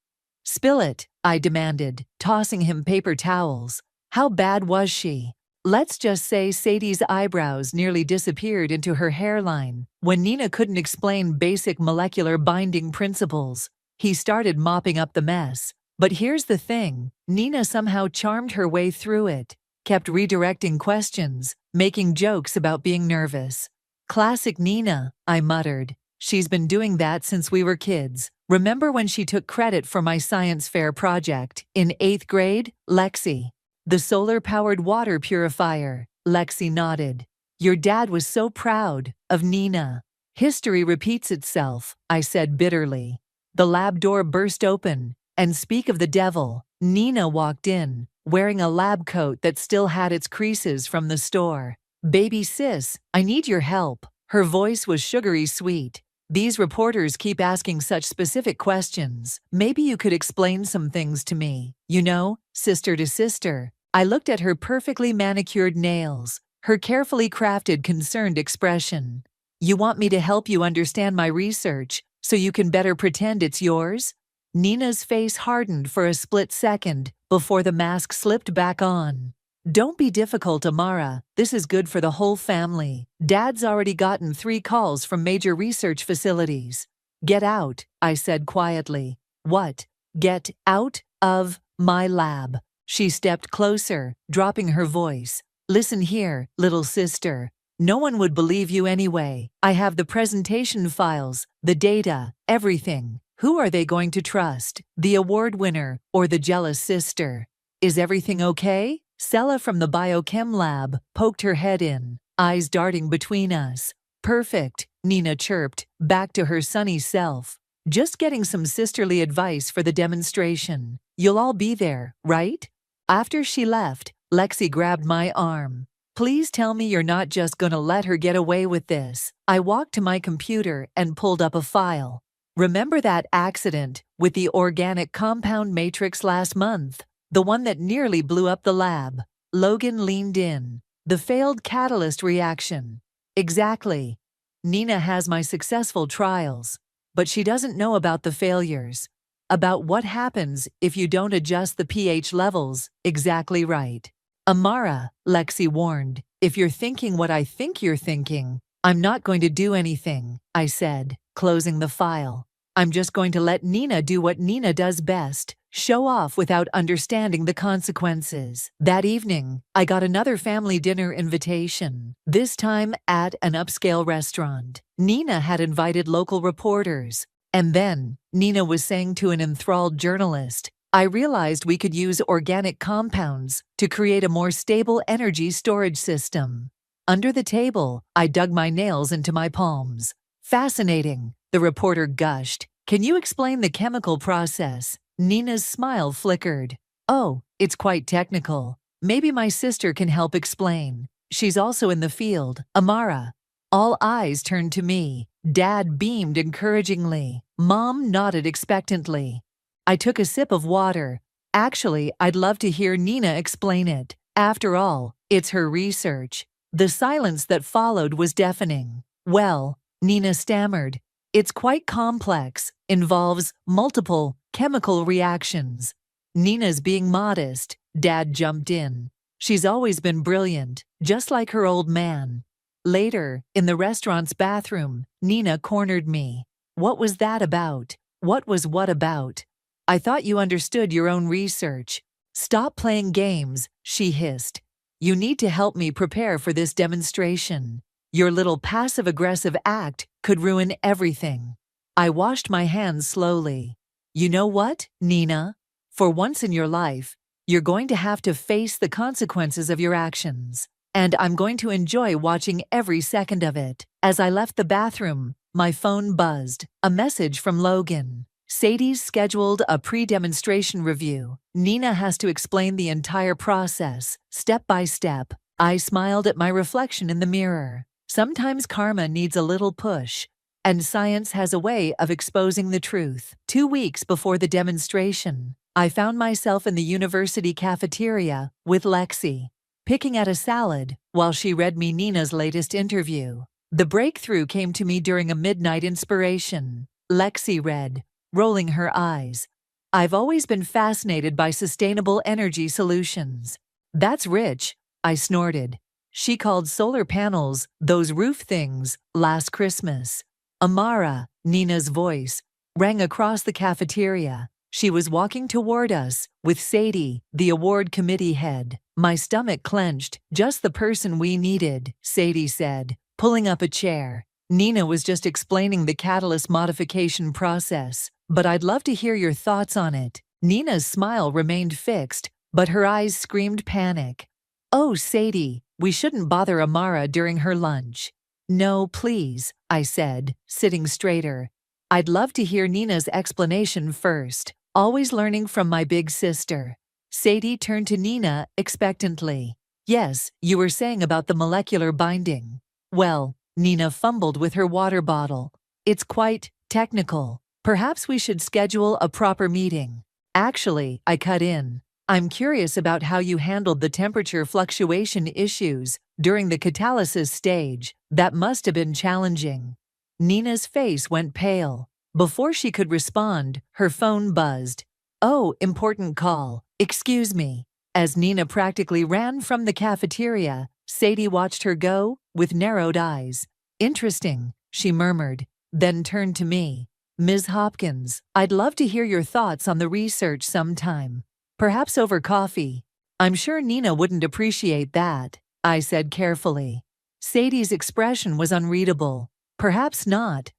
Spill it, I demanded, tossing him paper towels. How bad was she? Let's just say Sadie's eyebrows nearly disappeared into her hairline when Nina couldn't explain basic molecular binding principles. He started mopping up the mess, But here's the thing, Nina somehow charmed her way through it, kept redirecting questions, making jokes about being nervous. Classic Nina, I muttered. She's been doing that since we were kids. Remember when she took credit for my science fair project in 8th grade, Lexi? The solar-powered water purifier. Lexi nodded. Your dad was so proud of Nina. History repeats itself, I said bitterly. The lab door burst open, and speak of the devil, Nina walked in, wearing a lab coat that still had its creases from the store. Baby sis, I need your help. Her voice was sugary sweet. These reporters keep asking such specific questions. Maybe you could explain some things to me. You know, sister to sister. I looked at her perfectly manicured nails, her carefully crafted concerned expression. You want me to help you understand my research, so you can better pretend it's yours? Nina's face hardened for a split second before the mask slipped back on. Don't be difficult, Amara. This is good for the whole family. Dad's already gotten 3 calls from major research facilities. Get out, I said quietly. What? Get out of my lab. She stepped closer, dropping her voice. Listen here, little sister. No one would believe you anyway. I have the presentation files, the data, everything. Who are they going to trust? The award winner or the jealous sister? Is everything okay? Sella from the biochem lab poked her head in, eyes darting between us. Perfect, Nina chirped, back to her sunny self. Just getting some sisterly advice for the demonstration. You'll all be there, right? After she left, Lexi grabbed my arm. Please tell me you're not just gonna let her get away with this. I walked to my computer and pulled up a file. Remember that accident with the organic compound matrix last month? The one that nearly blew up the lab. Logan leaned in. The failed catalyst reaction. Exactly. Nina has my successful trials, but she doesn't know about the failures. About what happens if you don't adjust the pH levels. Exactly right. Amara, Lexi warned, if you're thinking what I think you're thinking, I'm not going to do anything, I said, closing the file. I'm just going to let Nina do what Nina does best. Show off without understanding the consequences. That evening, I got another family dinner invitation, this time at an upscale restaurant. Nina had invited local reporters. And then, Nina was saying to an enthralled journalist, I realized we could use organic compounds to create a more stable energy storage system. Under the table, I dug my nails into my palms. Fascinating, the reporter gushed. Can you explain the chemical process? Nina's smile flickered. Oh, it's quite technical. Maybe my sister can help explain. She's also in the field. Amara. All eyes turned to me. Dad beamed encouragingly. Mom nodded expectantly. I took a sip of water. Actually, I'd love to hear Nina explain it. After all, it's her research. The silence that followed was deafening. Well, Nina stammered. It's quite complex, involves multiple chemical reactions. Nina's being modest, Dad jumped in. She's always been brilliant, just like her old man. Later, in the restaurant's bathroom, Nina cornered me. What was that about? What was what about? I thought you understood your own research. Stop playing games, she hissed. You need to help me prepare for this demonstration. Your little passive-aggressive act could ruin everything. I washed my hands slowly. You know what, Nina? For once in your life, you're going to have to face the consequences of your actions. And I'm going to enjoy watching every second of it. As I left the bathroom, my phone buzzed. A message from Logan. Sadie's scheduled a pre-demonstration review. Nina has to explain the entire process, step by step. I smiled at my reflection in the mirror. Sometimes karma needs a little push, and science has a way of exposing the truth. 2 weeks before the demonstration, I found myself in the university cafeteria with Lexi, picking at a salad while she read me Nina's latest interview. The breakthrough came to me during a midnight inspiration. Lexi read, rolling her eyes. I've always been fascinated by sustainable energy solutions. That's rich, I snorted. She called solar panels, those roof things, last Christmas. Amara, Nina's voice, rang across the cafeteria. She was walking toward us, with Sadie, the award committee head. My stomach clenched. Just the person we needed, Sadie said, pulling up a chair. Nina was just explaining the catalyst modification process, but I'd love to hear your thoughts on it. Nina's smile remained fixed, but her eyes screamed panic. Oh, Sadie, we shouldn't bother Amara during her lunch. No, please, I said, sitting straighter. I'd love to hear Nina's explanation first. Always learning from my big sister. Sadie turned to Nina expectantly. Yes, you were saying about the molecular binding. Well, Nina fumbled with her water bottle. It's quite technical. Perhaps we should schedule a proper meeting. Actually, I cut in. I'm curious about how you handled the temperature fluctuation issues during the catalysis stage. That must have been challenging. Nina's face went pale. Before she could respond, her phone buzzed. Oh, important call. Excuse me. As Nina practically ran from the cafeteria, Sadie watched her go, with narrowed eyes. Interesting, she murmured, then turned to me. Ms. Hopkins, I'd love to hear your thoughts on the research sometime. Perhaps over coffee. I'm sure Nina wouldn't appreciate that, I said carefully. Sadie's expression was unreadable. Perhaps not.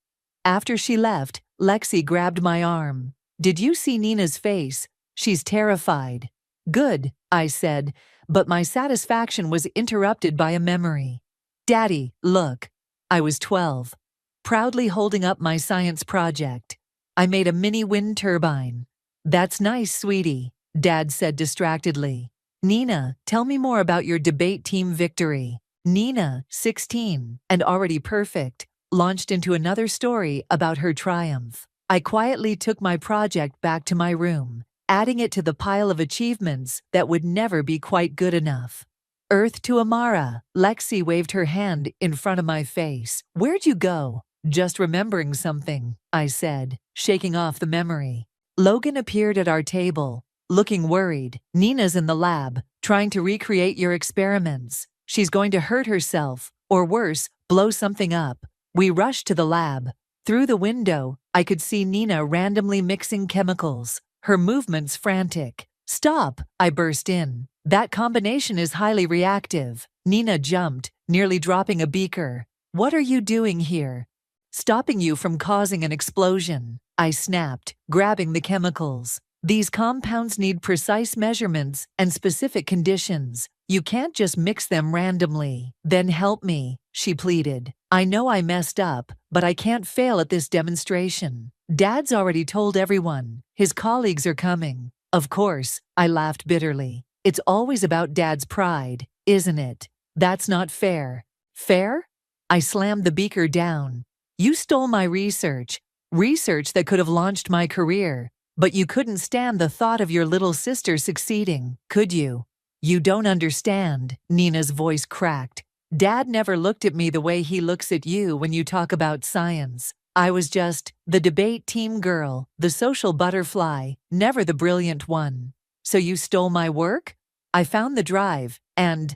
After she left, Lexi grabbed my arm. Did you see Nina's face? She's terrified. Good, I said, but my satisfaction was interrupted by a memory. Daddy, look. I was 12. Proudly holding up my science project. I made a mini wind turbine. That's nice, sweetie, Dad said distractedly. Nina, tell me more about your debate team victory. Nina, 16, and already perfect, launched into another story about her triumph. I quietly took my project back to my room, adding it to the pile of achievements that would never be quite good enough. Earth to Amara, Lexi waved her hand in front of my face. Where'd you go? Just remembering something, I said, shaking off the memory. Logan appeared at our table, looking worried. Nina's in the lab, trying to recreate your experiments. She's going to hurt herself, or worse, blow something up. We rushed to the lab. Through the window, I could see Nina randomly mixing chemicals, her movements frantic. Stop, I burst in. That combination is highly reactive. Nina jumped, nearly dropping a beaker. What are you doing here? Stopping you from causing an explosion, I snapped, grabbing the chemicals. These compounds need precise measurements and specific conditions. You can't just mix them randomly. Then help me, she pleaded. I know I messed up, but I can't fail at this demonstration. Dad's already told everyone. His colleagues are coming. Of course, I laughed bitterly. It's always about Dad's pride, isn't it? That's not fair. Fair? I slammed the beaker down. You stole my research that could have launched my career, but you couldn't stand the thought of your little sister succeeding, could you? You don't understand, Nina's voice cracked. Dad never looked at me the way he looks at you when you talk about science. I was just the debate team girl, the social butterfly, never the brilliant one. So you stole my work? I found the drive, and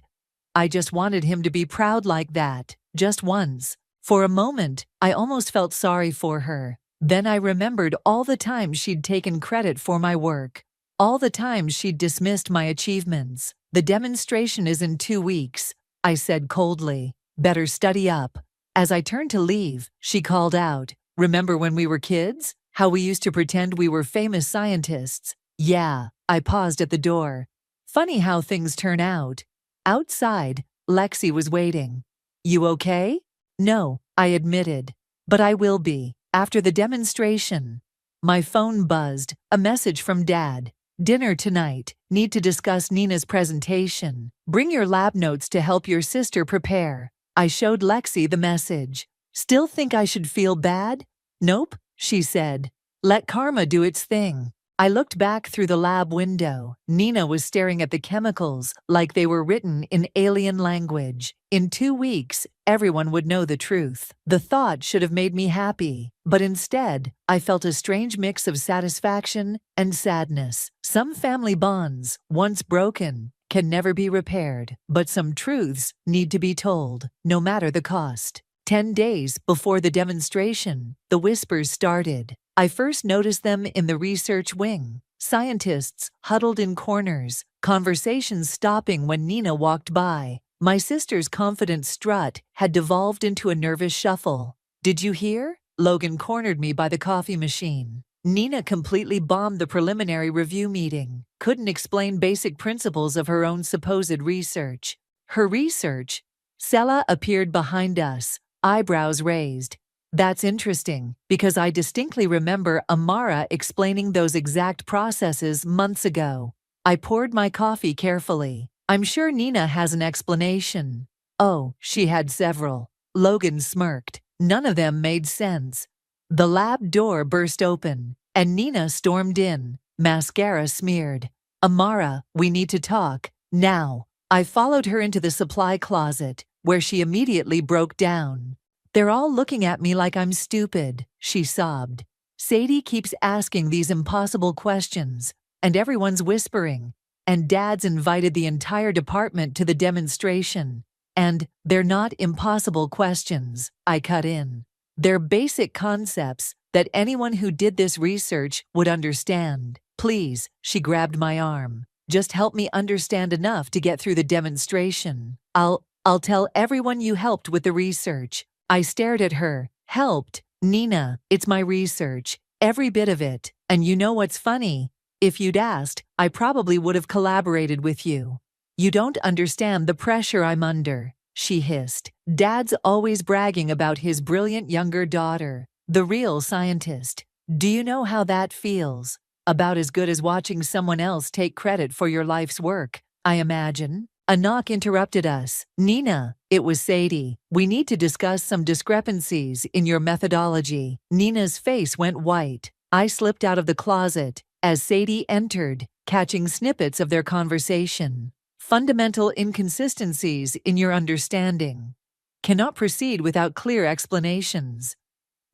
I just wanted him to be proud like that, just once. For a moment, I almost felt sorry for her. Then I remembered all the times she'd taken credit for my work, all the times she'd dismissed my achievements. The demonstration is in 2 weeks, I said coldly. Better study up. As I turned to leave, she called out, Remember when we were kids? How we used to pretend we were famous scientists? Yeah, I paused at the door. Funny how things turn out. Outside, Lexi was waiting. You okay? No, I admitted. But I will be, after the demonstration. My phone buzzed, a message from Dad. Dinner tonight. Need to discuss Nina's presentation. Bring your lab notes to help your sister prepare. I showed Lexi the message. Still think I should feel bad? Nope, she said. Let karma do its thing. I looked back through the lab window. Nina was staring at the chemicals like they were written in alien language. In 2 weeks, everyone would know the truth. The thought should have made me happy, but instead, I felt a strange mix of satisfaction and sadness. Some family bonds, once broken, can never be repaired, but some truths need to be told, no matter the cost. 10 days before the demonstration, the whispers started. I first noticed them in the research wing. Scientists huddled in corners, conversations stopping when Nina walked by. My sister's confident strut had devolved into a nervous shuffle. "Did you hear?" Logan cornered me by the coffee machine. Nina completely bombed the preliminary review meeting, couldn't explain basic principles of her own supposed research. Her research? Sela appeared behind us, eyebrows raised. That's interesting, because I distinctly remember Amara explaining those exact processes months ago. I poured my coffee carefully. I'm sure Nina has an explanation. Oh, she had several. Logan smirked. None of them made sense. The lab door burst open, and Nina stormed in, mascara smeared. "Amara, we need to talk, now." I followed her into the supply closet, where she immediately broke down. "They're all looking at me like I'm stupid," she sobbed. "Sadie keeps asking these impossible questions, and everyone's whispering, and Dad's invited the entire department to the demonstration. And they're not impossible questions," I cut in. "They're basic concepts that anyone who did this research would understand. Please," she grabbed my arm. "Just help me understand enough to get through the demonstration. I'll tell everyone you helped with the research." I stared at her. "Helped? Nina, it's my research. Every bit of it. And you know what's funny? If you'd asked, I probably would have collaborated with you." "You don't understand the pressure I'm under," she hissed. "Dad's always bragging about his brilliant younger daughter, the real scientist. Do you know how that feels? About as good as watching someone else take credit for your life's work, I imagine." A knock interrupted us. "Nina," it was Sadie. "We need to discuss some discrepancies in your methodology." Nina's face went white. I slipped out of the closet as Sadie entered, catching snippets of their conversation. "Fundamental inconsistencies in your understanding. Cannot proceed without clear explanations.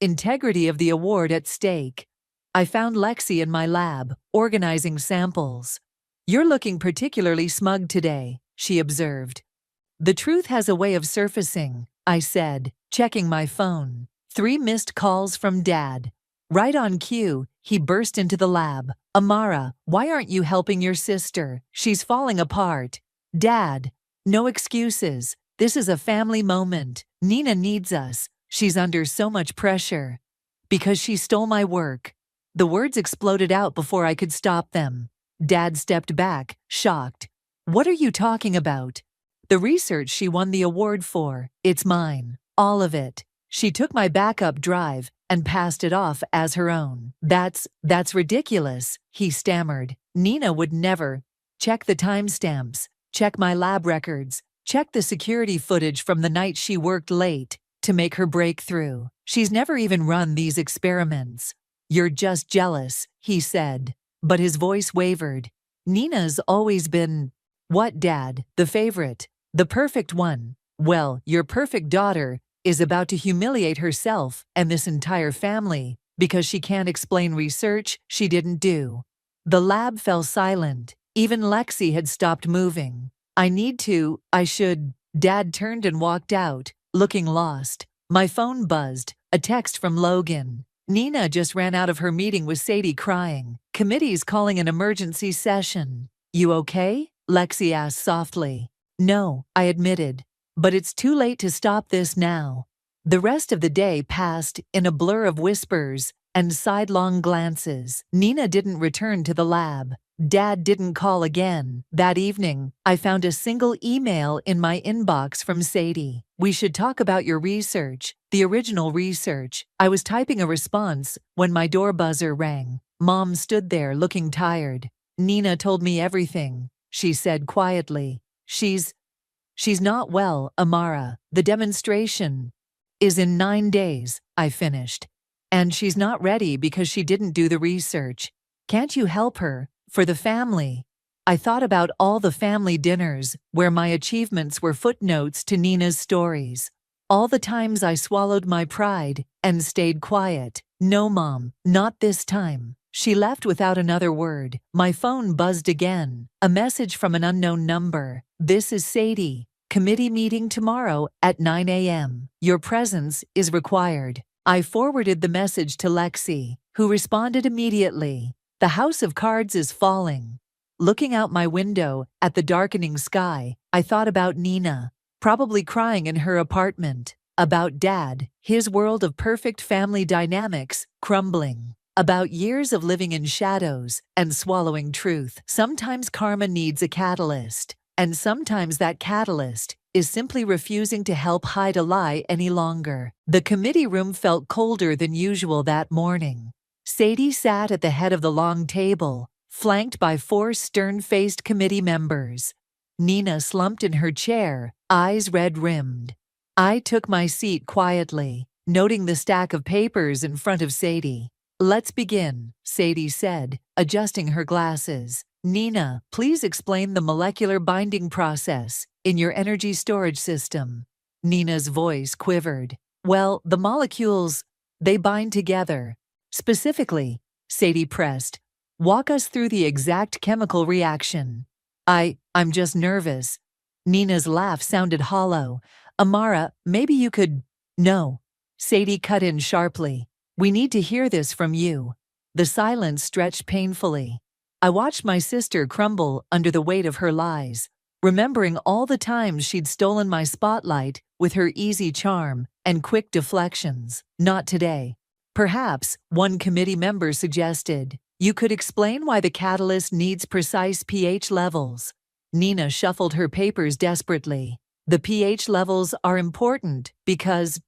Integrity of the award at stake." I found Lexi in my lab, organizing samples. "You're looking particularly smug today," she observed. "The truth has a way of surfacing," I said, checking my phone. 3 missed calls from Dad. Right on cue, he burst into the lab. "Amara, why aren't you helping your sister? She's falling apart." "Dad, no excuses. This is a family moment. Nina needs us. She's under so much pressure." "Because she stole my work." The words exploded out before I could stop them. Dad stepped back, shocked. "What are you talking about?" "The research she won the award for. It's mine. All of it. She took my backup drive and passed it off as her own." That's ridiculous," he stammered. "Nina would never." "Check the timestamps. Check my lab records. Check the security footage from the night she worked late to make her breakthrough. She's never even run these experiments." "You're just jealous," he said, but his voice wavered. "Nina's always been—" "What, Dad? The favorite? The perfect one? Well, your perfect daughter is about to humiliate herself and this entire family because she can't explain research she didn't do." The lab fell silent. Even Lexi had stopped moving. I should." Dad turned and walked out, looking lost. My phone buzzed, a text from Logan. "Nina just ran out of her meeting with Sadie crying. Committee's calling an emergency session." "You okay?" Lexi asked softly. "No," I admitted. "But it's too late to stop this now." The rest of the day passed in a blur of whispers and sidelong glances. Nina didn't return to the lab. Dad didn't call again. That evening, I found a single email in my inbox from Sadie. "We should talk about your research, the original research." I was typing a response when my door buzzer rang. Mom stood there looking tired. "Nina told me everything," she said quietly. She's not well, Amara. The demonstration is in 9 days," I finished. "And she's not ready because she didn't do the research. Can't you help her? For the family." I thought about all the family dinners where my achievements were footnotes to Nina's stories. All the times I swallowed my pride and stayed quiet. "No, Mom, not this time." She left without another word. My phone buzzed again. A message from an unknown number. "This is Sadie. Committee meeting tomorrow at 9 a.m. Your presence is required." I forwarded the message to Lexi. who responded immediately. The house of cards is falling. Looking out my window at the darkening sky, I thought about Nina, probably crying in her apartment. About Dad, his world of perfect family dynamics crumbling. About years of living in shadows and swallowing truth. Sometimes karma needs a catalyst, and sometimes that catalyst is simply refusing to help hide a lie any longer. The committee room felt colder than usual that morning. Sadie sat at the head of the long table, flanked by 4 stern-faced committee members. Nina slumped in her chair, eyes red-rimmed. I took my seat quietly, noting the stack of papers in front of Sadie. "Let's begin," Sadie said, adjusting her glasses. "Nina, please explain the molecular binding process in your energy storage system." Nina's voice quivered. "Well, the molecules, they bind together. Specifically," Sadie pressed, "walk us through the exact chemical reaction." I'm just nervous." Nina's laugh sounded hollow. "Amara, maybe you could—" "No." Sadie cut in sharply. "We need to hear this from you." The silence stretched painfully. I watched my sister crumble under the weight of her lies, remembering all the times she'd stolen my spotlight with her easy charm and quick deflections. Not today. Perhaps, one committee member suggested, "You could explain why the catalyst needs precise pH levels." Nina shuffled her papers desperately. "The pH levels are important because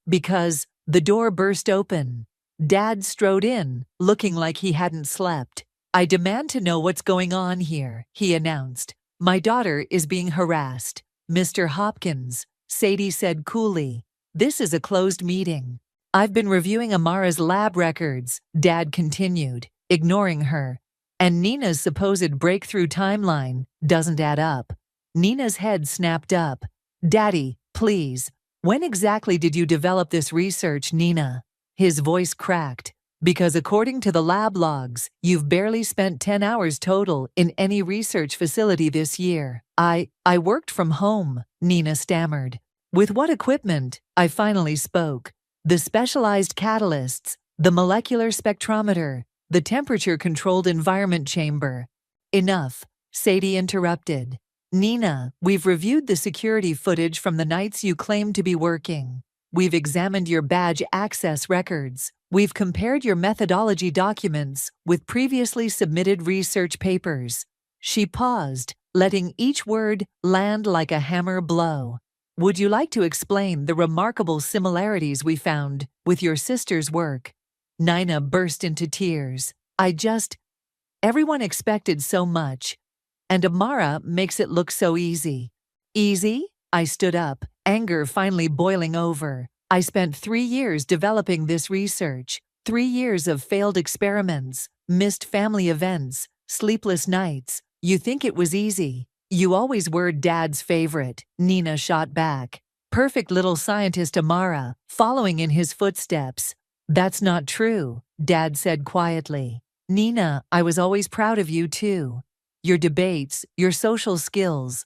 the door burst open. Dad strode in, looking like he hadn't slept. "I demand to know what's going on here," he announced. "My daughter is being harassed." "Mr. Hopkins," Sadie said coolly, "this is a closed meeting." "I've been reviewing Amara's lab records," Dad continued, ignoring her. "And Nina's supposed breakthrough timeline doesn't add up." Nina's head snapped up. "Daddy, please. When exactly did you develop this research, Nina?" His voice cracked. "Because according to the lab logs, you've barely spent 10 hours total in any research facility this year." I worked from home," Nina stammered. "With what equipment?" I finally spoke. "The specialized catalysts, the molecular spectrometer, the temperature-controlled environment chamber." "Enough," Sadie interrupted. "Nina, we've reviewed the security footage from the nights you claim to be working. We've examined your badge access records. We've compared your methodology documents with previously submitted research papers." She paused, letting each word land like a hammer blow. "Would you like to explain the remarkable similarities we found with your sister's work?" Nina burst into tears. Everyone expected so much. And Amara makes it look so easy." "Easy?" I stood up, anger finally boiling over. "I spent 3 years developing this research. 3 years of failed experiments, missed family events, sleepless nights. You think it was easy? You always were Dad's favorite," Nina shot back. "Perfect little scientist Amara, following in his footsteps." "That's not true," Dad said quietly. "Nina, I was always proud of you too. Your debates, your social skills."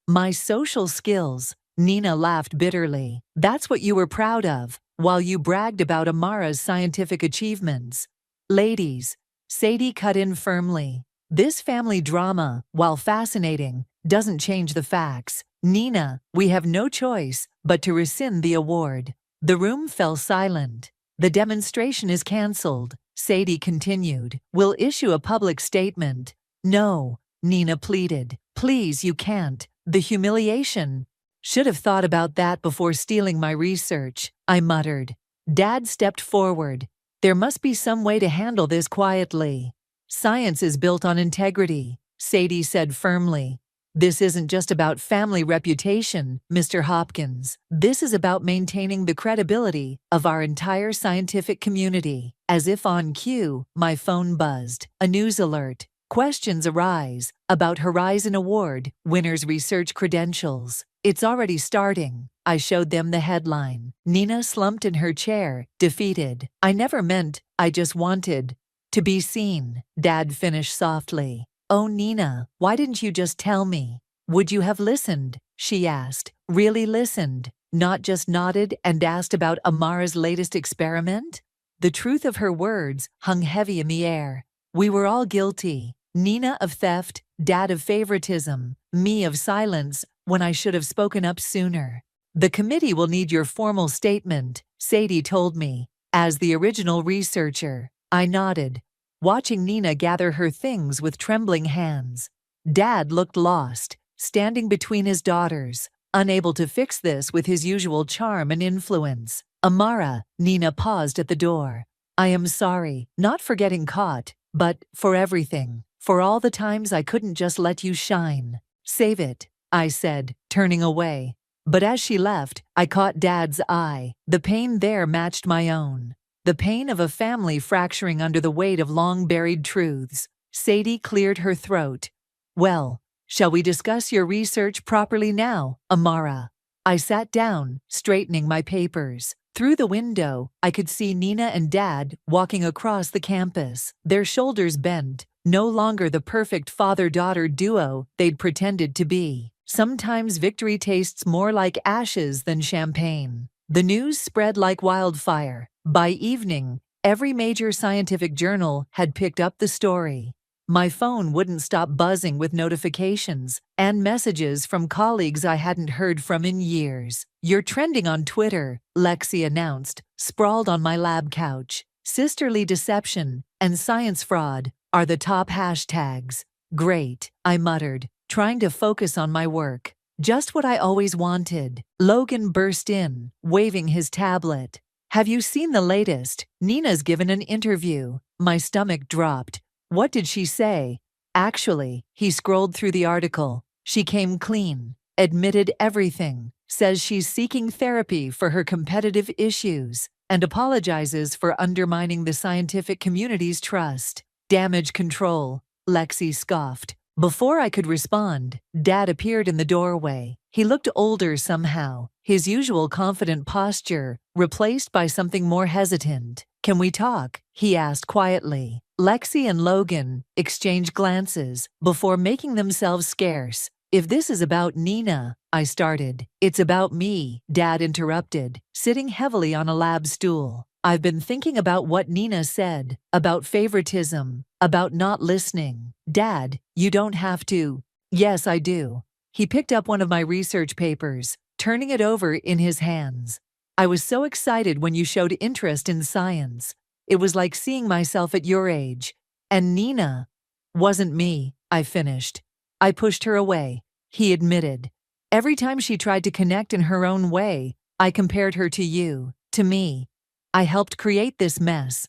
"My social skills?" Nina laughed bitterly. "That's what you were proud of, while you bragged about Amara's scientific achievements." "Ladies," Sadie cut in firmly, "this family drama, while fascinating, doesn't change the facts. Nina, we have no choice but to rescind the award." The room fell silent. "The demonstration is cancelled," Sadie continued. "We'll issue a public statement." "No," Nina pleaded. "Please, you can't. The humiliation." "Should have thought about that before stealing my research," I muttered. Dad stepped forward. "There must be some way to handle this quietly." "Science is built on integrity," Sadie said firmly. "This isn't just about family reputation, Mr. Hopkins. This is about maintaining the credibility of our entire scientific community." As if on cue, my phone buzzed. A news alert. "Questions arise about Horizon Award winners' research credentials. It's already starting." I showed them the headline. Nina slumped in her chair, defeated. "I never meant, I just wanted to be seen," Dad finished softly. "Oh, Nina, why didn't you just tell me?" "Would you have listened?" she asked. "Really listened? Not just nodded and asked about Amara's latest experiment?" The truth of her words hung heavy in the air. We were all guilty. Nina of theft, Dad of favoritism, me of silence when I should have spoken up sooner. The committee will need your formal statement, Sadie told me. As the original researcher, I nodded, watching Nina gather her things with trembling hands. Dad looked lost, standing between his daughters, unable to fix this with his usual charm and influence. Amara, Nina paused at the door. I am sorry, not for getting caught, but for everything. For all the times I couldn't just let you shine. Save it, I said, turning away. But as she left, I caught Dad's eye. The pain there matched my own. The pain of a family fracturing under the weight of long-buried truths. Sadie cleared her throat. Well, shall we discuss your research properly now, Amara? I sat down, straightening my papers. Through the window, I could see Nina and Dad walking across the campus, their shoulders bent, no longer the perfect father-daughter duo they'd pretended to be. Sometimes victory tastes more like ashes than champagne. The news spread like wildfire. By evening, every major scientific journal had picked up the story. My phone wouldn't stop buzzing with notifications and messages from colleagues I hadn't heard from in years. You're trending on Twitter, Lexi announced, sprawled on my lab couch. Sisterly deception and science fraud are the top hashtags. Great, I muttered, trying to focus on my work. Just what I always wanted. Logan burst in, waving his tablet. Have you seen the latest? Nina's given an interview. My stomach dropped. What did she say? Actually, he scrolled through the article. She came clean, admitted everything, says she's seeking therapy for her competitive issues, and apologizes for undermining the scientific community's trust. Damage control, Lexi scoffed. Before I could respond, Dad appeared in the doorway. He looked older somehow, his usual confident posture replaced by something more hesitant. Can we talk? He asked quietly. Lexi and Logan exchanged glances before making themselves scarce. If this is about Nina, I started. It's about me, Dad interrupted, sitting heavily on a lab stool. I've been thinking about what Nina said, about favoritism, about not listening. Dad, you don't have to. Yes, I do. He picked up one of my research papers, turning it over in his hands. I was so excited when you showed interest in science. It was like seeing myself at your age. And Nina wasn't me, I finished. I pushed her away, he admitted. Every time she tried to connect in her own way, I compared her to you, to me. I helped create this mess.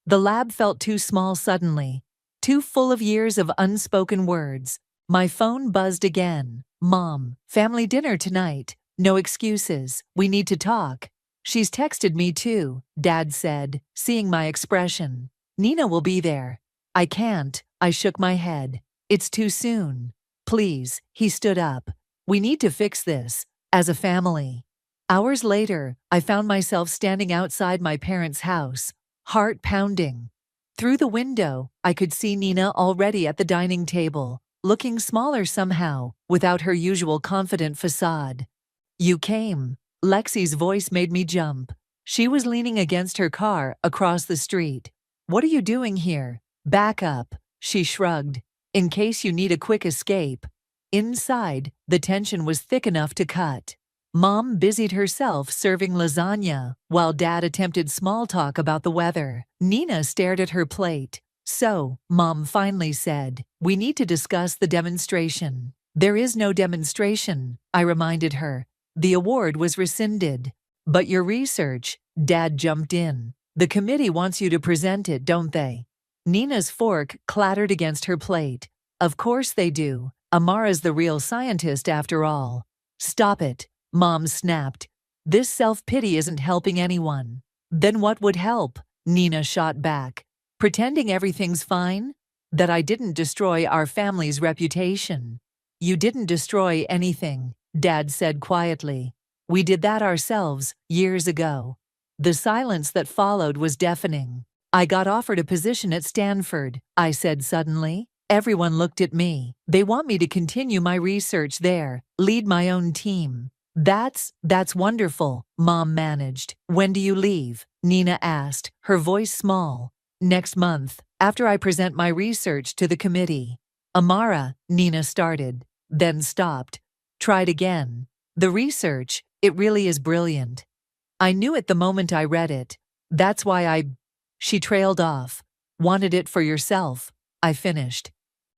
The lab felt too small suddenly, too full of years of unspoken words. My phone buzzed again. Mom, family dinner tonight. No excuses. We need to talk. She's texted me too, Dad said, seeing my expression. Nina will be there. I can't. I shook my head. It's too soon. Please, he stood up. We need to fix this, as a family. Hours later, I found myself standing outside my parents' house, heart pounding. Through the window, I could see Nina already at the dining table, looking smaller somehow, without her usual confident facade. You came. Lexi's voice made me jump. She was leaning against her car across the street. What are you doing here? Back up, she shrugged. In case you need a quick escape. Inside, the tension was thick enough to cut. Mom busied herself serving lasagna, while Dad attempted small talk about the weather. Nina stared at her plate. So, Mom finally said, we need to discuss the demonstration. There is no demonstration, I reminded her. The award was rescinded. But your research, Dad jumped in. The committee wants you to present it, don't they? Nina's fork clattered against her plate. Of course they do. Amara's the real scientist after all. Stop it, Mom snapped. This self-pity isn't helping anyone. Then what would help? Nina shot back. Pretending everything's fine? That I didn't destroy our family's reputation. You didn't destroy anything, Dad said quietly. We did that ourselves, years ago. The silence that followed was deafening. I got offered a position at Stanford, I said suddenly. Everyone looked at me. They want me to continue my research there, lead my own team. That's wonderful, Mom managed. When do you leave? Nina asked, her voice small. Next month, after I present my research to the committee. Amara, Nina started, then stopped. Tried again. The research, it really is brilliant. I knew it the moment I read it. That's why She trailed off. Wanted it for yourself, I finished.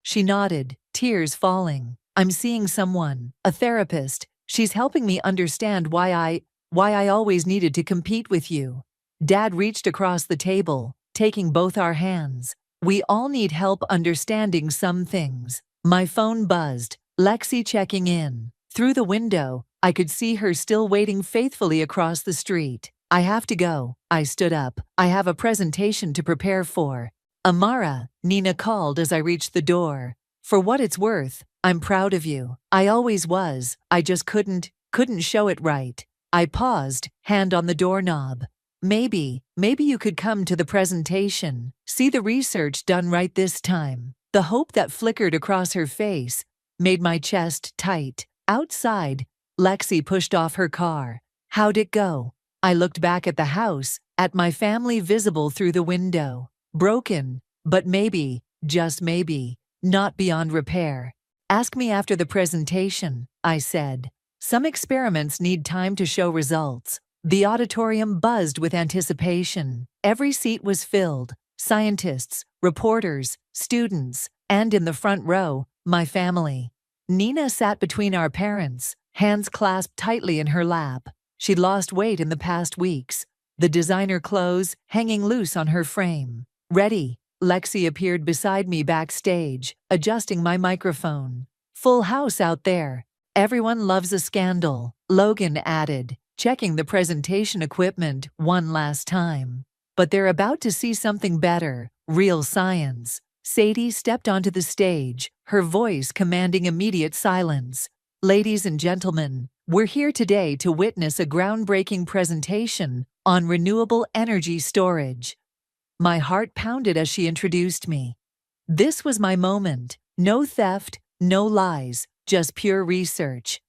She nodded, tears falling. I'm seeing someone, a therapist. She's helping me understand why I always needed to compete with you. Dad reached across the table, taking both our hands. We all need help understanding some things. My phone buzzed, Lexi checking in. Through the window, I could see her still waiting faithfully across the street. I have to go. I stood up. I have a presentation to prepare for. Amara, Nina called as I reached the door. For what it's worth, I'm proud of you. I always was. I just couldn't show it right. I paused, hand on the doorknob. Maybe you could come to the presentation. See the research done right this time. The hope that flickered across her face made my chest tight. Outside, Lexi pushed off her car. How'd it go? I looked back at the house, at my family visible through the window. Broken, but maybe, just maybe, not beyond repair. Ask me after the presentation, I said. Some experiments need time to show results. The auditorium buzzed with anticipation. Every seat was filled. Scientists, reporters, students, and in the front row, my family. Nina sat between our parents, hands clasped tightly in her lap. She'd lost weight in the past weeks, the designer clothes hanging loose on her frame. Ready, Lexi appeared beside me backstage, adjusting my microphone. Full house out there. Everyone loves a scandal, Logan added, checking the presentation equipment one last time. But they're about to see something better, real science. Sadie stepped onto the stage, her voice commanding immediate silence. Ladies and gentlemen, we're here today to witness a groundbreaking presentation on renewable energy storage. My heart pounded as she introduced me. This was my moment. No theft, no lies, just pure research.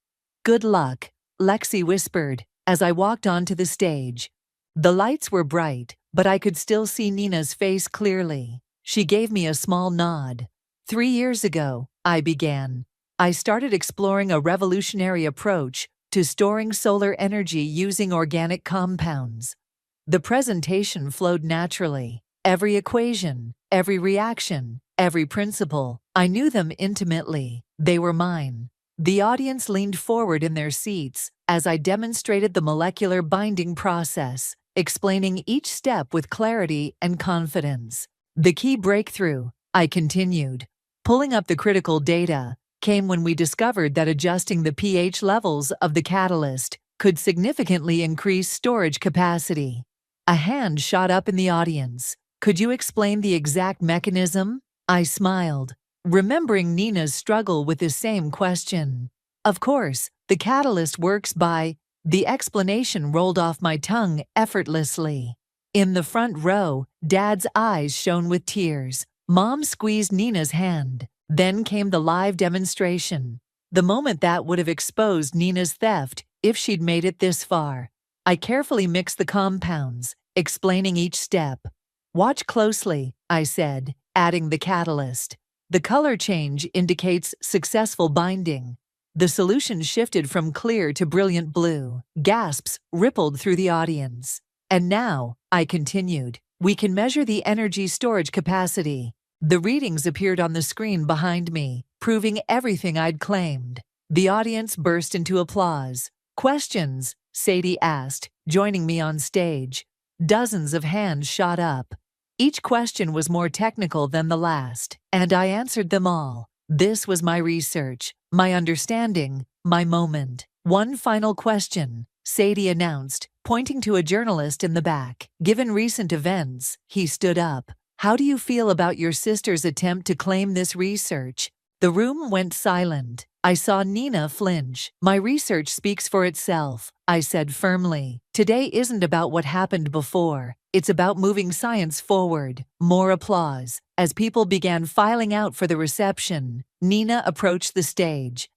Good luck, Lexi whispered as I walked onto the stage. The lights were bright, but I could still see Nina's face clearly. She gave me a small nod. 3 years ago, I began. I started exploring a revolutionary approach to storing solar energy using organic compounds. The presentation flowed naturally. Every equation, every reaction, every principle, I knew them intimately. They were mine. The audience leaned forward in their seats as I demonstrated the molecular binding process, explaining each step with clarity and confidence. The key breakthrough, I continued, pulling up the critical data, came when we discovered that adjusting the pH levels of the catalyst could significantly increase storage capacity. A hand shot up in the audience. Could you explain the exact mechanism? I smiled, remembering Nina's struggle with the same question. Of course, the catalyst works by... The explanation rolled off my tongue effortlessly. In the front row, Dad's eyes shone with tears. Mom squeezed Nina's hand. Then came the live demonstration. The moment that would have exposed Nina's theft if she'd made it this far. I carefully mixed the compounds, explaining each step. Watch closely, I said, adding the catalyst. The color change indicates successful binding. The solution shifted from clear to brilliant blue. Gasps rippled through the audience. And now, I continued, we can measure the energy storage capacity. The readings appeared on the screen behind me, proving everything I'd claimed. The audience burst into applause. Questions? Sadie asked, joining me on stage. Dozens of hands shot up. Each question was more technical than the last, and I answered them all. This was my research, my understanding, my moment. One final question, Sadie announced, pointing to a journalist in the back. Given recent events, he stood up. How do you feel about your sister's attempt to claim this research? The room went silent. I saw Nina flinch. My research speaks for itself, I said firmly. Today isn't about what happened before. It's about moving science forward. More applause. As people began filing out for the reception, Nina approached the stage.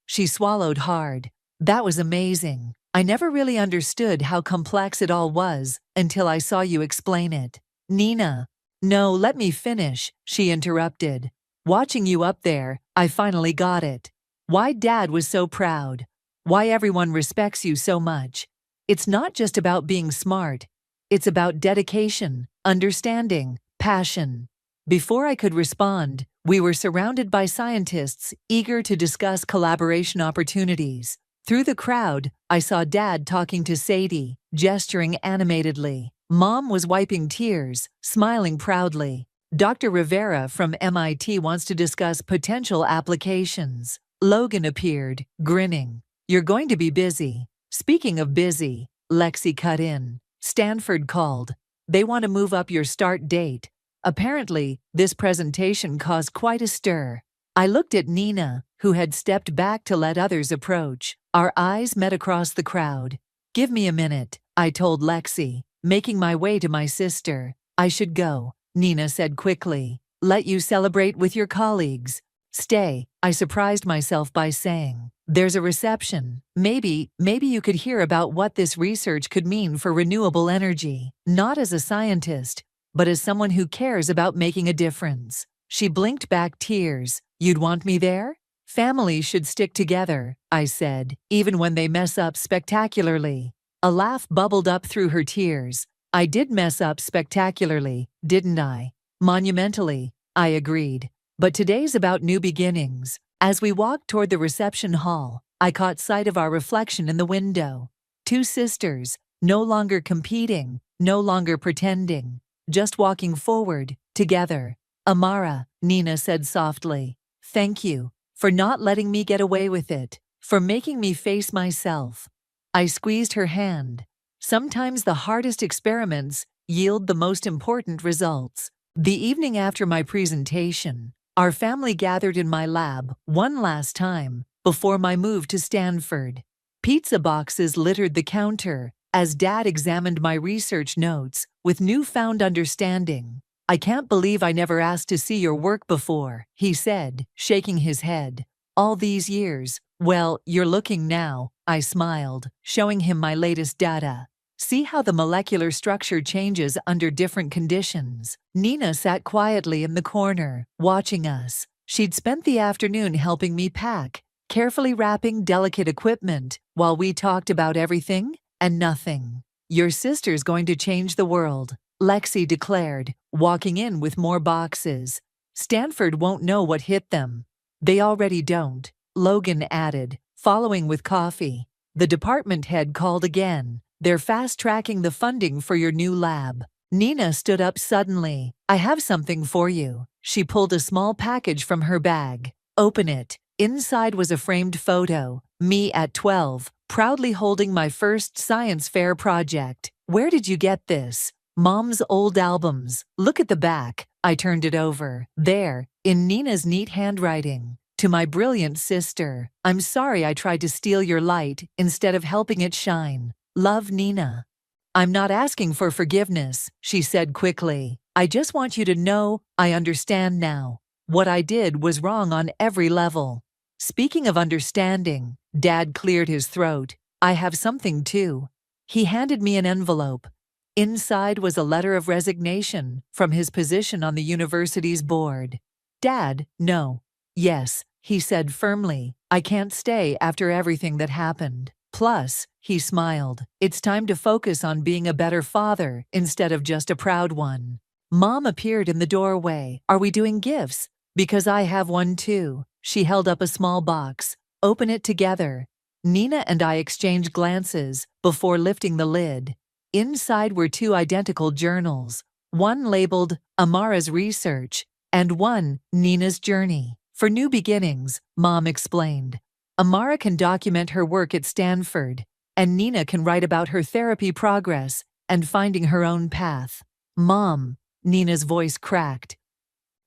She swallowed hard. That was amazing. I never really understood how complex it all was until I saw you explain it. Nina. No, let me finish, she interrupted. Watching you up there, I finally got it. Why Dad was so proud. Why everyone respects you so much. It's not just about being smart. It's about dedication, understanding, passion. Before I could respond, we were surrounded by scientists eager to discuss collaboration opportunities. Through the crowd, I saw Dad talking to Sadie, gesturing animatedly. Mom was wiping tears, smiling proudly. Dr. Rivera from MIT wants to discuss potential applications. Logan appeared, grinning. You're going to be busy. Speaking of busy, Lexi cut in. Stanford called. They want to move up your start date. Apparently, this presentation caused quite a stir. I looked at Nina, who had stepped back to let others approach. Our eyes met across the crowd. Give me a minute, I told Lexi, making my way to my sister. I should go, Nina said quickly. Let you celebrate with your colleagues. Stay, I surprised myself by saying. There's a reception. Maybe you could hear about what this research could mean for renewable energy. Not as a scientist, but as someone who cares about making a difference. She blinked back tears. You'd want me there? Families should stick together, I said, even when they mess up spectacularly. A laugh bubbled up through her tears. I did mess up spectacularly, didn't I? Monumentally, I agreed. But today's about new beginnings. As we walked toward the reception hall, I caught sight of our reflection in the window. Two sisters, no longer competing, no longer pretending, just walking forward, together. Amara, Nina said softly. Thank you for not letting me get away with it, for making me face myself. I squeezed her hand. Sometimes the hardest experiments yield the most important results. The evening after my presentation, our family gathered in my lab one last time before my move to Stanford. Pizza boxes littered the counter as Dad examined my research notes with newfound understanding. I can't believe I never asked to see your work before, he said, shaking his head. All these years. Well, you're looking now, I smiled, showing him my latest data. See how the molecular structure changes under different conditions. Nina sat quietly in the corner, watching us. She'd spent the afternoon helping me pack, carefully wrapping delicate equipment, while we talked about everything and nothing. Your sister's going to change the world, Lexi declared, walking in with more boxes. Stanford won't know what hit them. They already don't, Logan added, following with coffee. The department head called again. They're fast-tracking the funding for your new lab. Nina stood up suddenly. I have something for you. She pulled a small package from her bag. Open it. Inside was a framed photo. Me at 12, proudly holding my first science fair project. Where did you get this? Mom's old albums. Look at the back. I turned it over. There, in Nina's neat handwriting. To my brilliant sister, I'm sorry I tried to steal your light instead of helping it shine. Love, Nina. I'm not asking for forgiveness, she said quickly. I just want you to know I understand now. What I did was wrong on every level. Speaking of understanding, Dad cleared his throat. I have something too. He handed me an envelope. Inside was a letter of resignation from his position on the university's board. Dad, no. Yes, he said firmly. I can't stay after everything that happened. Plus, he smiled, it's time to focus on being a better father instead of just a proud one. Mom appeared in the doorway. Are we doing gifts? Because I have one too. She held up a small box. Open it together. Nina and I exchanged glances before lifting the lid. Inside were two identical journals, one labeled Amara's Research and one Nina's Journey. For new beginnings, Mom explained. Amara can document her work at Stanford, and Nina can write about her therapy progress and finding her own path. Mom, Nina's voice cracked.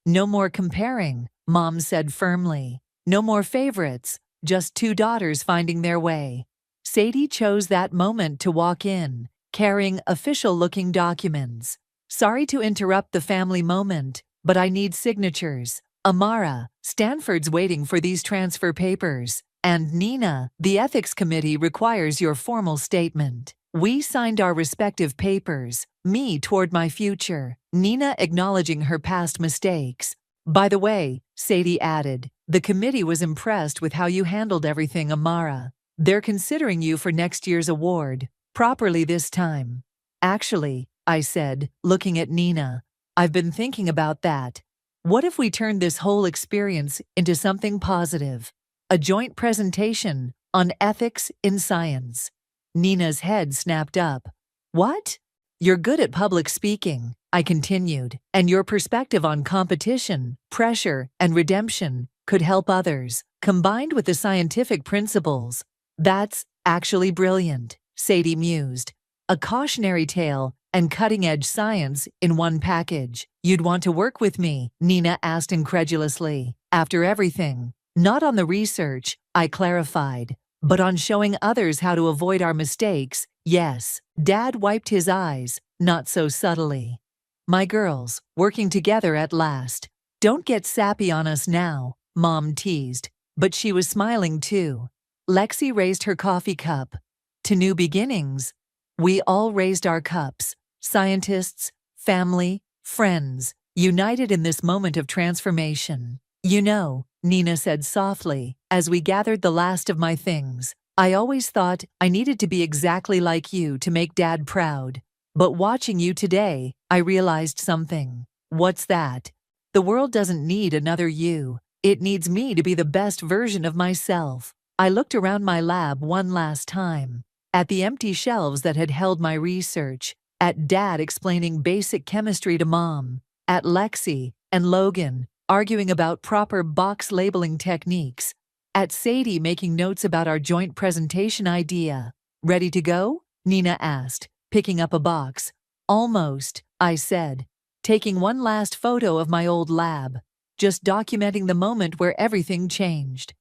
No more comparing, Mom said firmly. No more favorites, just two daughters finding their way. Sadie chose that moment to walk in, carrying official-looking documents. Sorry to interrupt the family moment, but I need signatures. Amara, Stanford's waiting for these transfer papers. And Nina, the ethics committee requires your formal statement. We signed our respective papers, me toward my future, Nina acknowledging her past mistakes. By the way, Sadie added, the committee was impressed with how you handled everything, Amara. They're considering you for next year's award, properly this time. Actually, I said, looking at Nina, I've been thinking about that. What if we turned this whole experience into something positive? A joint presentation on ethics in science. Nina's head snapped up. What? You're good at public speaking, I continued, and your perspective on competition, pressure, and redemption could help others, combined with the scientific principles. That's actually brilliant, Sadie mused. A cautionary tale and cutting-edge science in one package. You'd want to work with me, Nina asked incredulously. After everything. Not on the research, I clarified, but on showing others how to avoid our mistakes. Yes, Dad wiped his eyes, not so subtly. My girls, working together at last. Don't get sappy on us now, Mom teased, but she was smiling too. Lexi raised her coffee cup. To new beginnings. We all raised our cups, scientists, family, friends, united in this moment of transformation. You know, Nina said softly, as we gathered the last of my things, I always thought I needed to be exactly like you to make Dad proud. But watching you today, I realized something. What's that? The world doesn't need another you. It needs me to be the best version of myself. I looked around my lab one last time, at the empty shelves that had held my research, at Dad explaining basic chemistry to Mom, at Lexi and Logan, arguing about proper box labeling techniques, at Sadie making notes about our joint presentation idea. Ready to go? Nina asked, picking up a box. Almost, I said, taking one last photo of my old lab, just documenting the moment where everything changed.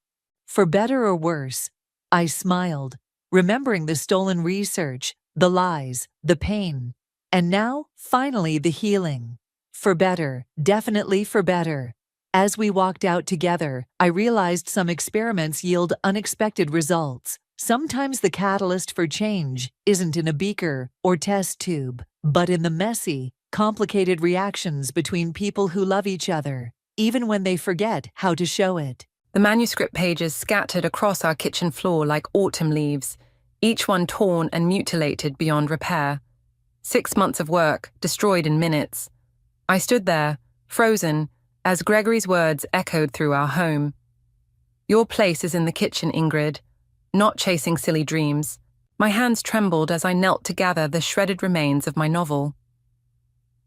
For better or worse, I smiled, remembering the stolen research, the lies, the pain, and now, finally, the healing. For better, definitely for better. As we walked out together, I realized some experiments yield unexpected results. Sometimes the catalyst for change isn't in a beaker or test tube, but in the messy, complicated reactions between people who love each other, even when they forget how to show it. The manuscript pages scattered across our kitchen floor like autumn leaves, each one torn and mutilated beyond repair. 6 months of work, destroyed in minutes. I stood there, frozen, as Gregory's words echoed through our home. Your place is in the kitchen, Ingrid, not chasing silly dreams. My hands trembled as I knelt to gather the shredded remains of my novel.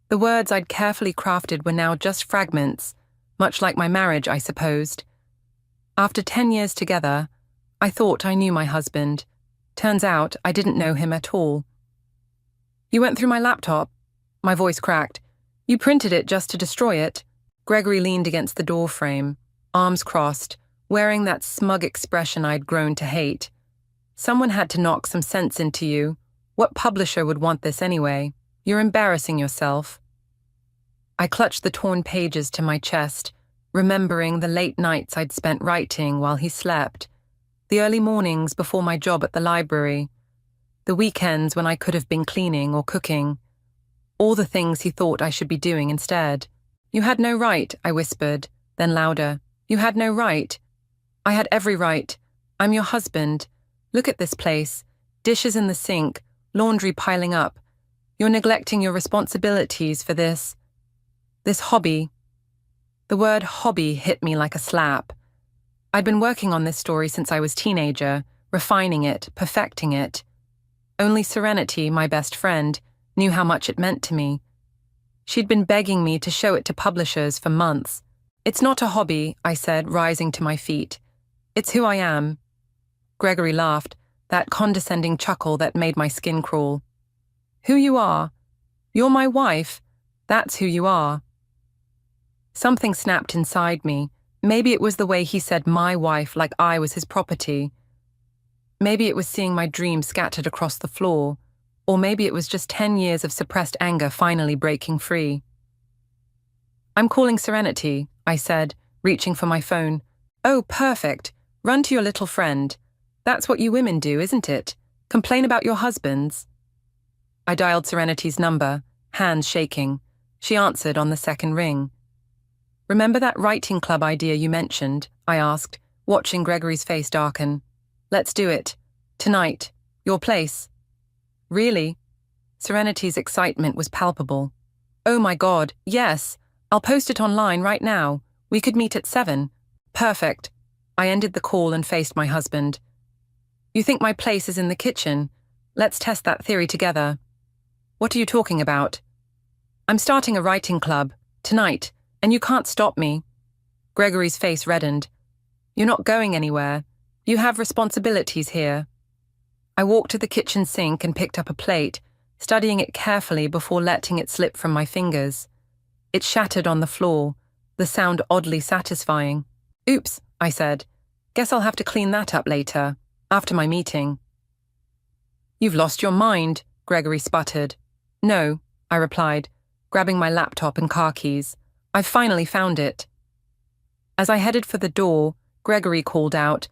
The words I'd carefully crafted were now just fragments, much like my marriage, I supposed. After 10 years together, I thought I knew my husband. Turns out I didn't know him at all. You went through my laptop. My voice cracked. You printed it just to destroy it. Gregory leaned against the door frame, arms crossed, wearing that smug expression I'd grown to hate. Someone had to knock some sense into you. What publisher would want this anyway? You're embarrassing yourself. I clutched the torn pages to my chest, remembering the late nights I'd spent writing while he slept, the early mornings before my job at the library, the weekends when I could have been cleaning or cooking, all the things he thought I should be doing instead. You had no right, I whispered, then louder. You had no right. I had every right. I'm your husband. Look at this place. Dishes in the sink, laundry piling up. You're neglecting your responsibilities for this hobby. The word hobby hit me like a slap. I'd been working on this story since I was a teenager, refining it, perfecting it. Only Serenity, my best friend, knew how much it meant to me. She'd been begging me to show it to publishers for months. It's not a hobby, I said, rising to my feet. It's who I am. Gregory laughed, that condescending chuckle that made my skin crawl. Who you are? You're my wife. That's who you are. Something snapped inside me. Maybe it was the way he said my wife like I was his property. Maybe it was seeing my dreams scattered across the floor. Or maybe it was just 10 years of suppressed anger finally breaking free. I'm calling Serenity, I said, reaching for my phone. Oh, perfect. Run to your little friend. That's what you women do, isn't it? Complain about your husbands. I dialed Serenity's number, hands shaking. She answered on the second ring. Remember that writing club idea you mentioned? I asked, watching Gregory's face darken. Let's do it. Tonight. Your place. Really? Serenity's excitement was palpable. Oh my God, yes. I'll post it online right now. We could meet at 7. Perfect. I ended the call and faced my husband. You think my place is in the kitchen? Let's test that theory together. What are you talking about? I'm starting a writing club, tonight, and you can't stop me. Gregory's face reddened. You're not going anywhere. You have responsibilities here. I walked to the kitchen sink and picked up a plate, studying it carefully before letting it slip from my fingers. It shattered on the floor, the sound oddly satisfying. Oops, I said. Guess I'll have to clean that up later, after my meeting. You've lost your mind, Gregory sputtered. No, I replied, grabbing my laptop and car keys. I've finally found it. As I headed for the door, Gregory called out,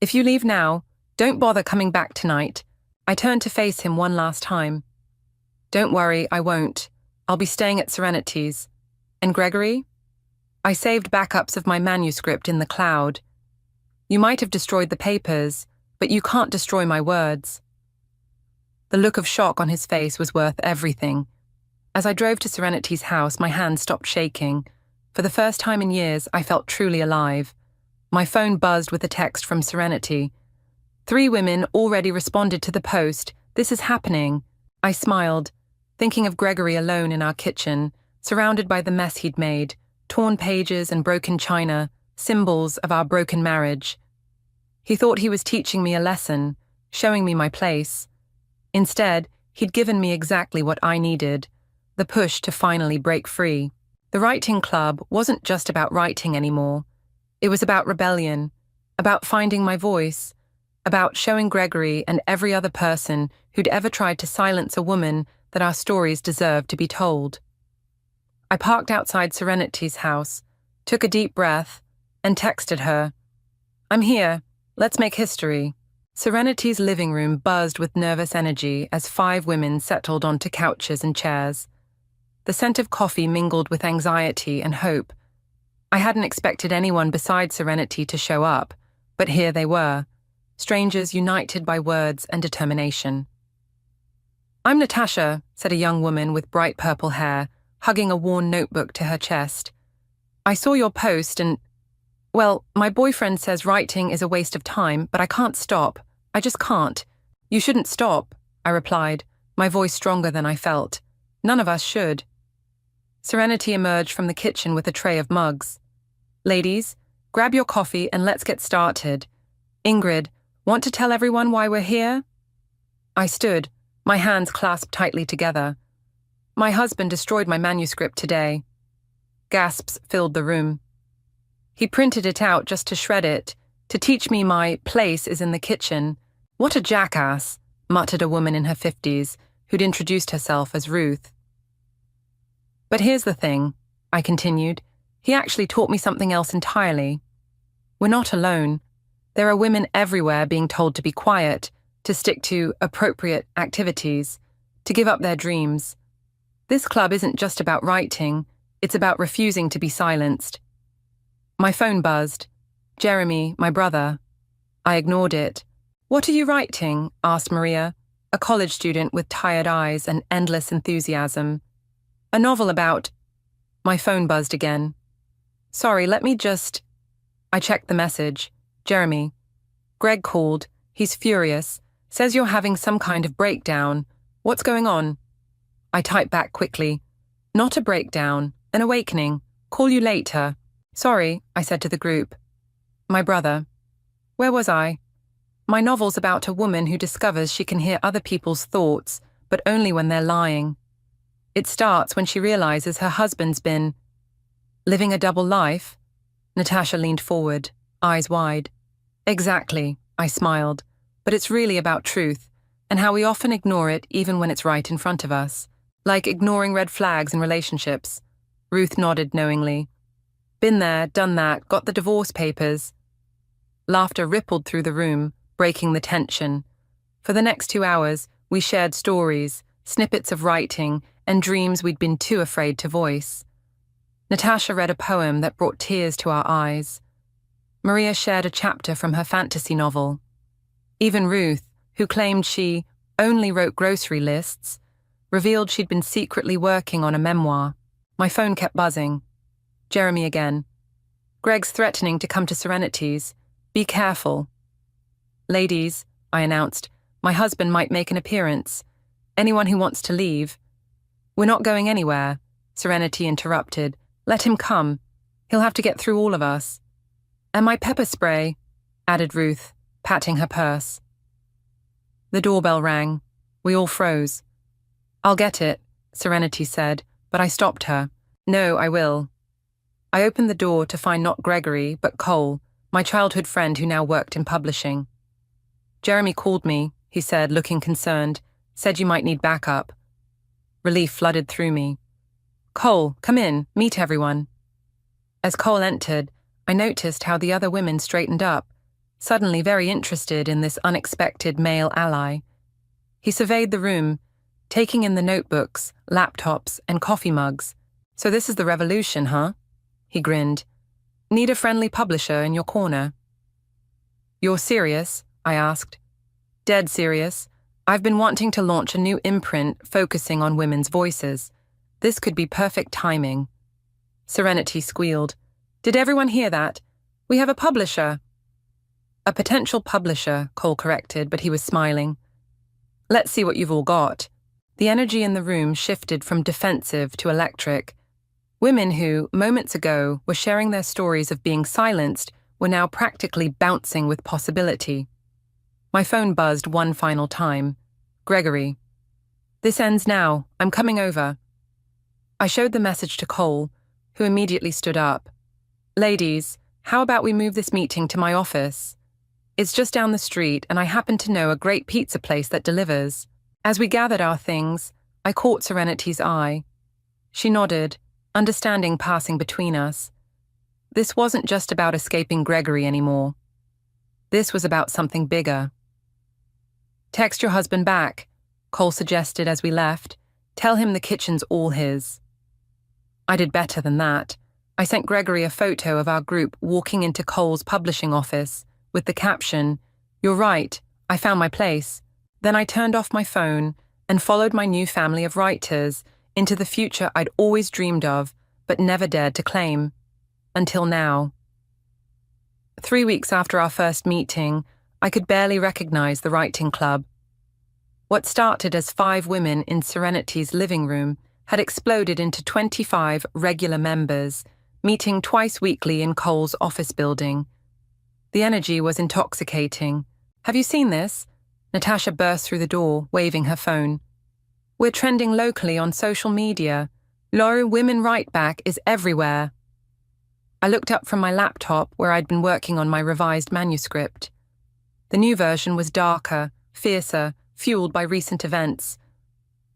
If you leave now, don't bother coming back tonight. I turned to face him one last time. Don't worry, I won't. I'll be staying at Serenity's. And Gregory? I saved backups of my manuscript in the cloud. You might have destroyed the papers, but you can't destroy my words. The look of shock on his face was worth everything. As I drove to Serenity's house, my hands stopped shaking. For the first time in years, I felt truly alive. My phone buzzed with a text from Serenity. 3 women already responded to the post. This is happening. I smiled, thinking of Gregory alone in our kitchen, surrounded by the mess he'd made, torn pages and broken china, symbols of our broken marriage. He thought he was teaching me a lesson, showing me my place. Instead, he'd given me exactly what I needed, the push to finally break free. The writing club wasn't just about writing anymore. It was about rebellion, about finding my voice, about showing Gregory and every other person who'd ever tried to silence a woman that our stories deserved to be told. I parked outside Serenity's house, took a deep breath, and texted her, I'm here. Let's make history. Serenity's living room buzzed with nervous energy as 5 women settled onto couches and chairs. The scent of coffee mingled with anxiety and hope. I hadn't expected anyone besides Serenity to show up, but here they were, strangers united by words and determination. I'm Natasha, said a young woman with bright purple hair, hugging a worn notebook to her chest. I saw your post and, well, my boyfriend says writing is a waste of time, but I can't stop. I just can't. You shouldn't stop, I replied, my voice stronger than I felt. None of us should. Serenity emerged from the kitchen with a tray of mugs. Ladies, grab your coffee and let's get started. Ingrid, want to tell everyone why we're here? I stood, my hands clasped tightly together. My husband destroyed my manuscript today. Gasps filled the room. He printed it out just to shred it, to teach me my place is in the kitchen. What a jackass, muttered a woman in her 50s, who'd introduced herself as Ruth. But here's the thing, I continued. He actually taught me something else entirely. We're not alone. There are women everywhere being told to be quiet, to stick to appropriate activities, to give up their dreams. This club isn't just about writing, it's about refusing to be silenced. My phone buzzed. Jeremy, my brother. I ignored it. What are you writing? Asked Maria, a college student with tired eyes and endless enthusiasm. A novel about... My phone buzzed again. Sorry, let me just... I checked the message. Jeremy. Greg called. He's furious. Says you're having some kind of breakdown. What's going on? I typed back quickly. Not a breakdown, an awakening. Call you later. Sorry, I said to the group. My brother. Where was I? My novel's about a woman who discovers she can hear other people's thoughts, but only when they're lying. It starts when she realizes her husband's been... Living a double life? Natasha leaned forward, eyes wide. Exactly, I smiled. But it's really about truth, and how we often ignore it even when it's right in front of us. Like ignoring red flags in relationships. Ruth nodded knowingly. Been there, done that, got the divorce papers. Laughter rippled through the room, breaking the tension. For the next 2 hours, we shared stories, snippets of writing, and dreams we'd been too afraid to voice. Natasha read a poem that brought tears to our eyes. Maria shared a chapter from her fantasy novel. Even Ruth, who claimed she only wrote grocery lists, revealed she'd been secretly working on a memoir. My phone kept buzzing. Jeremy again. Greg's threatening to come to Serenity's. Be careful. Ladies, I announced, my husband might make an appearance. Anyone who wants to leave. We're not going anywhere, Serenity interrupted. Let him come. He'll have to get through all of us. And my pepper spray, added Ruth, patting her purse. The doorbell rang. We all froze. I'll get it, Serenity said, but I stopped her. No, I will. I opened the door to find not Gregory, but Cole, my childhood friend who now worked in publishing. Jeremy called me, he said, looking concerned, said you might need backup. Relief flooded through me. Cole, come in, meet everyone. As Cole entered, I noticed how the other women straightened up, suddenly very interested in this unexpected male ally. He surveyed the room, taking in the notebooks, laptops, and coffee mugs. So this is the revolution, huh? He grinned. Need a friendly publisher in your corner. You're serious? I asked. Dead serious. I've been wanting to launch a new imprint focusing on women's voices. This could be perfect timing. Serenity squealed. Did everyone hear that? We have a publisher. A potential publisher, Cole corrected, but he was smiling. Let's see what you've all got. The energy in the room shifted from defensive to electric. Women who, moments ago, were sharing their stories of being silenced were now practically bouncing with possibility. My phone buzzed one final time. Gregory. This ends now. I'm coming over. I showed the message to Cole, who immediately stood up. Ladies, how about we move this meeting to my office? It's just down the street, and I happen to know a great pizza place that delivers. As we gathered our things, I caught Serenity's eye. She nodded, understanding passing between us. This wasn't just about escaping Gregory anymore. This was about something bigger. Text your husband back, Cole suggested as we left. Tell him the kitchen's all his. I did better than that. I sent Gregory a photo of our group walking into Cole's publishing office with the caption, "You're right, I found my place." Then I turned off my phone and followed my new family of writers into the future I'd always dreamed of but never dared to claim. Until now. 3 weeks after our first meeting, I could barely recognize the writing club. What started as 5 women in Serenity's living room had exploded into 25 regular members, meeting twice weekly in Cole's office building. The energy was intoxicating. Have you seen this? Natasha burst through the door, waving her phone. We're trending locally on social media. Laura Women Write Back is everywhere. I looked up from my laptop where I'd been working on my revised manuscript. The new version was darker, fiercer, fueled by recent events.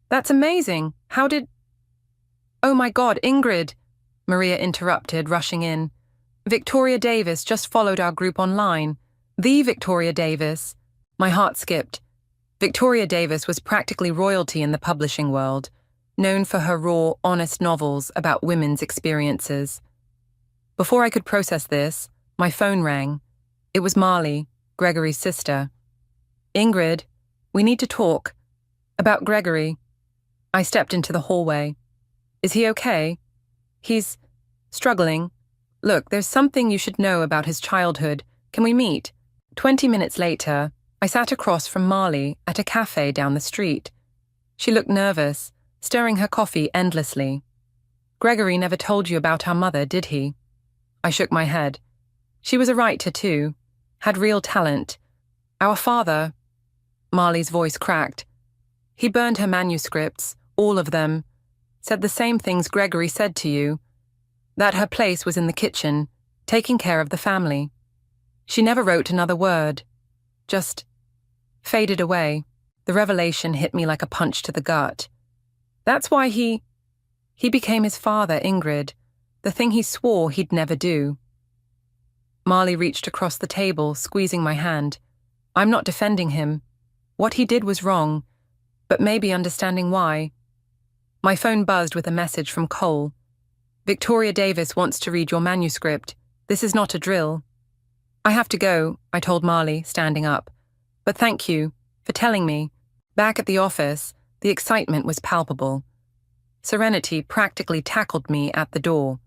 That's amazing. How did... Oh my God, Ingrid, Maria interrupted, rushing in. Victoria Davis just followed our group online. The Victoria Davis. My heart skipped. Victoria Davis was practically royalty in the publishing world, known for her raw, honest novels about women's experiences. Before I could process this, my phone rang. It was Marley, Gregory's sister. Ingrid, we need to talk. About Gregory. I stepped into the hallway. Is he okay? He's struggling. Look, there's something you should know about his childhood. Can we meet? 20 minutes later, I sat across from Marley at a cafe down the street. She looked nervous, stirring her coffee endlessly. Gregory never told you about our mother, did he? I shook my head. She was a writer too, had real talent. Our father... Marley's voice cracked. He burned her manuscripts, all of them. Said the same things Gregory said to you. That her place was in the kitchen, taking care of the family. She never wrote another word. Just faded away. The revelation hit me like a punch to the gut. That's why he became his father, Ingrid, the thing he swore he'd never do. Marley reached across the table, squeezing my hand. I'm not defending him. What he did was wrong, but maybe understanding why. My phone buzzed with a message from Cole. Victoria Davis wants to read your manuscript. This is not a drill. I have to go, I told Marley, standing up. But thank you for telling me. Back at the office, the excitement was palpable. Serenity practically tackled me at the door.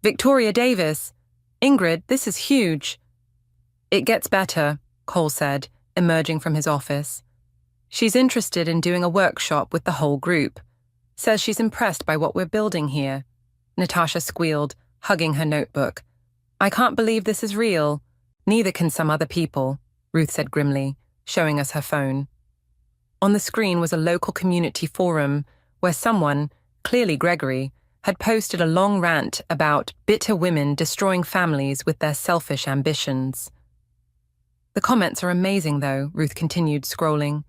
Victoria Davis! Ingrid, this is huge. It gets better, Cole said, emerging from his office. She's interested in doing a workshop with the whole group. Says she's impressed by what we're building here. Natasha squealed, hugging her notebook. I can't believe this is real. Neither can some other people, Ruth said grimly, showing us her phone. On the screen was a local community forum where someone, clearly Gregory, had posted a long rant about bitter women destroying families with their selfish ambitions. The comments are amazing, though, Ruth continued, scrolling.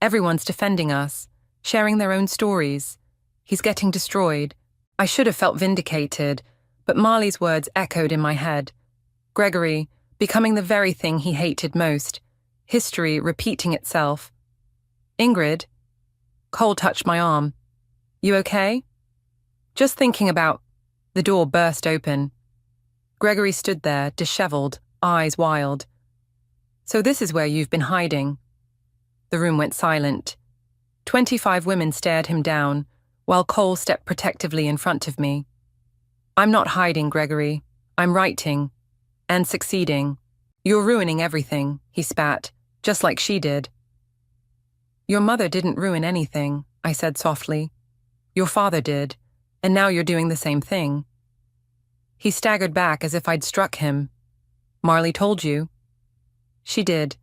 Everyone's defending us, sharing their own stories. He's getting destroyed. I should have felt vindicated, but Marley's words echoed in my head. Gregory, becoming the very thing he hated most. History repeating itself. Ingrid? Cole touched my arm. You okay? Just thinking about... The door burst open. Gregory stood there, disheveled, eyes wild. So this is where you've been hiding. The room went silent. 25 women stared him down, while Cole stepped protectively in front of me. I'm not hiding, Gregory. I'm writing. And succeeding. You're ruining everything, he spat, just like she did. Your mother didn't ruin anything, I said softly. Your father did, and now you're doing the same thing. He staggered back as if I'd struck him. Marley told you. She did,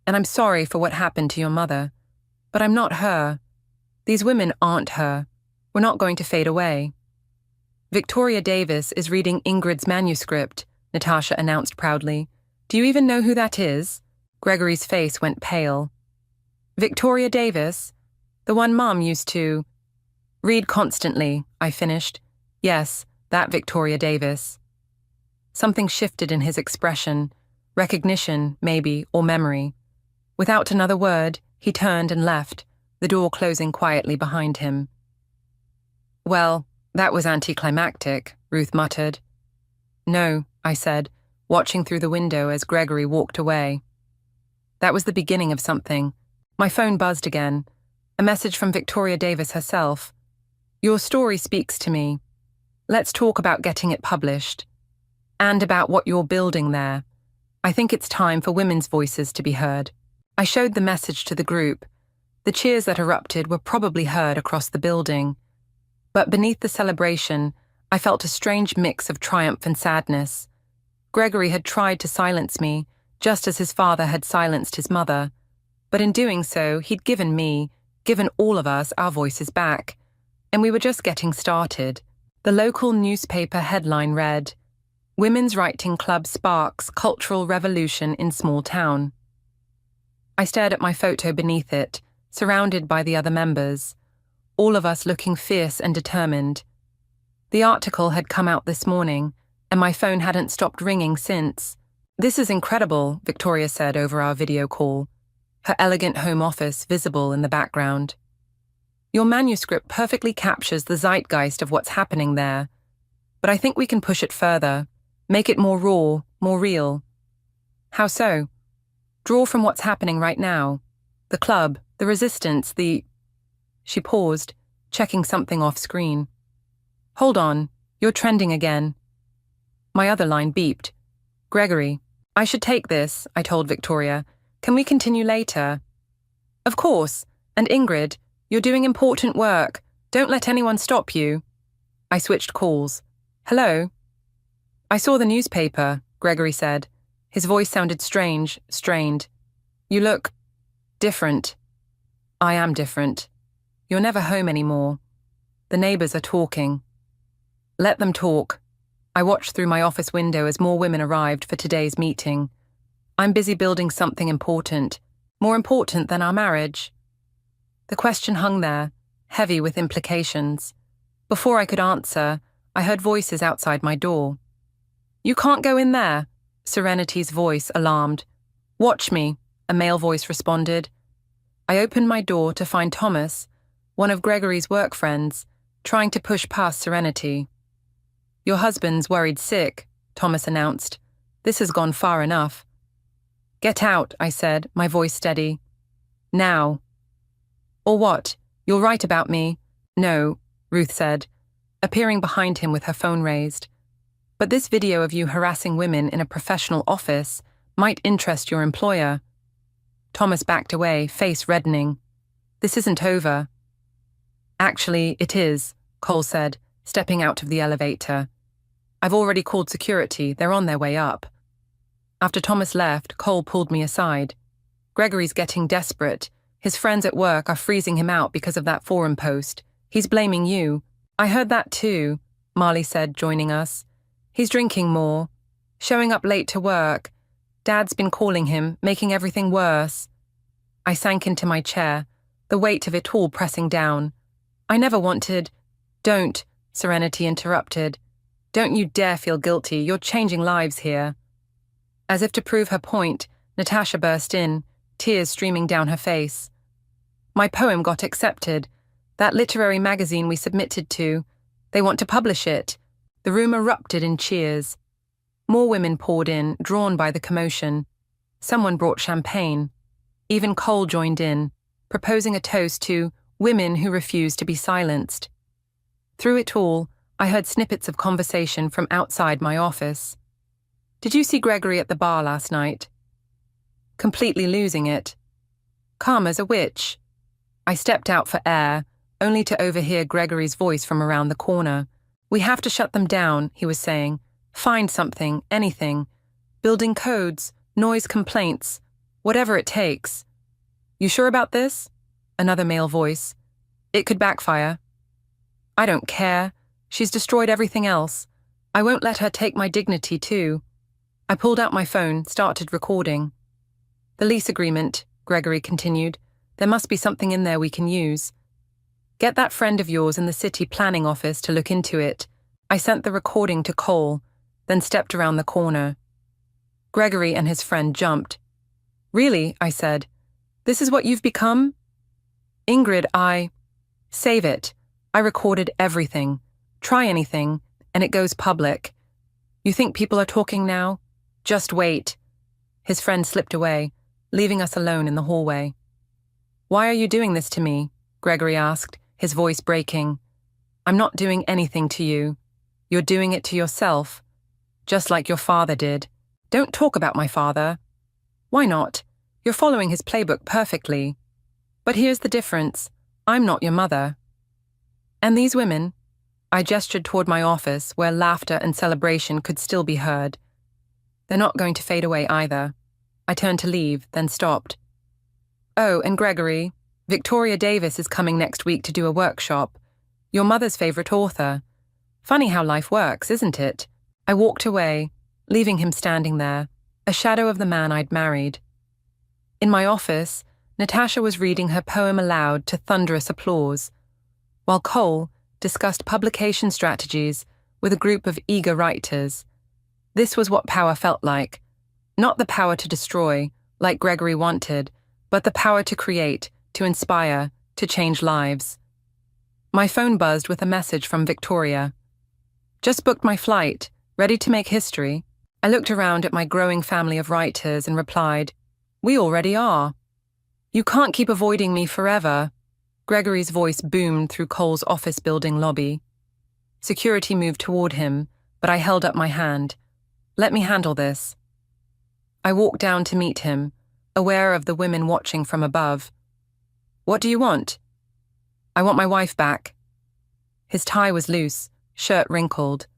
and I'm sorry for what happened to your mother. But I'm not her. These women aren't her. We're not going to fade away. Victoria Davis is reading Ingrid's manuscript, Natasha announced proudly. Do you even know who that is? Gregory's face went pale. Victoria Davis? The one Mom used to... Read constantly, I finished. Yes, that Victoria Davis. Something shifted in his expression. Recognition, maybe, or memory. Without another word, he turned and left, the door closing quietly behind him. Well, that was anticlimactic, Ruth muttered. No, I said, watching through the window as Gregory walked away. That was the beginning of something. My phone buzzed again. A message from Victoria Davis herself. Your story speaks to me. Let's talk about getting it published. And about what you're building there. I think it's time for women's voices to be heard. I showed the message to the group. The cheers that erupted were probably heard across the building. But beneath the celebration, I felt a strange mix of triumph and sadness. Gregory had tried to silence me, just as his father had silenced his mother. But in doing so, he'd given all of us our voices back. And we were just getting started. The local newspaper headline read, Women's Writing Club Sparks Cultural Revolution in Small Town. I stared at my photo beneath it, surrounded by the other members, all of us looking fierce and determined. The article had come out this morning, and my phone hadn't stopped ringing since. This is incredible, Victoria said over our video call, her elegant home office visible in the background. Your manuscript perfectly captures the zeitgeist of what's happening there, but I think we can push it further, make it more raw, more real. How so? Draw from what's happening right now. The club, the resistance, the... She paused, checking something off screen. Hold on, you're trending again. My other line beeped. Gregory, I should take this, I told Victoria. Can we continue later? Of course, and Ingrid, you're doing important work. Don't let anyone stop you. I switched calls. Hello? I saw the newspaper, Gregory said. His voice sounded strange, strained. You look... different. I am different. You're never home anymore. The neighbors are talking. Let them talk. I watched through my office window as more women arrived for today's meeting. I'm busy building something important, more important than our marriage. The question hung there, heavy with implications. Before I could answer, I heard voices outside my door. You can't go in there. Serenity's voice alarmed. "Watch me," a male voice responded. I opened my door to find Thomas, one of Gregory's work friends, trying to push past Serenity. "Your husband's worried sick," Thomas announced. "This has gone far enough." "Get out," I said, my voice steady. "Now." "Or what? You'll write about me?" "No," Ruth said, appearing behind him with her phone raised. "But this video of you harassing women in a professional office might interest your employer." Thomas backed away, face reddening. "This isn't over." "Actually, it is," Cole said, stepping out of the elevator. "I've already called security. They're on their way up." After Thomas left, Cole pulled me aside. "Gregory's getting desperate. His friends at work are freezing him out because of that forum post. He's blaming you." "I heard that too," Marley said, joining us. "He's drinking more, showing up late to work. Dad's been calling him, making everything worse." I sank into my chair, the weight of it all pressing down. "I never wanted—" "Don't," Serenity interrupted. "Don't you dare feel guilty. You're changing lives here." As if to prove her point, Natasha burst in, tears streaming down her face. "My poem got accepted. That literary magazine we submitted to. They want to publish it." The room erupted in cheers. More women poured in, drawn by the commotion. Someone brought champagne. Even Cole joined in, proposing a toast to women who refuse to be silenced. Through it all, I heard snippets of conversation from outside my office. "Did you see Gregory at the bar last night?" "Completely losing it." "Calm as a witch." I stepped out for air, only to overhear Gregory's voice from around the corner. "We have to shut them down," he was saying. "Find something, anything. Building codes, noise complaints, whatever it takes." "You sure about this?" Another male voice. "It could backfire." "I don't care. She's destroyed everything else. I won't let her take my dignity too." I pulled out my phone, started recording. "The lease agreement," Gregory continued. "There must be something in there we can use. Get that friend of yours in the city planning office to look into it." I sent the recording to Cole, then stepped around the corner. Gregory and his friend jumped. "Really?" I said. "This is what you've become?" "Ingrid, Save it. I recorded everything. Try anything, and it goes public. You think people are talking now? Just wait." His friend slipped away, leaving us alone in the hallway. "Why are you doing this to me?" Gregory asked, his voice breaking. "I'm not doing anything to you. You're doing it to yourself, just like your father did." "Don't talk about my father." "Why not? You're following his playbook perfectly. But here's the difference. I'm not your mother." "And these women?" I gestured toward my office, where laughter and celebration could still be heard. "They're not going to fade away either." I turned to leave, then stopped. "Oh, and Gregory, Victoria Davis is coming next week to do a workshop. Your mother's favorite author. Funny how life works, isn't it?" I walked away, leaving him standing there, a shadow of the man I'd married. In my office, Natasha was reading her poem aloud to thunderous applause, while Cole discussed publication strategies with a group of eager writers. This was what power felt like. Not the power to destroy, like Gregory wanted, but the power to create, to inspire, to change lives. My phone buzzed with a message from Victoria. "Just booked my flight, ready to make history." I looked around at my growing family of writers and replied, "We already are." "You can't keep avoiding me forever." Gregory's voice boomed through Cole's office building lobby. Security moved toward him, but I held up my hand. "Let me handle this." I walked down to meet him, aware of the women watching from above. "What do you want?" "I want my wife back." His tie was loose, shirt wrinkled.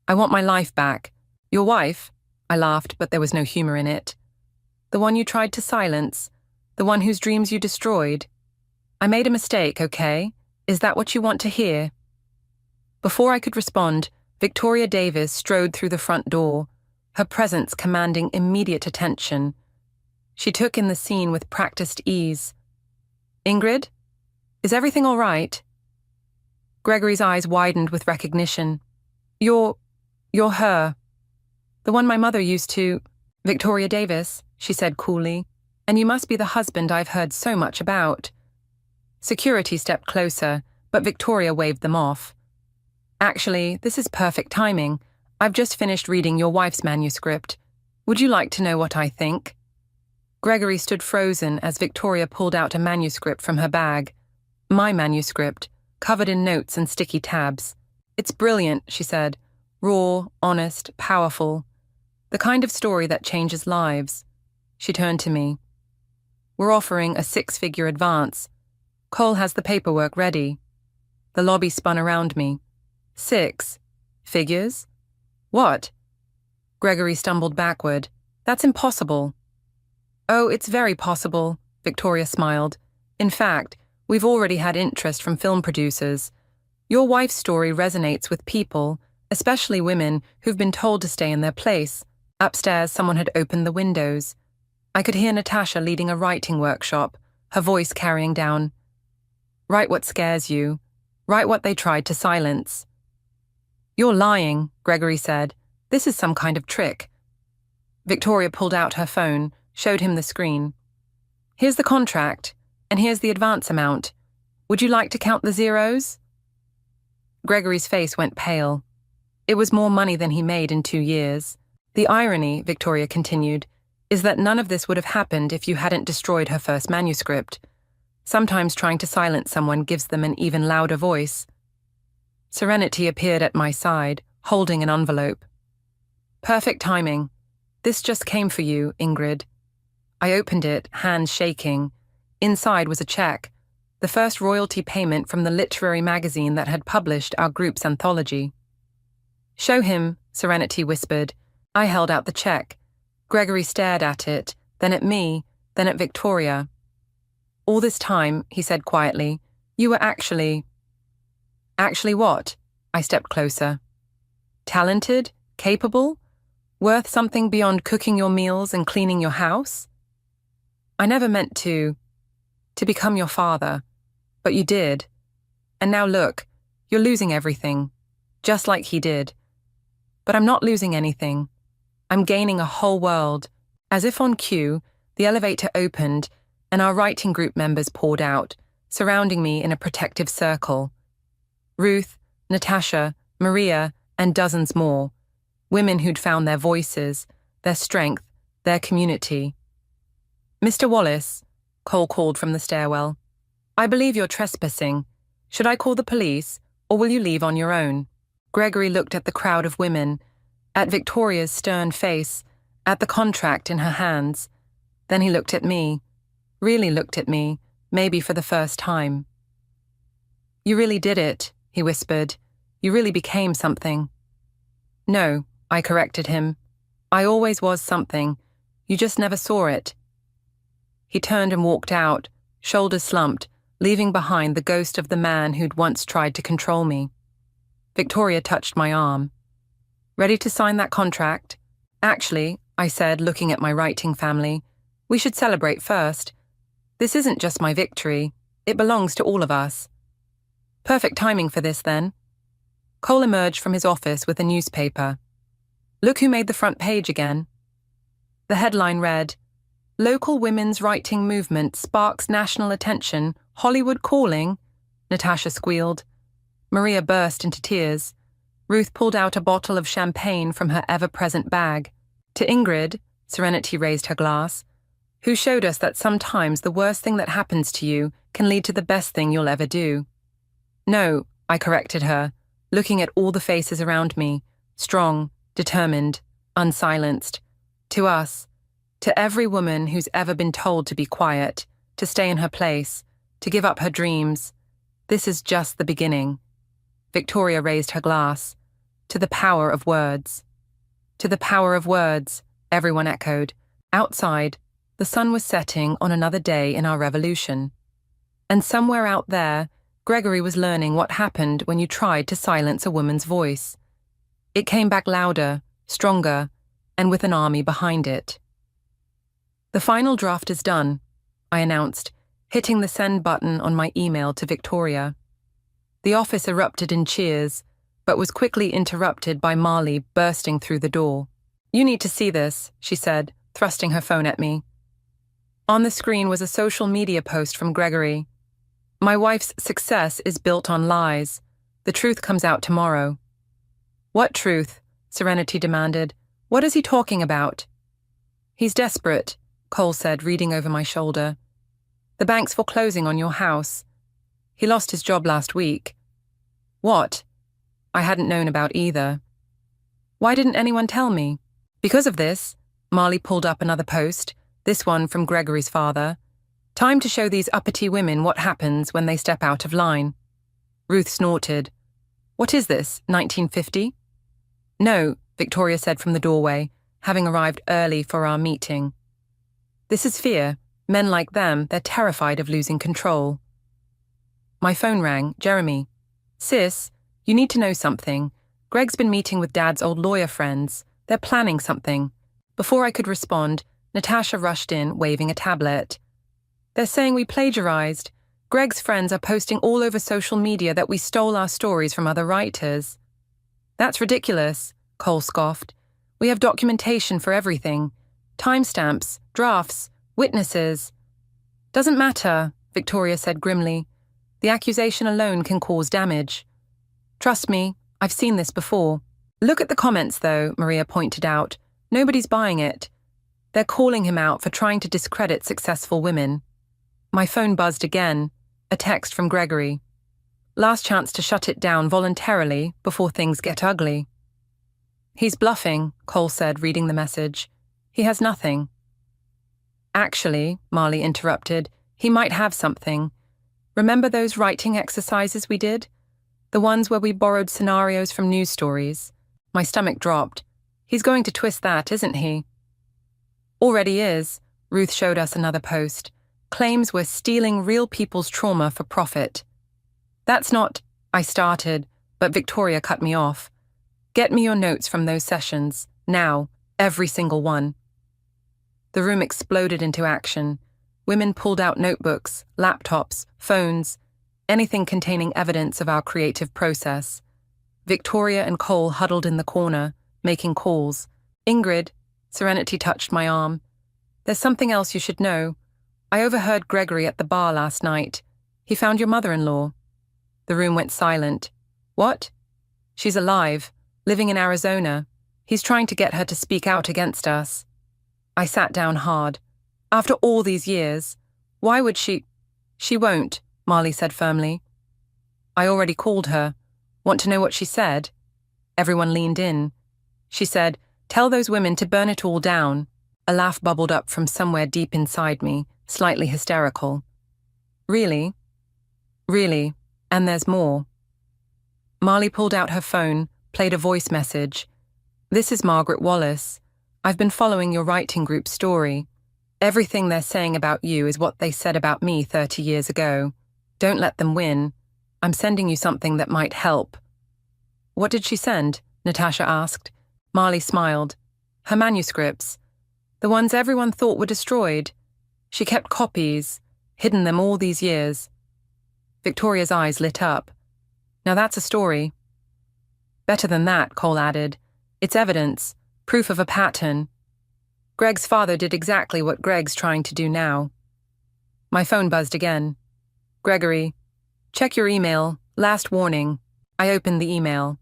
"I want my life back." "Your wife?" I laughed, but there was no humor in it. "The one you tried to silence, the one whose dreams you destroyed." "I made a mistake, okay? Is that what you want to hear?" Before I could respond, Victoria Davis strode through the front door, her presence commanding immediate attention. She took in the scene with practiced ease. "Ingrid? Is everything all right?" Gregory's eyes widened with recognition. You're her." The one my mother used to— Victoria Davis, she said coolly. And you must be the husband I've heard so much about. Security stepped closer, but Victoria waved them off. Actually, this is perfect timing. I've just finished reading your wife's manuscript. Would you like to know what I think? Gregory stood frozen as Victoria pulled out a manuscript from her bag. My manuscript, covered in notes and sticky tabs. It's brilliant, she said. Raw, honest, powerful. The kind of story that changes lives. She turned to me. We're offering a 6-figure advance. Cole has the paperwork ready. The lobby spun around me. 6 figures? What? Gregory stumbled backward. That's impossible. Oh, it's very possible, Victoria smiled. In fact, we've already had interest from film producers. Your wife's story resonates with people, especially women who've been told to stay in their place. Upstairs, someone had opened the windows. I could hear Natasha leading a writing workshop, her voice carrying down. Write what scares you. Write what they tried to silence. You're lying, Gregory said. This is some kind of trick. Victoria pulled out her phone, showed him the screen. Here's the contract, and here's the advance amount. Would you like to count the zeros? Gregory's face went pale. It was more money than he made in 2 years. The irony, Victoria continued, is that none of this would have happened if you hadn't destroyed her first manuscript. Sometimes trying to silence someone gives them an even louder voice. Serenity appeared at my side, holding an envelope. Perfect timing. This just came for you, Ingrid. I opened it, hands shaking. Inside was a check, the first royalty payment from the literary magazine that had published our group's anthology. Show him, Serenity whispered. I held out the check. Gregory stared at it, then at me, then at Victoria. All this time, he said quietly, you were actually— Actually what? I stepped closer. Talented? Capable? Worth something beyond cooking your meals and cleaning your house? I never meant to become your father, but you did. And now look, you're losing everything, just like he did. But I'm not losing anything. I'm gaining a whole world. As if on cue, the elevator opened and our writing group members poured out, surrounding me in a protective circle. Ruth, Natasha, Maria, and dozens more. Women who'd found their voices, their strength, their community. Mr. Wallace, Cole called from the stairwell. I believe you're trespassing. Should I call the police, or will you leave on your own? Gregory looked at the crowd of women, at Victoria's stern face, at the contract in her hands. Then he looked at me, really looked at me, maybe for the first time. You really did it, he whispered. You really became something. No, I corrected him. I always was something. You just never saw it. He turned and walked out, shoulders slumped, leaving behind the ghost of the man who'd once tried to control me. Victoria touched my arm. Ready to sign that contract? Actually, I said, looking at my writing family, we should celebrate first. This isn't just my victory. It belongs to all of us. Perfect timing for this, then. Cole emerged from his office with a newspaper. Look who made the front page again. The headline read, Local Women's Writing Movement Sparks National Attention, Hollywood Calling, Natasha squealed. Maria burst into tears. Ruth pulled out a bottle of champagne from her ever-present bag. To Ingrid, Serenity raised her glass, who showed us that sometimes the worst thing that happens to you can lead to the best thing you'll ever do. No, I corrected her, looking at all the faces around me, strong, determined, unsilenced. To us, to every woman who's ever been told to be quiet, to stay in her place, to give up her dreams, this is just the beginning. Victoria raised her glass. To the power of words. To the power of words, everyone echoed. Outside, the sun was setting on another day in our revolution. And somewhere out there, Gregory was learning what happened when you tried to silence a woman's voice. It came back louder, stronger, and with an army behind it. The final draft is done, I announced, hitting the send button on my email to Victoria. The office erupted in cheers, but was quickly interrupted by Marley bursting through the door. You need to see this, she said, thrusting her phone at me. On the screen was a social media post from Gregory. My wife's success is built on lies. The truth comes out tomorrow. What truth? Serenity demanded. What is he talking about? He's desperate, Cole said, reading over my shoulder. The bank's foreclosing on your house. He lost his job last week. What? I hadn't known about either. Why didn't anyone tell me? Because of this, Marley pulled up another post, this one from Gregory's father. Time to show these uppity women what happens when they step out of line. Ruth snorted. What is this, 1950? No, Victoria said from the doorway, having arrived early for our meeting. This is fear. Men like them, they're terrified of losing control. My phone rang. Jeremy. Sis, you need to know something. Greg's been meeting with Dad's old lawyer friends. They're planning something. Before I could respond, Natasha rushed in, waving a tablet. They're saying we plagiarized. Greg's friends are posting all over social media that we stole our stories from other writers. That's ridiculous, Cole scoffed. We have documentation for everything. Timestamps, drafts, witnesses. Doesn't matter, Victoria said grimly. The accusation alone can cause damage. Trust me, I've seen this before. Look at the comments, though, Maria pointed out. Nobody's buying it. They're calling him out for trying to discredit successful women. My phone buzzed again, a text from Gregory. Last chance to shut it down voluntarily before things get ugly. He's bluffing, Cole said, reading the message. He has nothing. Actually, Marley interrupted, he might have something. Remember those writing exercises we did? The ones where we borrowed scenarios from news stories? My stomach dropped. He's going to twist that, isn't he? Already is, Ruth showed us another post. Claims we're stealing real people's trauma for profit. That's not, I started, but Victoria cut me off. Get me your notes from those sessions, now, every single one. The room exploded into action. Women pulled out notebooks, laptops, phones, anything containing evidence of our creative process. Victoria and Cole huddled in the corner, making calls. Ingrid, Serenity touched my arm. There's something else you should know. I overheard Gregory at the bar last night. He found your mother-in-law. The room went silent. What? She's alive, living in Arizona. He's trying to get her to speak out against us. I sat down hard. After all these years, why would she? She won't, Marley said firmly. I already called her. Want to know what she said? Everyone leaned in. She said, tell those women to burn it all down. A laugh bubbled up from somewhere deep inside me, slightly hysterical. Really? Really. And there's more. Marley pulled out her phone, played a voice message. This is Margaret Wallace. I've been following your writing group's story. Everything they're saying about you is what they said about me 30 years ago. Don't let them win. I'm sending you something that might help. What did she send? Natasha asked. Marley smiled. Her manuscripts. The ones everyone thought were destroyed. She kept copies, hidden them all these years. Victoria's eyes lit up. Now that's a story. Better than that, Cole added. It's evidence, proof of a pattern. Greg's father did exactly what Greg's trying to do now. My phone buzzed again. Gregory, check your email. Last warning. I opened the email.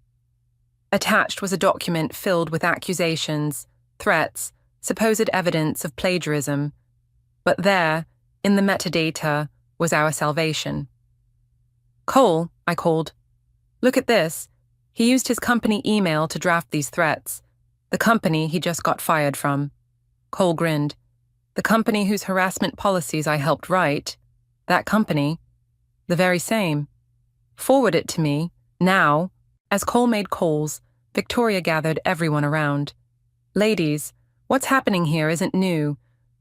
Attached was a document filled with accusations, threats, supposed evidence of plagiarism. But there, in the metadata, was our salvation. Cole, I called. Look at this. He used his company email to draft these threats. The company he just got fired from. Cole grinned. The company whose harassment policies I helped write. That company. The very same. Forward it to me, now. As Cole made calls, Victoria gathered everyone around. Ladies, what's happening here isn't new.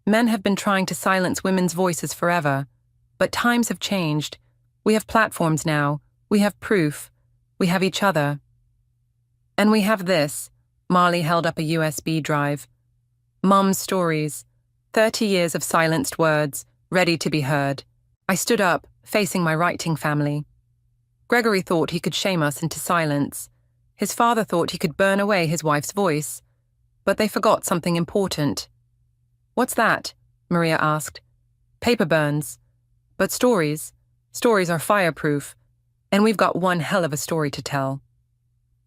Men have been trying to silence women's voices forever. But times have changed. We have platforms now. We have proof. We have each other. And we have this. Marley held up a USB drive. Mum's stories. 30 years of silenced words, ready to be heard. I stood up, facing my writing family. Gregory thought he could shame us into silence. His father thought he could burn away his wife's voice. but they forgot something important. "What's that?" Maria asked. "Paper burns. But stories are fireproof, and we've got one hell of a story to tell."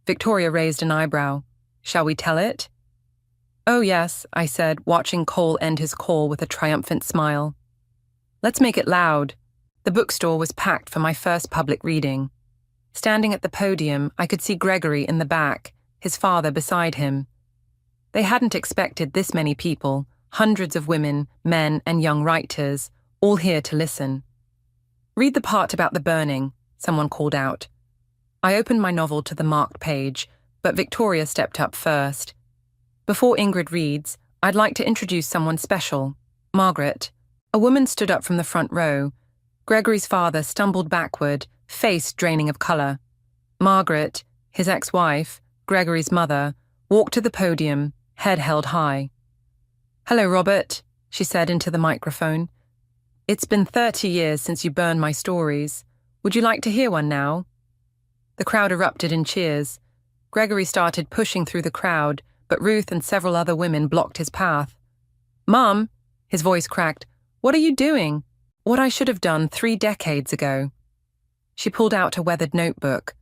Victoria raised an eyebrow. "Shall we tell it?" "Oh yes," I said, watching Cole end his call with a triumphant smile. "Let's make it loud." The bookstore was packed for my first public reading. Standing at the podium, I could see Gregory in the back, his father beside him. They hadn't expected this many people, hundreds of women, men, and young writers, all here to listen. "Read the part about the burning," someone called out. I opened my novel to the marked page, but Victoria stepped up first. "Before Ingrid reads, I'd like to introduce someone special, Margaret." A woman stood up from the front row. Gregory's father stumbled backward, face draining of colour. Margaret, his ex-wife, Gregory's mother, walked to the podium, head held high. "Hello, Robert," she said into the microphone. "It's been 30 years since you burned my stories. Would you like to hear one now?" The crowd erupted in cheers. Gregory started pushing through the crowd, but Ruth and several other women blocked his path. "Mum," his voice cracked, "what are you doing? What I should have done 3 decades ago." She pulled out a weathered notebook.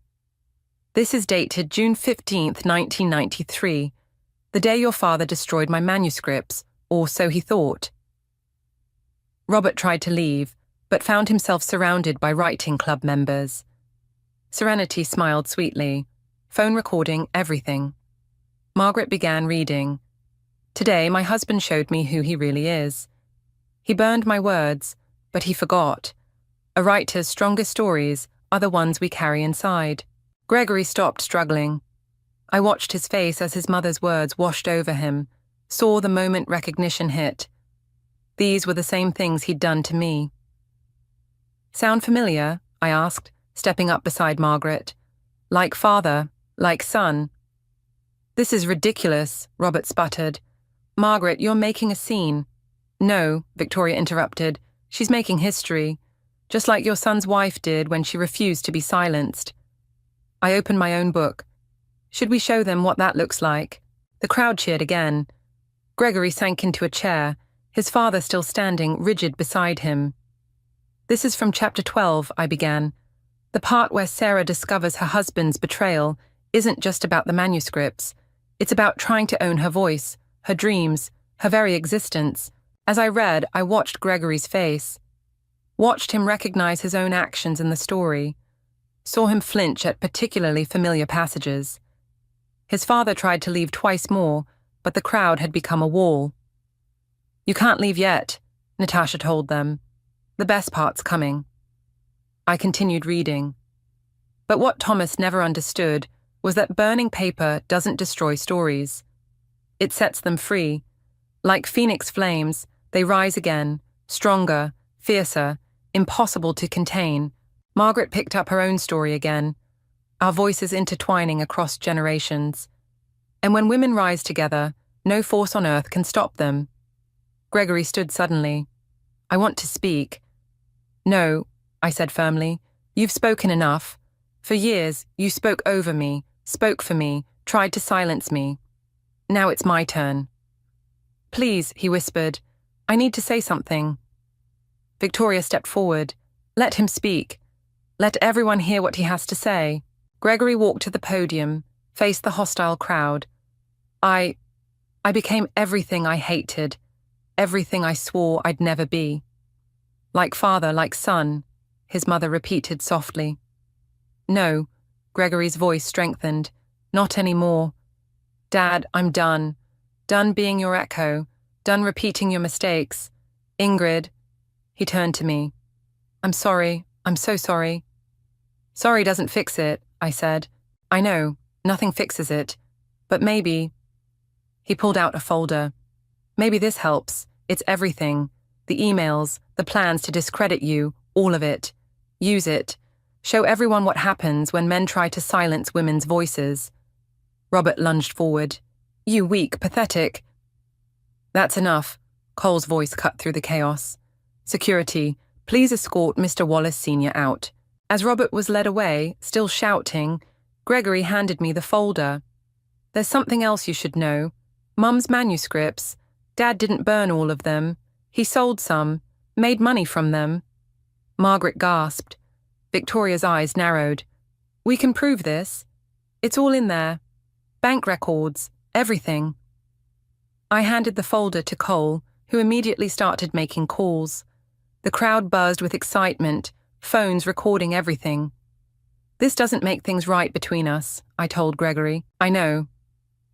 "This is dated June 15th, 1993, the day your father destroyed my manuscripts, or so he thought." Robert tried to leave, but found himself surrounded by writing club members. Serenity smiled sweetly. Phone recording everything. Margaret began reading. "Today my husband showed me who he really is. He burned my words, but he forgot. A writer's strongest stories are the ones we carry inside." Gregory stopped struggling. I watched his face as his mother's words washed over him, saw the moment recognition hit. These were the same things he'd done to me. "Sound familiar?" I asked, stepping up beside Margaret. "Like father, like son." "This is ridiculous," Robert sputtered. "Margaret, you're making a scene." "No," Victoria interrupted. "She's making history, just like your son's wife did when she refused to be silenced." I opened my own book. "Should we show them what that looks like?" The crowd cheered again. Gregory sank into a chair, his father still standing rigid beside him. "This is from chapter 12, I began. "The part where Sarah discovers her husband's betrayal isn't just about the manuscripts. It's about trying to own her voice, her dreams, her very existence." As I read, I watched Gregory's face. Watched him recognize his own actions in the story. Saw him flinch at particularly familiar passages. His father tried to leave twice more, but the crowd had become a wall. "You can't leave yet," Natasha told them. "The best part's coming." I continued reading. But what Thomas never understood was that burning paper doesn't destroy stories. It sets them free. Like phoenix flames, they rise again, stronger, fiercer, impossible to contain. Margaret picked up her own story again, our voices intertwining across generations. And when women rise together, no force on earth can stop them. Gregory stood suddenly. "I want to speak." "No," I said firmly. "You've spoken enough. For years, you spoke over me, spoke for me, tried to silence me. Now it's my turn." "Please," he whispered. "I need to say something." Victoria stepped forward. "Let him speak. Let everyone hear what he has to say." Gregory walked to the podium, faced the hostile crowd. I became everything I hated, everything I swore I'd never be." "Like father, like son," his mother repeated softly. "No," Gregory's voice strengthened. "Not anymore. Dad, I'm done. Done being your echo. Done repeating your mistakes. Ingrid." He turned to me. "I'm sorry. I'm so sorry." "Sorry doesn't fix it," I said. "I know, nothing fixes it. But maybe..." He pulled out a folder. "Maybe this helps. It's everything. The emails, the plans to discredit you, all of it. Use it. Show everyone what happens when men try to silence women's voices." Robert lunged forward. "You weak, pathetic..." "That's enough," Cole's voice cut through the chaos. "Security, please escort Mr. Wallace Sr. out." As Robert was led away, still shouting, Gregory handed me the folder. "There's something else you should know. Mum's manuscripts. Dad didn't burn all of them. He sold some, made money from them. Margaret gasped. Victoria's eyes narrowed. We can prove this. It's all in there. Bank records, everything. I handed the folder to Cole, who immediately started making calls. The crowd buzzed with excitement, phones recording everything. This doesn't make things right between us, I told Gregory. I know.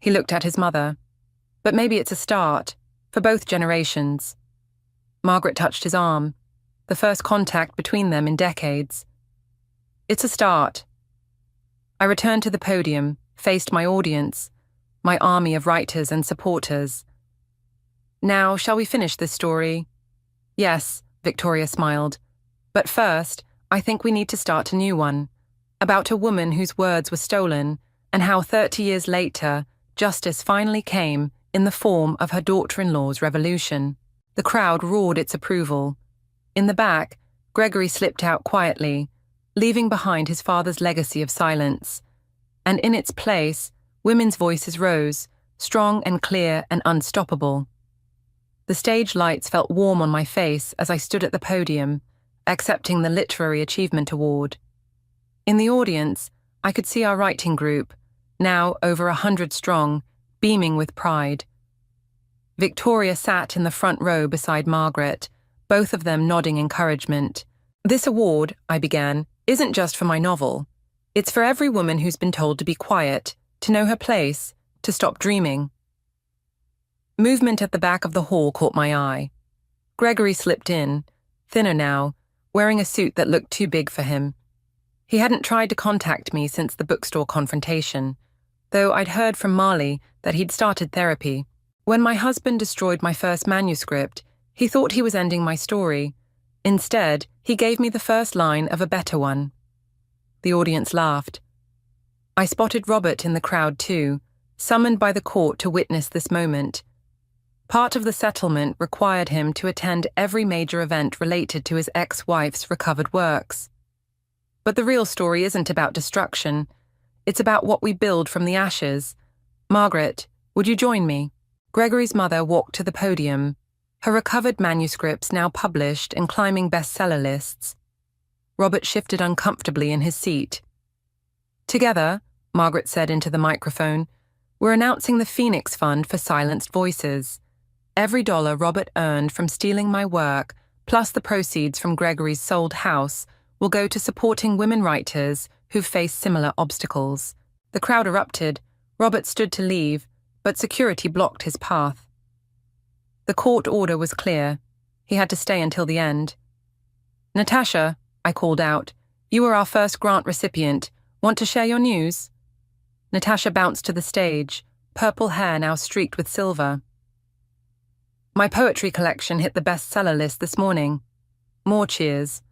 He looked at his mother. But maybe it's a start, for both generations. Margaret touched his arm, the first contact between them in decades. It's a start. I returned to the podium, faced my audience, my army of writers and supporters. Now, shall we finish this story? Yes, Victoria smiled. But first, I think we need to start a new one, about a woman whose words were stolen, and how 30 years later, justice finally came in the form of her daughter-in-law's revolution. The crowd roared its approval. In the back, Gregory slipped out quietly, leaving behind his father's legacy of silence. And in its place, women's voices rose, strong and clear and unstoppable. The stage lights felt warm on my face as I stood at the podium, accepting the Literary Achievement Award. In the audience, I could see our writing group, now over 100 strong, beaming with pride. Victoria sat in the front row beside Margaret, both of them nodding encouragement. This award, I began, isn't just for my novel. It's for every woman who's been told to be quiet, to know her place, to stop dreaming. Movement at the back of the hall caught my eye. Gregory slipped in, thinner now, wearing a suit that looked too big for him. He hadn't tried to contact me since the bookstore confrontation, though I'd heard from Marley that he'd started therapy. When my husband destroyed my first manuscript, he thought he was ending my story. Instead, he gave me the first line of a better one. The audience laughed. I spotted Robert in the crowd too, summoned by the court to witness this moment. Part of the settlement required him to attend every major event related to his ex-wife's recovered works. But the real story isn't about destruction. It's about what we build from the ashes. Margaret, would you join me? Gregory's mother walked to the podium, her recovered manuscripts now published and climbing bestseller lists. Robert shifted uncomfortably in his seat. Together, Margaret said into the microphone, we're announcing the Phoenix Fund for Silenced Voices. Every dollar Robert earned from stealing my work, plus the proceeds from Gregory's sold house, will go to supporting women writers who've faced similar obstacles. The crowd erupted. Robert stood to leave, but security blocked his path. The court order was clear. He had to stay until the end. Natasha, I called out, you were our first grant recipient. Want to share your news? Natasha bounced to the stage, purple hair now streaked with silver. My poetry collection hit the bestseller list this morning. More cheers.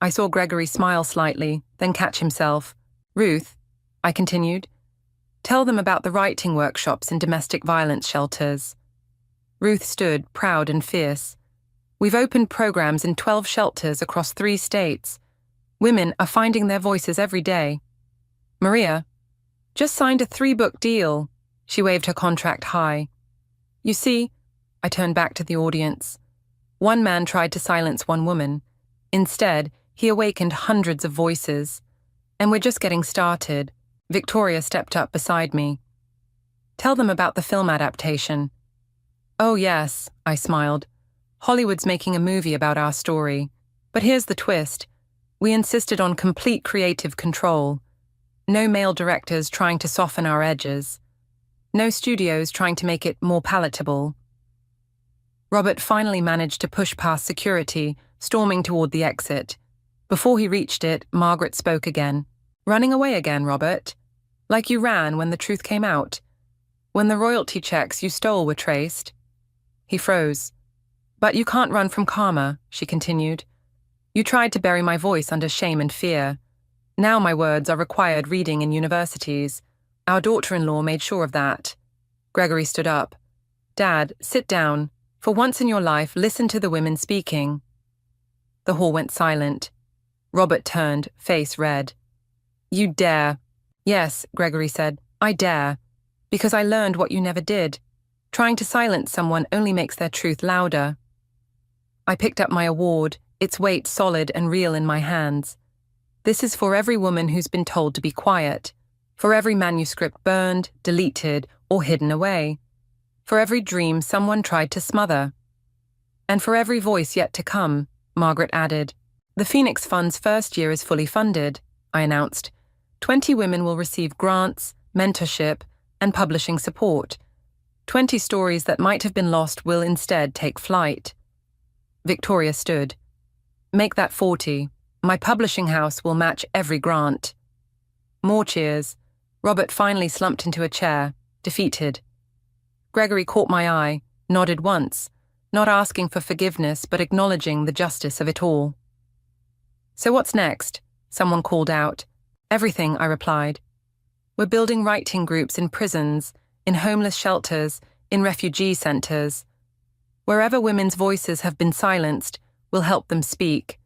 I saw Gregory smile slightly, then catch himself. Ruth, I continued, tell them about the writing workshops in domestic violence shelters. Ruth stood, proud and fierce. We've opened programs in 12 shelters across 3 states. Women are finding their voices every day. Maria, just signed a 3-book deal. She waved her contract high. You see, I turned back to the audience. One man tried to silence one woman. Instead, he awakened hundreds of voices. And we're just getting started. Victoria stepped up beside me. Tell them about the film adaptation. Oh yes, I smiled. Hollywood's making a movie about our story. But here's the twist. We insisted on complete creative control. No male directors trying to soften our edges. No studios trying to make it more palatable. Robert finally managed to push past security, storming toward the exit. Before he reached it, Margaret spoke again. Running away again, Robert? Like you ran when the truth came out? When the royalty checks you stole were traced? He froze. But you can't run from karma, she continued. You tried to bury my voice under shame and fear. Now my words are required reading in universities. Our daughter-in-law made sure of that. Gregory stood up. Dad, sit down. For once in your life, listen to the women speaking. The hall went silent. Robert turned, face red. You dare. Yes, Gregory said, I dare. Because I learned what you never did. Trying to silence someone only makes their truth louder. I picked up my award, its weight solid and real in my hands. This is for every woman who's been told to be quiet, for every manuscript burned, deleted, or hidden away, for every dream someone tried to smother. And for every voice yet to come, Margaret added. The Phoenix Fund's first year is fully funded, I announced. 20 women will receive grants, mentorship, and publishing support. 20 stories that might have been lost will instead take flight. Victoria stood. Make that 40. My publishing house will match every grant. More cheers. Robert finally slumped into a chair, defeated. Gregory caught my eye, nodded once, not asking for forgiveness but acknowledging the justice of it all. So what's next? Someone called out. Everything, I replied. We're building writing groups in prisons, in homeless shelters, in refugee centers. Wherever women's voices have been silenced, we'll help them speak.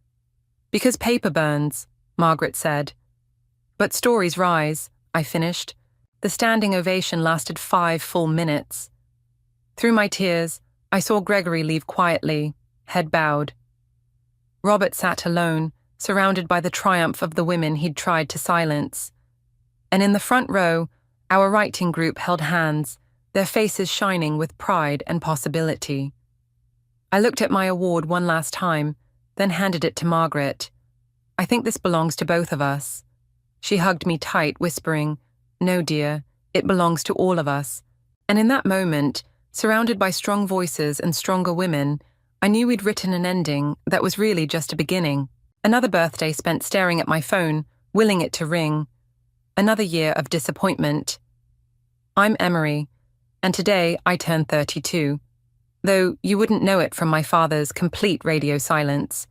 Because paper burns, Margaret said. But stories rise, I finished. The standing ovation lasted 5 full minutes. Through my tears, I saw Gregory leave quietly, head bowed. Robert sat alone, surrounded by the triumph of the women he'd tried to silence. And in the front row, our writing group held hands, their faces shining with pride and possibility. I looked at my award one last time, then handed it to Margaret. I think this belongs to both of us. She hugged me tight, whispering, No, dear, it belongs to all of us. And in that moment, surrounded by strong voices and stronger women, I knew we'd written an ending that was really just a beginning. Another birthday spent staring at my phone, willing it to ring. Another year of disappointment. I'm Emery, and today I turn 32, though you wouldn't know it from my father's complete radio silence.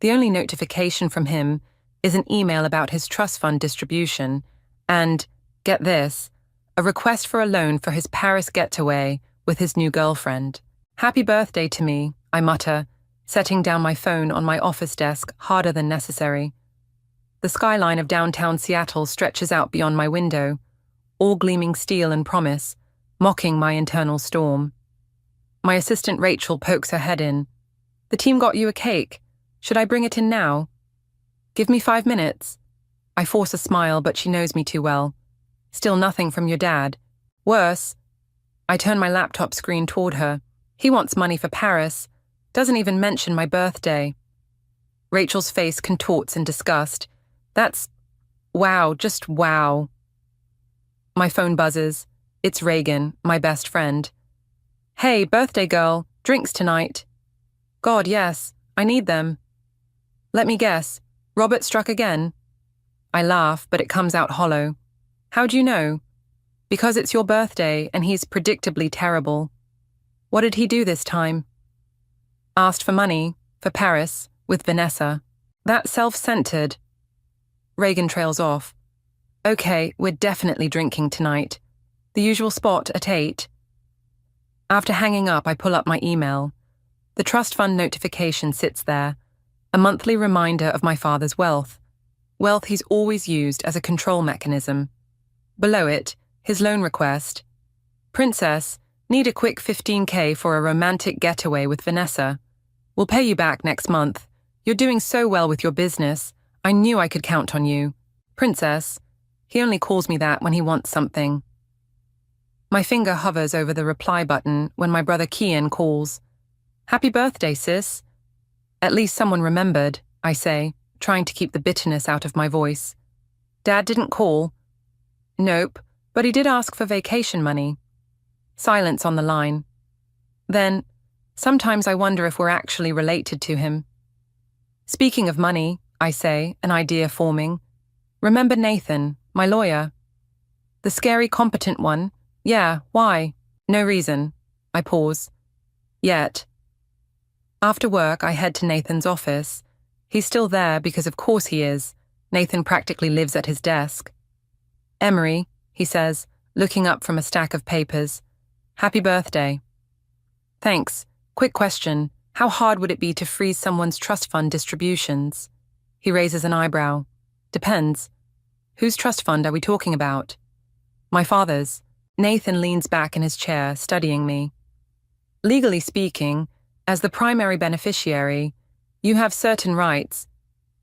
The only notification from him is an email about his trust fund distribution and, get this, a request for a loan for his Paris getaway with his new girlfriend. Happy birthday to me, I mutter, setting down my phone on my office desk harder than necessary. The skyline of downtown Seattle stretches out beyond my window, all gleaming steel and promise, mocking my internal storm. My assistant Rachel pokes her head in. The team got you a cake. Should I bring it in now? Give me 5 minutes. I force a smile, but she knows me too well. Still nothing from your dad. Worse. I turn my laptop screen toward her. He wants money for Paris. Doesn't even mention my birthday. Rachel's face contorts in disgust. That's... wow, just wow. My phone buzzes. It's Reagan, my best friend. Hey, birthday girl, drinks tonight. God, yes, I need them. Let me guess, Robert struck again? I laugh, but it comes out hollow. How do you know? Because it's your birthday and he's predictably terrible. What did he do this time? Asked for money, for Paris, with Vanessa. That's self-centered. Reagan trails off. Okay, we're definitely drinking tonight. The usual spot at 8. After hanging up, I pull up my email. The trust fund notification sits there, a monthly reminder of my father's wealth. Wealth he's always used as a control mechanism. Below it, his loan request. Princess, need a quick 15K for a romantic getaway with Vanessa. We'll pay you back next month. You're doing so well with your business. I knew I could count on you. Princess. He only calls me that when he wants something. My finger hovers over the reply button when my brother Kian calls. Happy birthday, sis. At least someone remembered, I say, trying to keep the bitterness out of my voice. Dad didn't call. Nope, but he did ask for vacation money. Silence on the line. Then, sometimes I wonder if we're actually related to him. Speaking of money, I say, an idea forming. Remember Nathan, my lawyer? The scary competent one? Yeah, why? No reason. I pause. Yet. After work, I head to Nathan's office. He's still there because of course he is. Nathan practically lives at his desk. Emery, he says, looking up from a stack of papers. Happy birthday. Thanks. Quick question. How hard would it be to freeze someone's trust fund distributions? He raises an eyebrow. Depends. Whose trust fund are we talking about? My father's. Nathan leans back in his chair, studying me. Legally speaking, as the primary beneficiary, you have certain rights,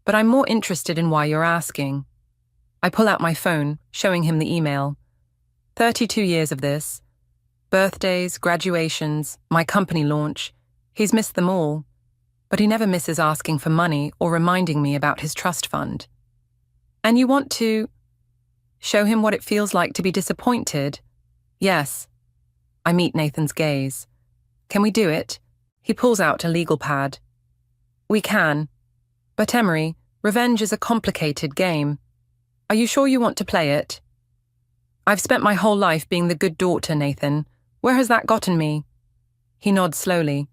but I'm more interested in why you're asking. I pull out my phone, showing him the email. 32 years of this. Birthdays, graduations, my company launch. He's missed them all. But he never misses asking for money or reminding me about his trust fund. And you want to show him what it feels like to be disappointed? Yes. I meet Nathan's gaze. Can we do it? He pulls out a legal pad. We can. But Emery, revenge is a complicated game. Are you sure you want to play it? I've spent my whole life being the good daughter, Nathan. Where has that gotten me? He nods slowly.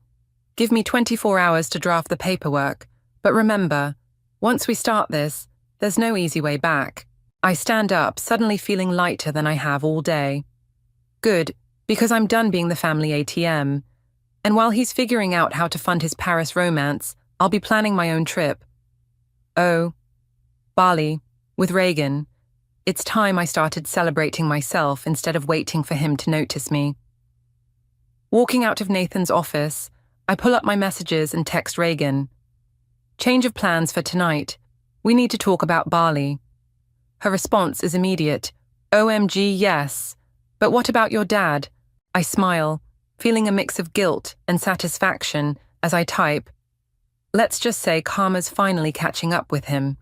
Give me 24 hours to draft the paperwork. But remember, once we start this, there's no easy way back. I stand up, suddenly feeling lighter than I have all day. Good, because I'm done being the family ATM. And while he's figuring out how to fund his Paris romance, I'll be planning my own trip. Oh, Bali, with Reagan. It's time I started celebrating myself instead of waiting for him to notice me. Walking out of Nathan's office, I pull up my messages and text Reagan. Change of plans for tonight. We need to talk about Bali. Her response is immediate. OMG, yes. But what about your dad? I smile, feeling a mix of guilt and satisfaction as I type. Let's just say karma's finally catching up with him.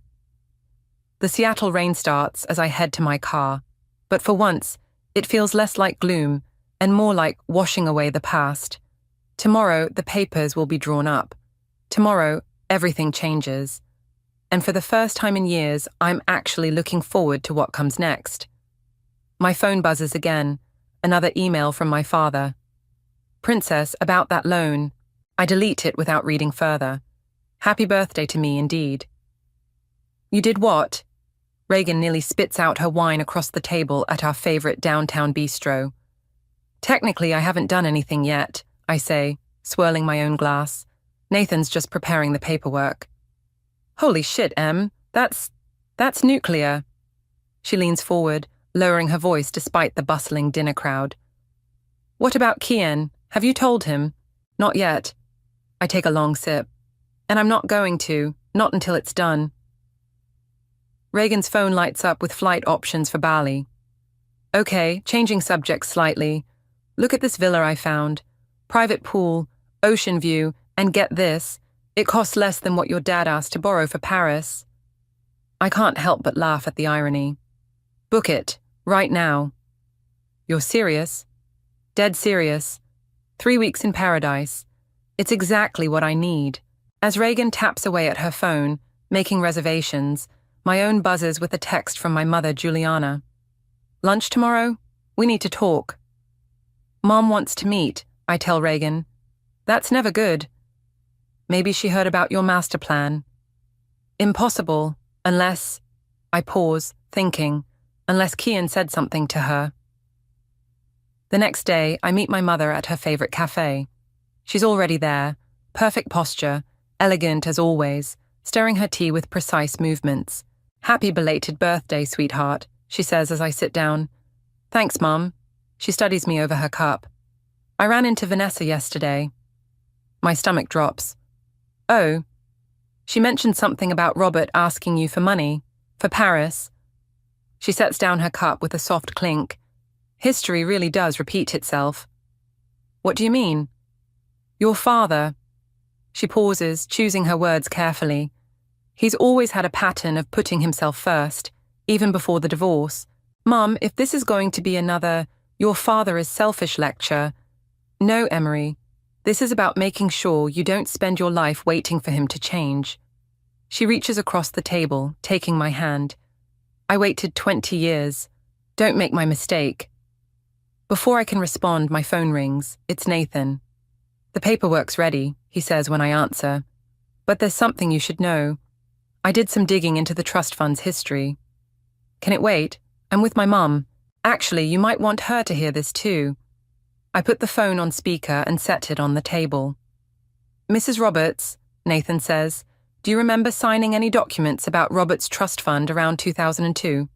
The Seattle rain starts as I head to my car, but for once, it feels less like gloom and more like washing away the past. Tomorrow, the papers will be drawn up. Tomorrow, everything changes. And for the first time in years, I'm actually looking forward to what comes next. My phone buzzes again, another email from my father. Princess, about that loan. I delete it without reading further. Happy birthday to me, indeed. You did what? Reagan nearly spits out her wine across the table at our favorite downtown bistro. Technically, I haven't done anything yet, I say, swirling my own glass. Nathan's just preparing the paperwork. Holy shit, Em. That's nuclear. She leans forward, lowering her voice despite the bustling dinner crowd. What about Kian? Have you told him? Not yet. I take a long sip. And I'm not going to, not until it's done. Reagan's phone lights up with flight options for Bali. Okay, changing subjects slightly. Look at this villa I found. Private pool, ocean view, and get this, it costs less than what your dad asked to borrow for Paris. I can't help but laugh at the irony. Book it, right now. You're serious? Dead serious. 3 weeks in paradise. It's exactly what I need. As Reagan taps away at her phone, making reservations, my own buzzes with a text from my mother, Juliana. Lunch tomorrow? We need to talk. Mom wants to meet, I tell Reagan. That's never good. Maybe she heard about your master plan. Impossible, unless... I pause, thinking, unless Kian said something to her. The next day, I meet my mother at her favorite cafe. She's already there, perfect posture, elegant as always, stirring her tea with precise movements. Happy belated birthday, sweetheart, she says as I sit down. Thanks, Mum. She studies me over her cup. I ran into Vanessa yesterday. My stomach drops. Oh. She mentioned something about Robert asking you for money. For Paris. She sets down her cup with a soft clink. History really does repeat itself. What do you mean? Your father. She pauses, choosing her words carefully. He's always had a pattern of putting himself first, even before the divorce. Mum, if this is going to be another, your father is selfish lecture. No, Emery. This is about making sure you don't spend your life waiting for him to change. She reaches across the table, taking my hand. I waited 20 years. Don't make my mistake. Before I can respond, my phone rings. It's Nathan. The paperwork's ready, he says when I answer. But there's something you should know. I did some digging into the trust fund's history. Can it wait? I'm with my mum. Actually, you might want her to hear this too. I put the phone on speaker and set it on the table. Mrs. Roberts, Nathan says, do you remember signing any documents about Robert's trust fund around 2002?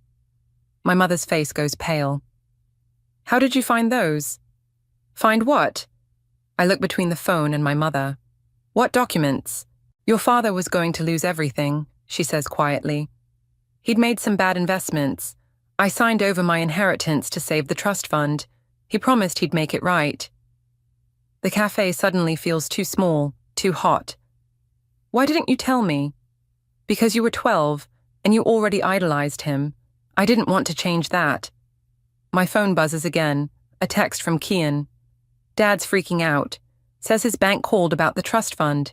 My mother's face goes pale. How did you find those? Find what? I look between the phone and my mother. What documents? Your father was going to lose everything, she says quietly. He'd made some bad investments. I signed over my inheritance to save the trust fund. He promised he'd make it right. The cafe suddenly feels too small, too hot. Why didn't you tell me? Because you were 12, and you already idolized him. I didn't want to change that. My phone buzzes again, a text from Kian. Dad's freaking out. Says his bank called about the trust fund.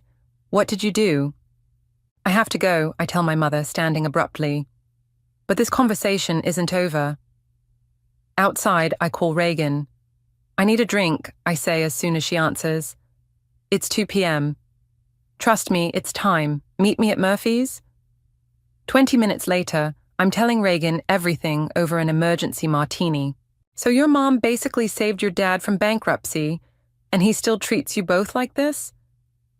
What did you do? I have to go, I tell my mother, standing abruptly. But this conversation isn't over. Outside, I call Reagan. I need a drink, I say as soon as she answers. It's 2 p.m. Trust me, it's time. Meet me at Murphy's? 20 minutes later, I'm telling Reagan everything over an emergency martini. So your mom basically saved your dad from bankruptcy, and he still treats you both like this?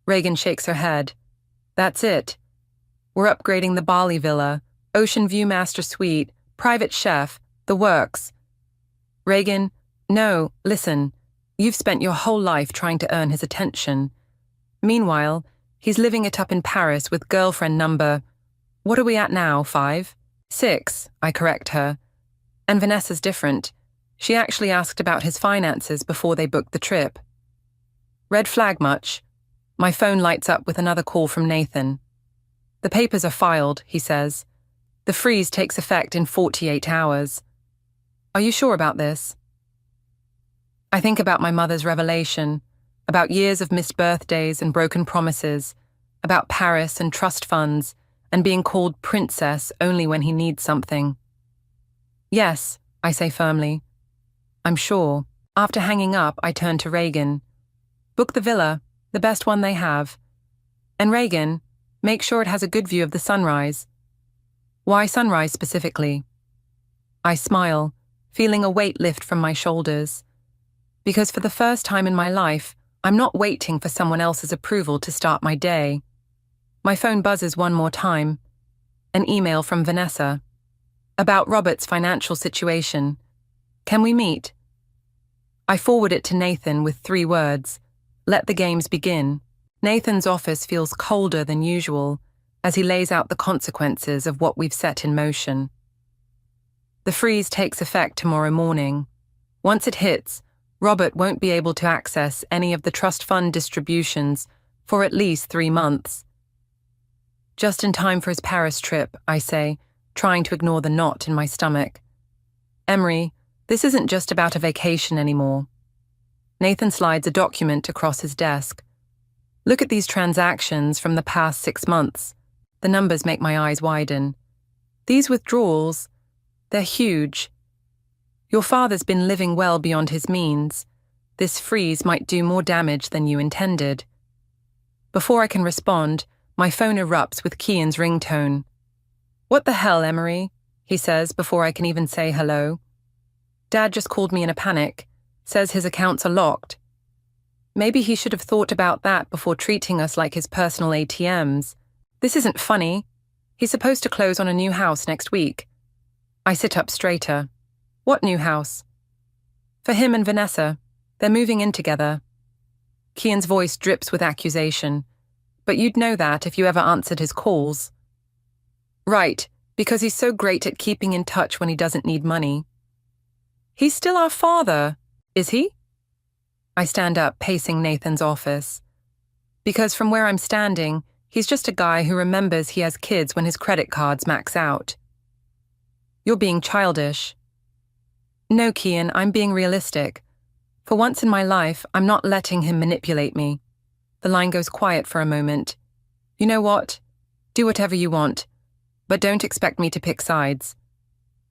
Reagan shakes her head. That's it. We're upgrading the Bali villa, ocean view master suite, private chef, the works. Reagan, no, listen. You've spent your whole life trying to earn his attention. Meanwhile, he's living it up in Paris with girlfriend number... What are we at now, 5? 6, I correct her. And Vanessa's different. She actually asked about his finances before they booked the trip. Red flag much? My phone lights up with another call from Nathan. The papers are filed, he says. The freeze takes effect in 48 hours. Are you sure about this? I think about my mother's revelation, about years of missed birthdays and broken promises, about Paris and trust funds, and being called princess only when he needs something. Yes, I say firmly. I'm sure. After hanging up, I turn to Reagan. Book the villa, the best one they have. And Reagan, make sure it has a good view of the sunrise. Why sunrise specifically? I smile, feeling a weight lift from my shoulders. Because for the first time in my life, I'm not waiting for someone else's approval to start my day. My phone buzzes one more time. An email from Vanessa. About Robert's financial situation. Can we meet? I forward it to Nathan with 3 words. Let the games begin. Nathan's office feels colder than usual as he lays out the consequences of what we've set in motion. The freeze takes effect tomorrow morning. Once it hits, Robert won't be able to access any of the trust fund distributions for at least 3 months. Just in time for his Paris trip, I say, trying to ignore the knot in my stomach. Emery, this isn't just about a vacation anymore. Nathan slides a document across his desk. Look at these transactions from the past 6 months. The numbers make my eyes widen. These withdrawals, they're huge. Your father's been living well beyond his means. This freeze might do more damage than you intended. Before I can respond, my phone erupts with Kian's ringtone. What the hell, Emery? He says before I can even say hello. Dad just called me in a panic, says his accounts are locked. Maybe he should have thought about that before treating us like his personal ATMs. This isn't funny. He's supposed to close on a new house next week. I sit up straighter. What new house? For him and Vanessa. They're moving in together. Kian's voice drips with accusation. But you'd know that if you ever answered his calls. Right, because he's so great at keeping in touch when he doesn't need money. He's still our father, is he? I stand up, pacing Nathan's office. Because from where I'm standing, he's just a guy who remembers he has kids when his credit cards max out. You're being childish. No, Kian, I'm being realistic. For once in my life, I'm not letting him manipulate me. The line goes quiet for a moment. You know what? Do whatever you want, but don't expect me to pick sides.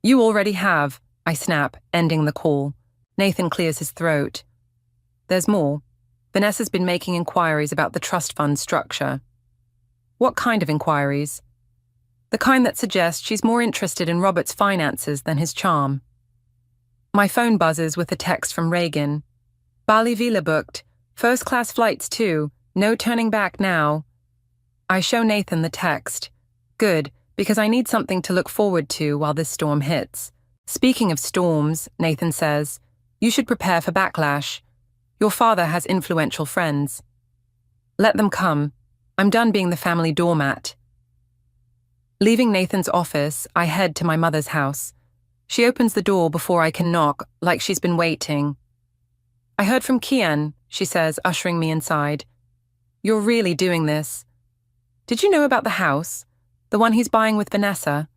You already have, I snap, ending the call. Nathan clears his throat. There's more. Vanessa's been making inquiries about the trust fund structure. What kind of inquiries? The kind that suggests she's more interested in Robert's finances than his charm. My phone buzzes with a text from Reagan. Bali Villa booked. First-class flights too. No turning back now. I show Nathan the text. Good, because I need something to look forward to while this storm hits. Speaking of storms, Nathan says, You should prepare for backlash. Your father has influential friends. Let them come. I'm done being the family doormat. Leaving Nathan's office, I head to my mother's house. She opens the door before I can knock, like she's been waiting. I heard from Kian, she says, ushering me inside. You're really doing this. Did you know about the house? The one he's buying with Vanessa?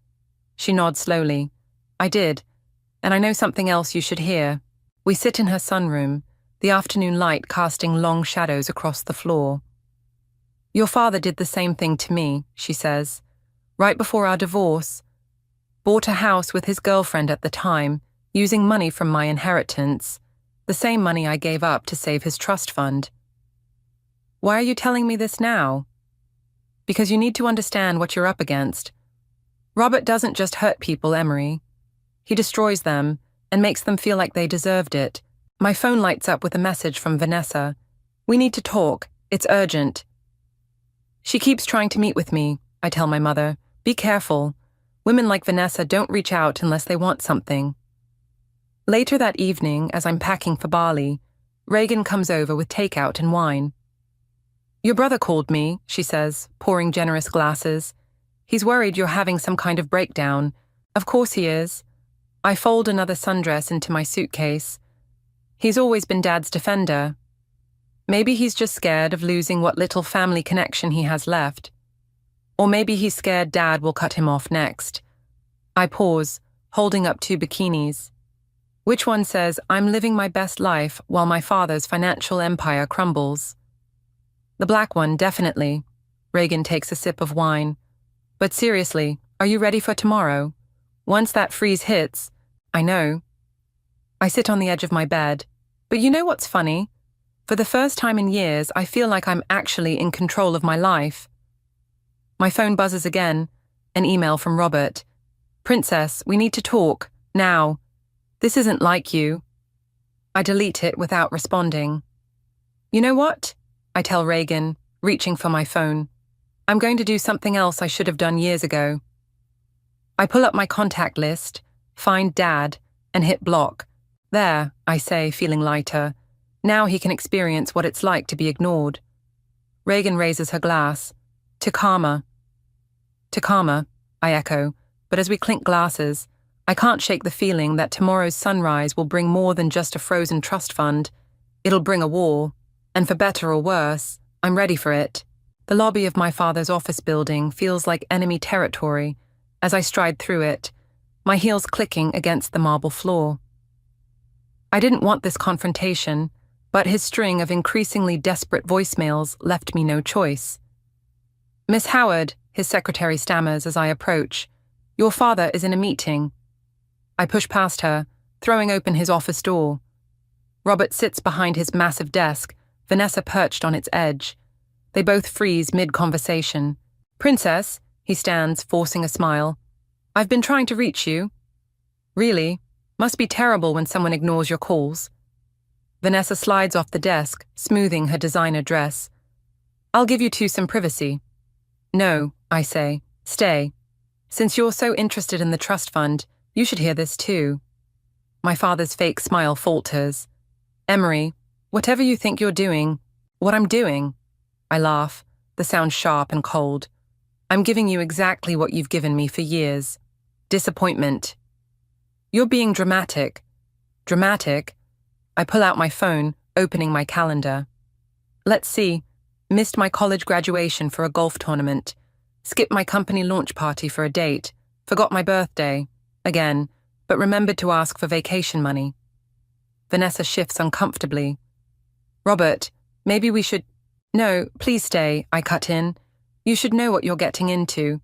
She nods slowly. I did. And I know something else you should hear. We sit in her sunroom, the afternoon light casting long shadows across the floor. Your father did the same thing to me, she says. Right before our divorce. Bought a house with his girlfriend at the time, using money from my inheritance, the same money I gave up to save his trust fund. Why are you telling me this now? Because you need to understand what you're up against. Robert doesn't just hurt people, Emery. He destroys them and makes them feel like they deserved it. My phone lights up with a message from Vanessa. We need to talk. It's urgent. She keeps trying to meet with me, I tell my mother. Be careful. Women like Vanessa don't reach out unless they want something. Later that evening, as I'm packing for Bali, Reagan comes over with takeout and wine. Your brother called me, she says, pouring generous glasses. He's worried you're having some kind of breakdown. Of course he is. I fold another sundress into my suitcase. He's always been Dad's defender. Maybe he's just scared of losing what little family connection he has left. Or maybe he's scared Dad will cut him off next. I pause, holding up 2 bikinis. Which one says, I'm living my best life while my father's financial empire crumbles? The black one, definitely. Reagan takes a sip of wine. But seriously, are you ready for tomorrow? Once that freeze hits, I know. I sit on the edge of my bed. But you know what's funny? For the first time in years, I feel like I'm actually in control of my life. My phone buzzes again. An email from Robert. Princess, we need to talk. Now. This isn't like you. I delete it without responding. You know what? I tell Reagan, reaching for my phone. I'm going to do something else I should have done years ago. I pull up my contact list, find Dad, and hit block. There, I say, feeling lighter. Now he can experience what it's like to be ignored. Reagan raises her glass. To karma. To karma, I echo, but as we clink glasses, I can't shake the feeling that tomorrow's sunrise will bring more than just a frozen trust fund. It'll bring a war, and for better or worse, I'm ready for it. The lobby of my father's office building feels like enemy territory as I stride through it, my heels clicking against the marble floor. I didn't want this confrontation, but his string of increasingly desperate voicemails left me no choice. Miss Howard, his secretary stammers as I approach. Your father is in a meeting. I push past her, throwing open his office door. Robert sits behind his massive desk, Vanessa perched on its edge. They both freeze mid-conversation. Princess, he stands, forcing a smile. I've been trying to reach you. Really? Must be terrible when someone ignores your calls. Vanessa slides off the desk, smoothing her designer dress. I'll give you 2 some privacy. No, I say. Stay. Since you're so interested in the trust fund, you should hear this too. My father's fake smile falters. Emery, whatever you think you're doing, what I'm doing. I laugh, the sound sharp and cold. I'm giving you exactly what you've given me for years. Disappointment. You're being dramatic. Dramatic? I pull out my phone, opening my calendar. Let's see. Missed my college graduation for a golf tournament. Skipped my company launch party for a date. Forgot my birthday. Again, but remembered to ask for vacation money. Vanessa shifts uncomfortably. Robert, maybe we should... No, please stay, I cut in. You should know what you're getting into.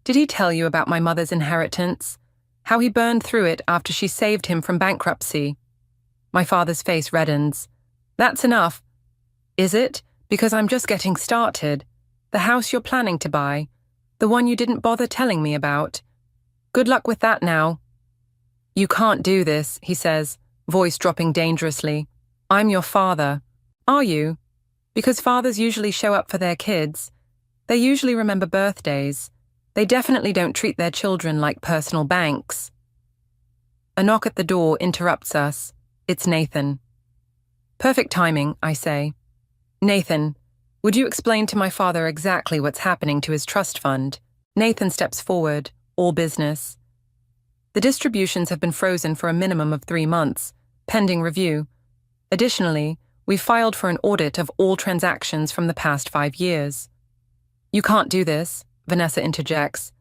Did he tell you about my mother's inheritance? How he burned through it after she saved him from bankruptcy? My father's face reddens. That's enough. Is it? Because I'm just getting started. The house you're planning to buy. The one you didn't bother telling me about. Good luck with that now. You can't do this, he says, voice dropping dangerously. I'm your father. Are you? Because fathers usually show up for their kids. They usually remember birthdays. They definitely don't treat their children like personal banks. A knock at the door interrupts us. It's Nathan. Perfect timing, I say. Nathan, would you explain to my father exactly what's happening to his trust fund? Nathan steps forward, all business. The distributions have been frozen for a minimum of 3 months, pending review. Additionally, we filed for an audit of all transactions from the past 5 years. You can't do this, Vanessa interjects.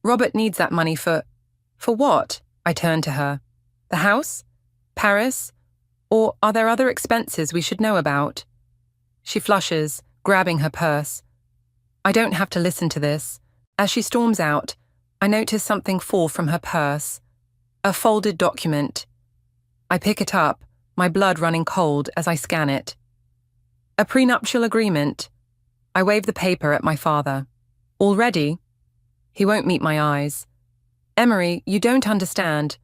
Robert needs that money for what? I turn to her. The house? Paris? Or are there other expenses we should know about? She flushes, grabbing her purse. I don't have to listen to this. As she storms out, I notice something fall from her purse. A folded document. I pick it up, my blood running cold as I scan it. A prenuptial agreement. I wave the paper at my father. Already? He won't meet my eyes. Emery, you don't understand.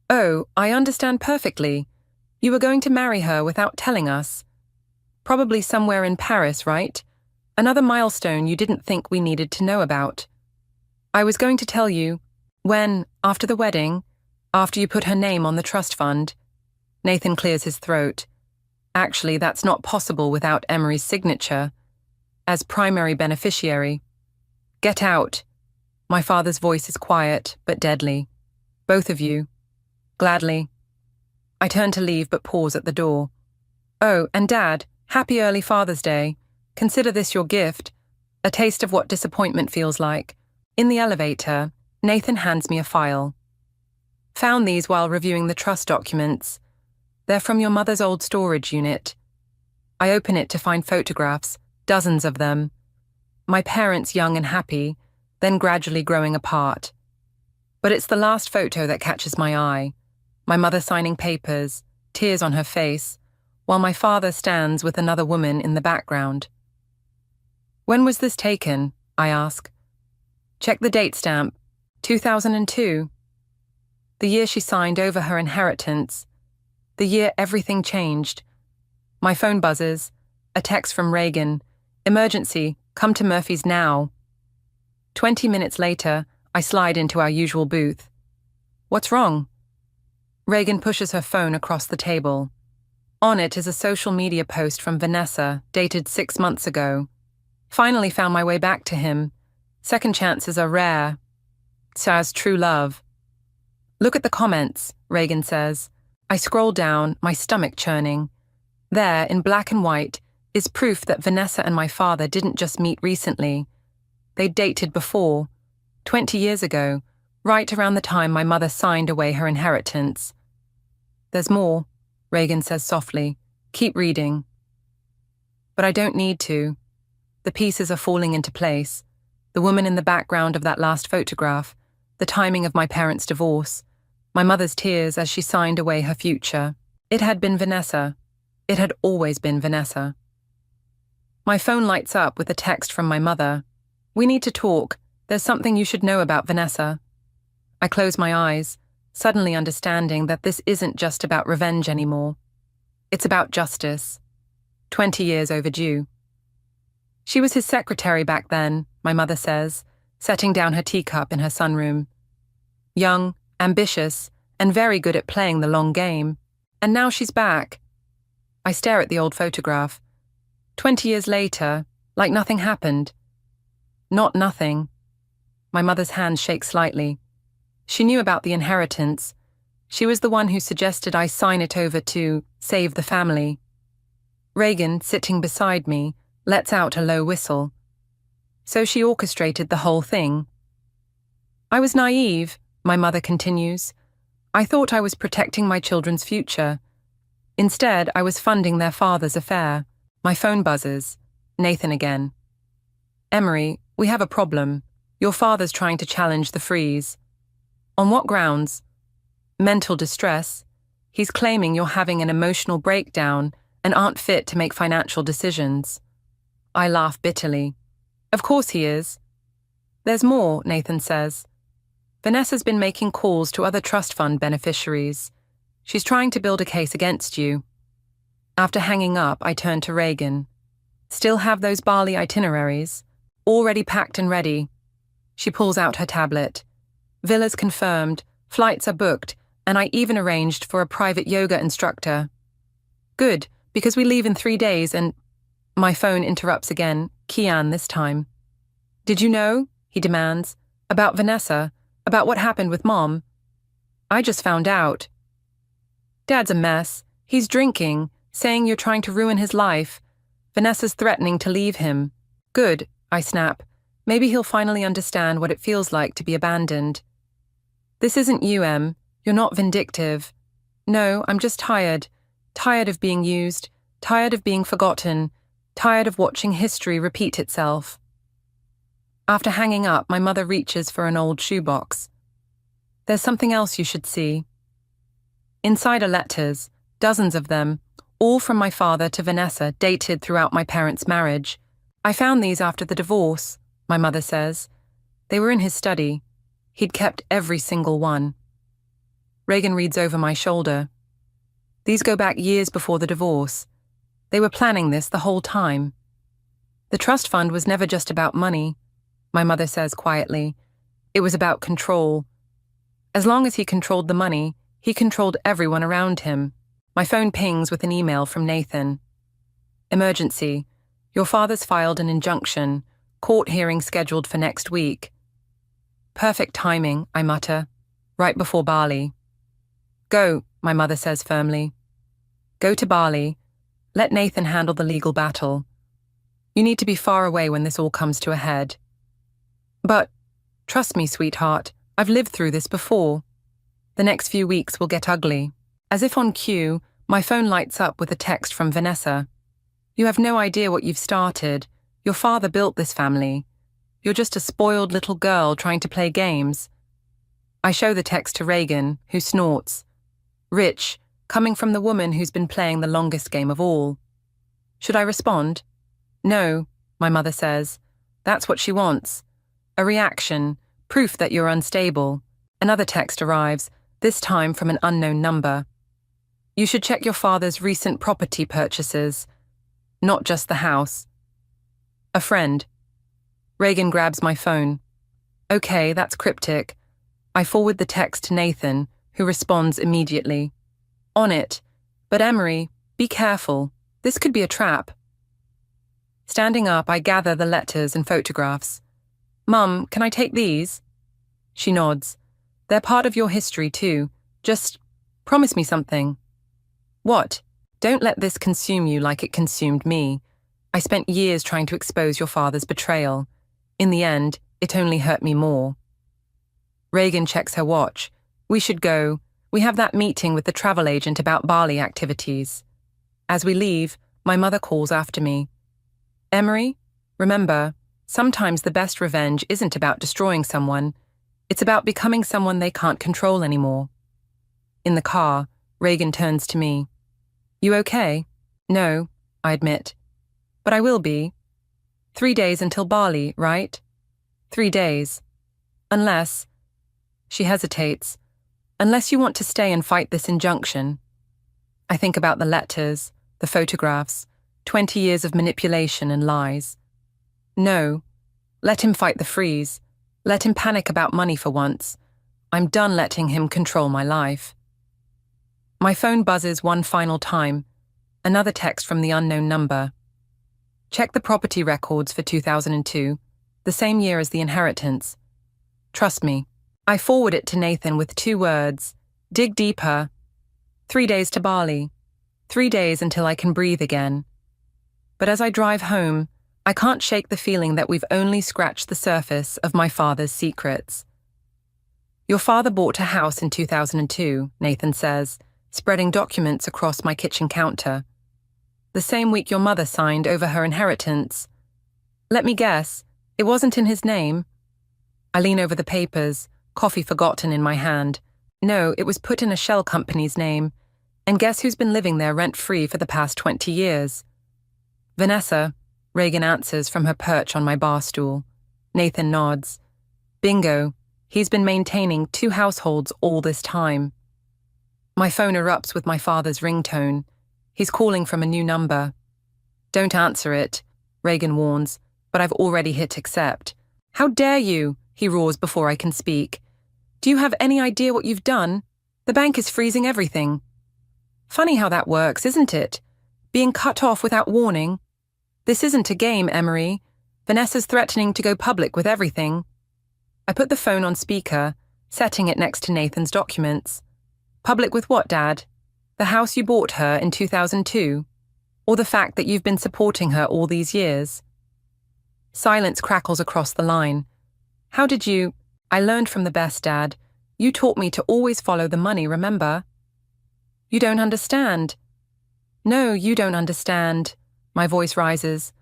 Oh, I understand perfectly. You were going to marry her without telling us. Probably somewhere in Paris, right? Another milestone you didn't think we needed to know about. I was going to tell you, when, after the wedding, after you put her name on the trust fund. Nathan clears his throat. Actually, that's not possible without Emery's signature. As primary beneficiary. Get out. My father's voice is quiet, but deadly. Both of you. Gladly. I turn to leave but pause at the door. Oh, and Dad, happy early Father's Day. Consider this your gift. A taste of what disappointment feels like. In the elevator, Nathan hands me a file. Found these while reviewing the trust documents. They're from your mother's old storage unit. I open it to find photographs, dozens of them. My parents young and happy, then gradually growing apart. But it's the last photo that catches my eye. My mother signing papers, tears on her face, while my father stands with another woman in the background. When was this taken? I ask. Check the date stamp. 2002. The year she signed over her inheritance. The year everything changed. My phone buzzes. A text from Reagan. Emergency, come to Murphy's now. 20 minutes later, I slide into our usual booth. What's wrong? Reagan pushes her phone across the table. On it is a social media post from Vanessa, dated 6 months ago. Finally found my way back to him. Second chances are rare. Says true love. Look at the comments, Reagan says. I scroll down, my stomach churning. There, in black and white, is proof that Vanessa and my father didn't just meet recently. They'd dated before, 20 years ago, right around the time my mother signed away her inheritance. There's more, Reagan says softly. Keep reading. But I don't need to. The pieces are falling into place. The woman in the background of that last photograph, the timing of my parents' divorce, my mother's tears as she signed away her future. It had been Vanessa. It had always been Vanessa. My phone lights up with a text from my mother. We need to talk. There's something you should know about Vanessa. I close my eyes, suddenly understanding that this isn't just about revenge anymore. It's about justice. 20 years overdue. She was his secretary back then, my mother says, setting down her teacup in her sunroom. Young, ambitious, and very good at playing the long game. And now she's back. I stare at the old photograph. 20 years later, like nothing happened. Not nothing. My mother's hand shakes slightly. She knew about the inheritance. She was the one who suggested I sign it over to save the family. Reagan, sitting beside me, lets out a low whistle. So she orchestrated the whole thing. I was naive, my mother continues. I thought I was protecting my children's future. Instead, I was funding their father's affair. My phone buzzes. Nathan again. Emery, we have a problem. Your father's trying to challenge the freeze. On what grounds? Mental distress. He's claiming you're having an emotional breakdown and aren't fit to make financial decisions. I laugh bitterly. Of course he is. There's more, Nathan says. Vanessa's been making calls to other trust fund beneficiaries. She's trying to build a case against you. After hanging up, I turn to Reagan. Still have those Bali itineraries? Already packed and ready. She pulls out her tablet. Villas confirmed, flights are booked, and I even arranged for a private yoga instructor. Good, because we leave in 3 days and... My phone interrupts again, Kian this time. Did you know, he demands, about Vanessa, about what happened with Mom? I just found out. Dad's a mess. He's drinking, saying you're trying to ruin his life. Vanessa's threatening to leave him. Good, I snap. Maybe he'll finally understand what it feels like to be abandoned. This isn't you, Em. You're not vindictive. No, I'm just tired. Tired of being used. Tired of being forgotten. Tired of watching history repeat itself. After hanging up, my mother reaches for an old shoebox. There's something else you should see. Inside are letters, dozens of them, all from my father to Vanessa, dated throughout my parents' marriage. I found these after the divorce, my mother says. They were in his study. He'd kept every single one. Reagan reads over my shoulder. These go back years before the divorce. They were planning this the whole time. The trust fund was never just about money, my mother says quietly. It was about control. As long as he controlled the money, he controlled everyone around him. My phone pings with an email from Nathan. Emergency. Your father's filed an injunction. Court hearing scheduled for next week. Perfect timing, I mutter, right before Bali. Go, my mother says firmly. Go to Bali. Let Nathan handle the legal battle. You need to be far away when this all comes to a head. But, trust me, sweetheart, I've lived through this before. The next few weeks will get ugly. As if on cue, my phone lights up with a text from Vanessa. You have no idea what you've started. Your father built this family. You're just a spoiled little girl trying to play games. I show the text to Reagan, who snorts. Rich, coming from the woman who's been playing the longest game of all. Should I respond? No, my mother says. That's what she wants. A reaction, proof that you're unstable. Another text arrives, this time from an unknown number. You should check your father's recent property purchases, not just the house. A friend. Reagan grabs my phone. Okay, that's cryptic. I forward the text to Nathan, who responds immediately. On it. But Emery, be careful. This could be a trap. Standing up, I gather the letters and photographs. Mum, can I take these? She nods. They're part of your history too. Just promise me something. What? Don't let this consume you like it consumed me. I spent years trying to expose your father's betrayal. In the end, it only hurt me more. Reagan checks her watch. We should go. We have that meeting with the travel agent about Bali activities. As we leave, my mother calls after me. Emery, remember, sometimes the best revenge isn't about destroying someone. It's about becoming someone they can't control anymore. In the car, Reagan turns to me. You okay? No, I admit. But I will be. 3 days until Bali, right? 3 days. Unless... She hesitates. Unless you want to stay and fight this injunction. I think about the letters, the photographs, 20 years of manipulation and lies. No. Let him fight the freeze. Let him panic about money for once. I'm done letting him control my life. My phone buzzes one final time. Another text from the unknown number. Check the property records for 2002, the same year as the inheritance. Trust me. I forward it to Nathan with 2 words. Dig deeper. 3 days to Bali. 3 days until I can breathe again. But as I drive home, I can't shake the feeling that we've only scratched the surface of my father's secrets. Your father bought a house in 2002, Nathan says, spreading documents across my kitchen counter. The same week your mother signed over her inheritance. Let me guess, it wasn't in his name. I lean over the papers, coffee forgotten in my hand. No, it was put in a shell company's name. And guess who's been living there rent-free for the past 20 years? Vanessa, Reagan answers from her perch on my bar stool. Nathan nods. Bingo, he's been maintaining 2 households all this time. My phone erupts with my father's ringtone. He's calling from a new number. Don't answer it, Reagan warns, but I've already hit accept. How dare you, he roars before I can speak. Do you have any idea what you've done? The bank is freezing everything. Funny how that works, isn't it? Being cut off without warning. This isn't a game, Emery. Vanessa's threatening to go public with everything. I put the phone on speaker, setting it next to Nathan's documents. Public with what, Dad? The house you bought her in 2002? Or the fact that you've been supporting her all these years? Silence crackles across the line. How did you... I learned from the best, Dad. You taught me to always follow the money, remember? You don't understand. No, you don't understand. My voice rises.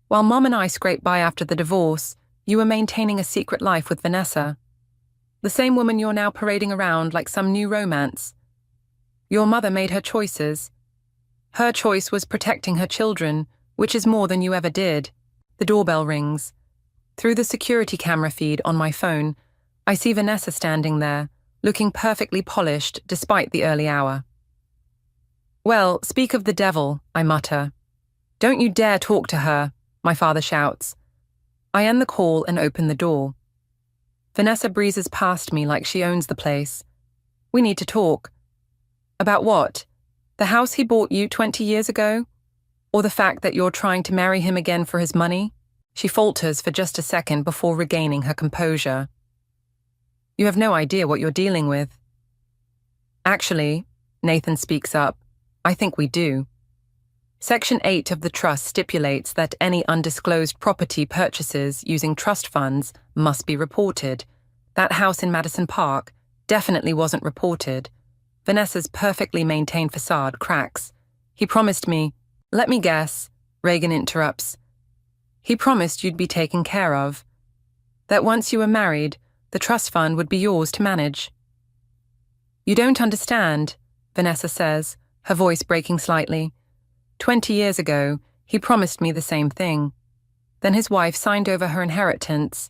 While Mom and I scraped by after the divorce, you were maintaining a secret life with Vanessa. The same woman you're now parading around like some new romance. Your mother made her choices. Her choice was protecting her children, which is more than you ever did. The doorbell rings. Through the security camera feed on my phone, I see Vanessa standing there, looking perfectly polished despite the early hour. Well, speak of the devil, I mutter. Don't you dare talk to her, my father shouts. I end the call and open the door. Vanessa breezes past me like she owns the place. We need to talk. About what? The house he bought you 20 years ago? Or the fact that you're trying to marry him again for his money? She falters for just a second before regaining her composure. You have no idea what you're dealing with. Actually, Nathan speaks up, I think we do. Section 8 of the trust stipulates that any undisclosed property purchases using trust funds must be reported. That house in Madison Park definitely wasn't reported. Vanessa's perfectly maintained facade cracks. He promised me, let me guess, Reagan interrupts. He promised you'd be taken care of. That once you were married, the trust fund would be yours to manage. You don't understand, Vanessa says, her voice breaking slightly. 20 years ago, he promised me the same thing. Then his wife signed over her inheritance,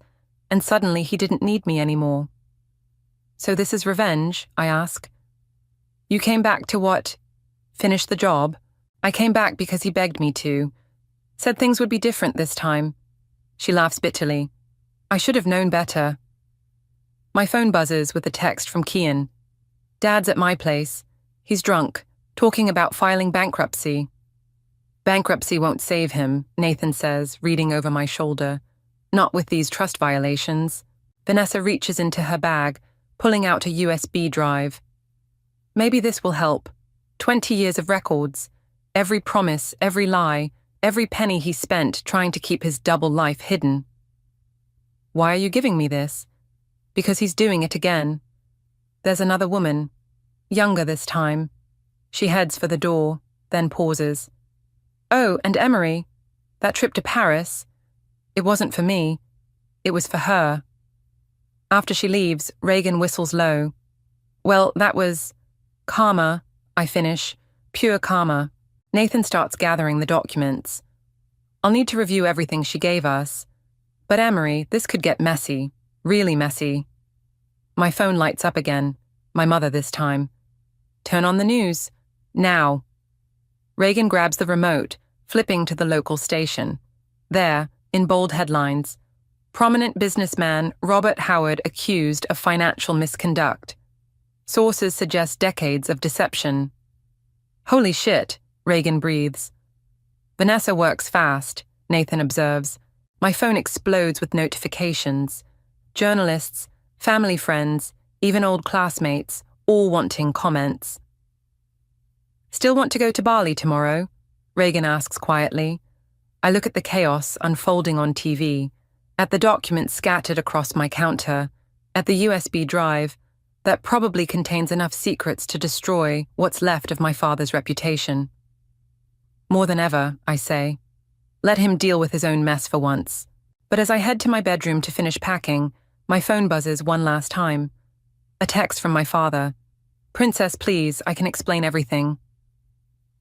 and suddenly he didn't need me anymore. So this is revenge, I ask. You came back to what? Finish the job? I came back because he begged me to. Said things would be different this time. She laughs bitterly. I should have known better. My phone buzzes with a text from Kian. Dad's at my place. He's drunk, talking about filing bankruptcy. Bankruptcy won't save him, Nathan says, reading over my shoulder. Not with these trust violations. Vanessa reaches into her bag, pulling out a USB drive. Maybe this will help. 20 years of records. Every promise, every lie, every penny he spent trying to keep his double life hidden. Why are you giving me this? Because he's doing it again. There's another woman. Younger this time. She heads for the door, then pauses. Oh, and Emery. That trip to Paris. It wasn't for me. It was for her. After she leaves, Reagan whistles low. Well, that was... karma, I finish. Pure karma. Nathan starts gathering the documents. I'll need to review everything she gave us. But Emery, this could get messy. Really messy. My phone lights up again. My mother this time. Turn on the news. Now. Reagan grabs the remote, flipping to the local station. There, in bold headlines, prominent businessman Robert Howard accused of financial misconduct. Sources suggest decades of deception. Holy shit, Reagan breathes. Vanessa works fast, Nathan observes. My phone explodes with notifications. Journalists, family friends, even old classmates, all wanting comments. Still want to go to Bali tomorrow? Reagan asks quietly. I look at the chaos unfolding on TV, at the documents scattered across my counter, at the USB drive that probably contains enough secrets to destroy what's left of my father's reputation. More than ever, I say. Let him deal with his own mess for once. But as I head to my bedroom to finish packing, my phone buzzes one last time. A text from my father. Princess, please, I can explain everything.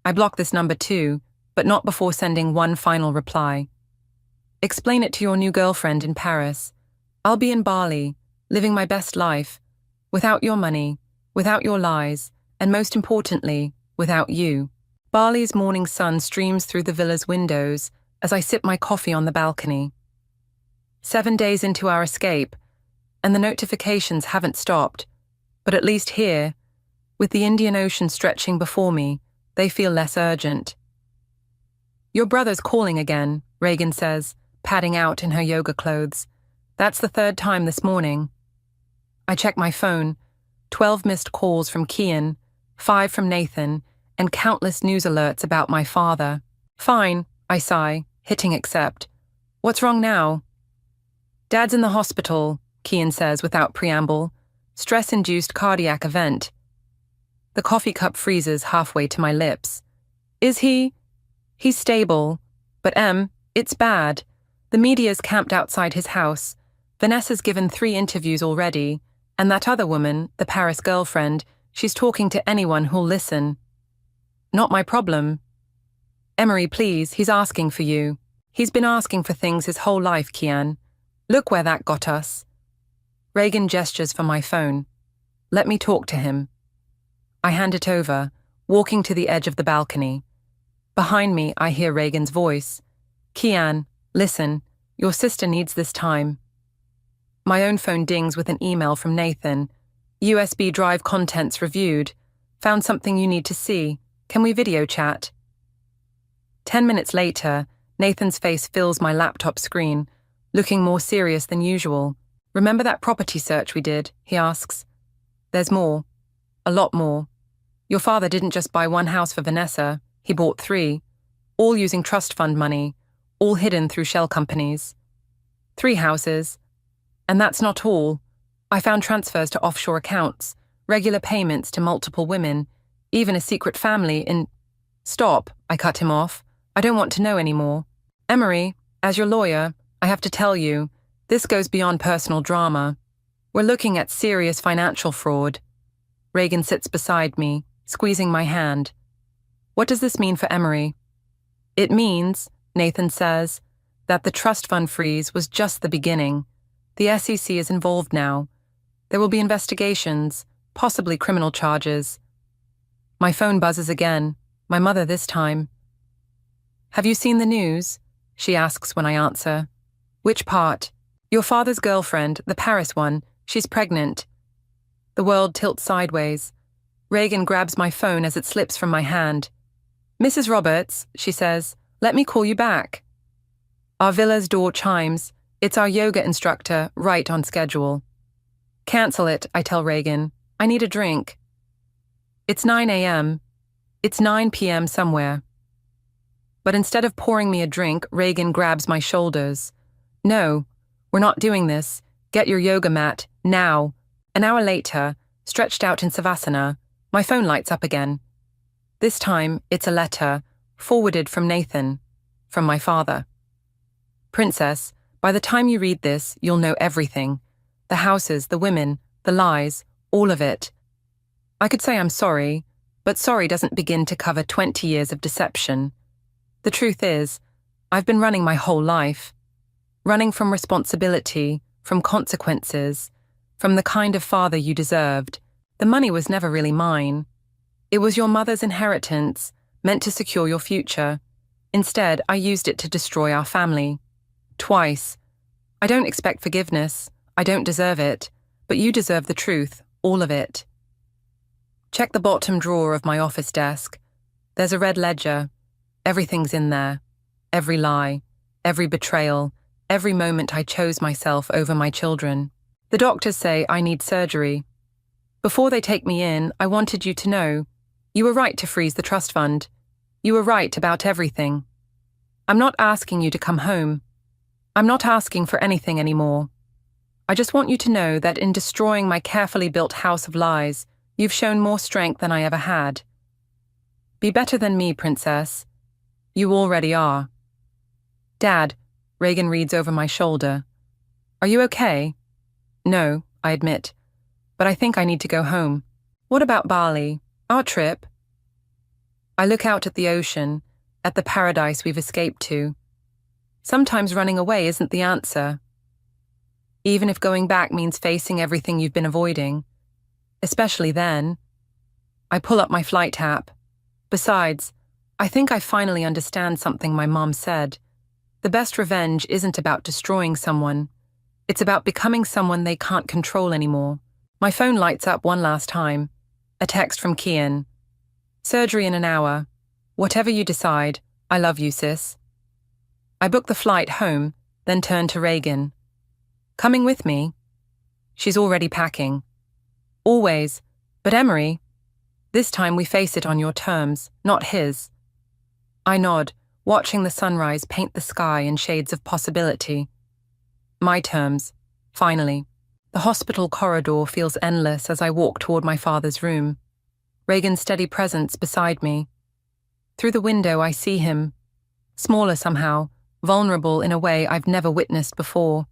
I block this number too, but not before sending one final reply. Explain it to your new girlfriend in Paris. I'll be in Bali, living my best life, without your money, without your lies, and most importantly, without you. Bali's morning sun streams through the villa's windows as I sip my coffee on the balcony. 7 days into our escape, and the notifications haven't stopped, but at least here, With the Indian Ocean stretching before me, they feel less urgent. Your brother's calling again, Reagan says, padding out in her yoga clothes. That's the third time this morning. I check my phone. 12 missed calls from Kian, 5 from Nathan, and countless news alerts about my father. Fine, I sigh, hitting accept. What's wrong now? Dad's in the hospital, Kian says without preamble. Stress-induced cardiac event. The coffee cup freezes halfway to my lips. Is he? He's stable. But it's bad. The media's camped outside his house. Vanessa's given 3 interviews already, and that other woman, the Paris girlfriend, she's talking to anyone who'll listen. Not my problem. Emery, please, he's asking for you. He's been asking for things his whole life, Kian. Look where that got us. Reagan gestures for my phone. Let me talk to him. I hand it over, walking to the edge of the balcony. Behind me, I hear Reagan's voice. Kian, listen, your sister needs this time. My own phone dings with an email from Nathan. USB drive contents reviewed. Found something you need to see. Can we video chat? 10 minutes later, Nathan's face fills my laptop screen, looking more serious than usual. Remember that property search we did? He asks. There's more. A lot more. Your father didn't just buy 1 house for Vanessa, he bought 3, all using trust fund money, all hidden through shell companies. 3 houses. And that's not all. I found transfers to offshore accounts, regular payments to multiple women, even a secret family in... Stop, I cut him off. I don't want to know anymore. Emery, as your lawyer, I have to tell you, this goes beyond personal drama. We're looking at serious financial fraud. Reagan sits beside me, squeezing my hand. What does this mean for Emery? It means, Nathan says, that the trust fund freeze was just the beginning. The SEC is involved now. There will be investigations, possibly criminal charges. My phone buzzes again, my mother this time. Have you seen the news? She asks when I answer. Which part? Your father's girlfriend, the Paris one, she's pregnant. The world tilts sideways. Reagan grabs my phone as it slips from my hand. Mrs. Roberts, she says, let me call you back. Our villa's door chimes. It's our yoga instructor, right on schedule. Cancel it, I tell Reagan. I need a drink. It's 9 a.m. It's 9 p.m. somewhere. But instead of pouring me a drink, Reagan grabs my shoulders. No, we're not doing this. Get your yoga mat, now. An hour later, stretched out in Savasana, my phone lights up again. This time, it's a letter, forwarded from Nathan, from my father. Princess, by the time you read this, you'll know everything. The houses, the women, the lies, all of it. I could say I'm sorry, but sorry doesn't begin to cover 20 years of deception. The truth is, I've been running my whole life. Running from responsibility, from consequences, from the kind of father you deserved. The money was never really mine. It was your mother's inheritance, meant to secure your future. Instead, I used it to destroy our family. Twice. I don't expect forgiveness. I don't deserve it. But you deserve the truth, all of it. Check the bottom drawer of my office desk. There's a red ledger. Everything's in there. Every lie, every betrayal, every moment I chose myself over my children. The doctors say I need surgery. Before they take me in, I wanted you to know. You were right to freeze the trust fund. You were right about everything. I'm not asking you to come home. I'm not asking for anything anymore. I just want you to know that in destroying my carefully built house of lies, you've shown more strength than I ever had. Be better than me, Princess. You already are. Dad, Reagan reads over my shoulder. Are you okay? No, I admit. But I think I need to go home. What about Bali? Our trip? I look out at the ocean, at the paradise we've escaped to. Sometimes running away isn't the answer. Even if going back means facing everything you've been avoiding. Especially then. I pull up my flight app. Besides, I think I finally understand something my mom said. The best revenge isn't about destroying someone. It's about becoming someone they can't control anymore. My phone lights up one last time. A text from Kian. Surgery in an hour. Whatever you decide, I love you, sis. I booked the flight home, then turned to Reagan. Coming with me? She's already packing. Always. But Emery, this time we face it on your terms, not his. I nod, watching the sunrise paint the sky in shades of possibility. My terms, finally. The hospital corridor feels endless as I walk toward my father's room. Reagan's steady presence beside me. Through the window I see him, smaller somehow, vulnerable in a way I've never witnessed before.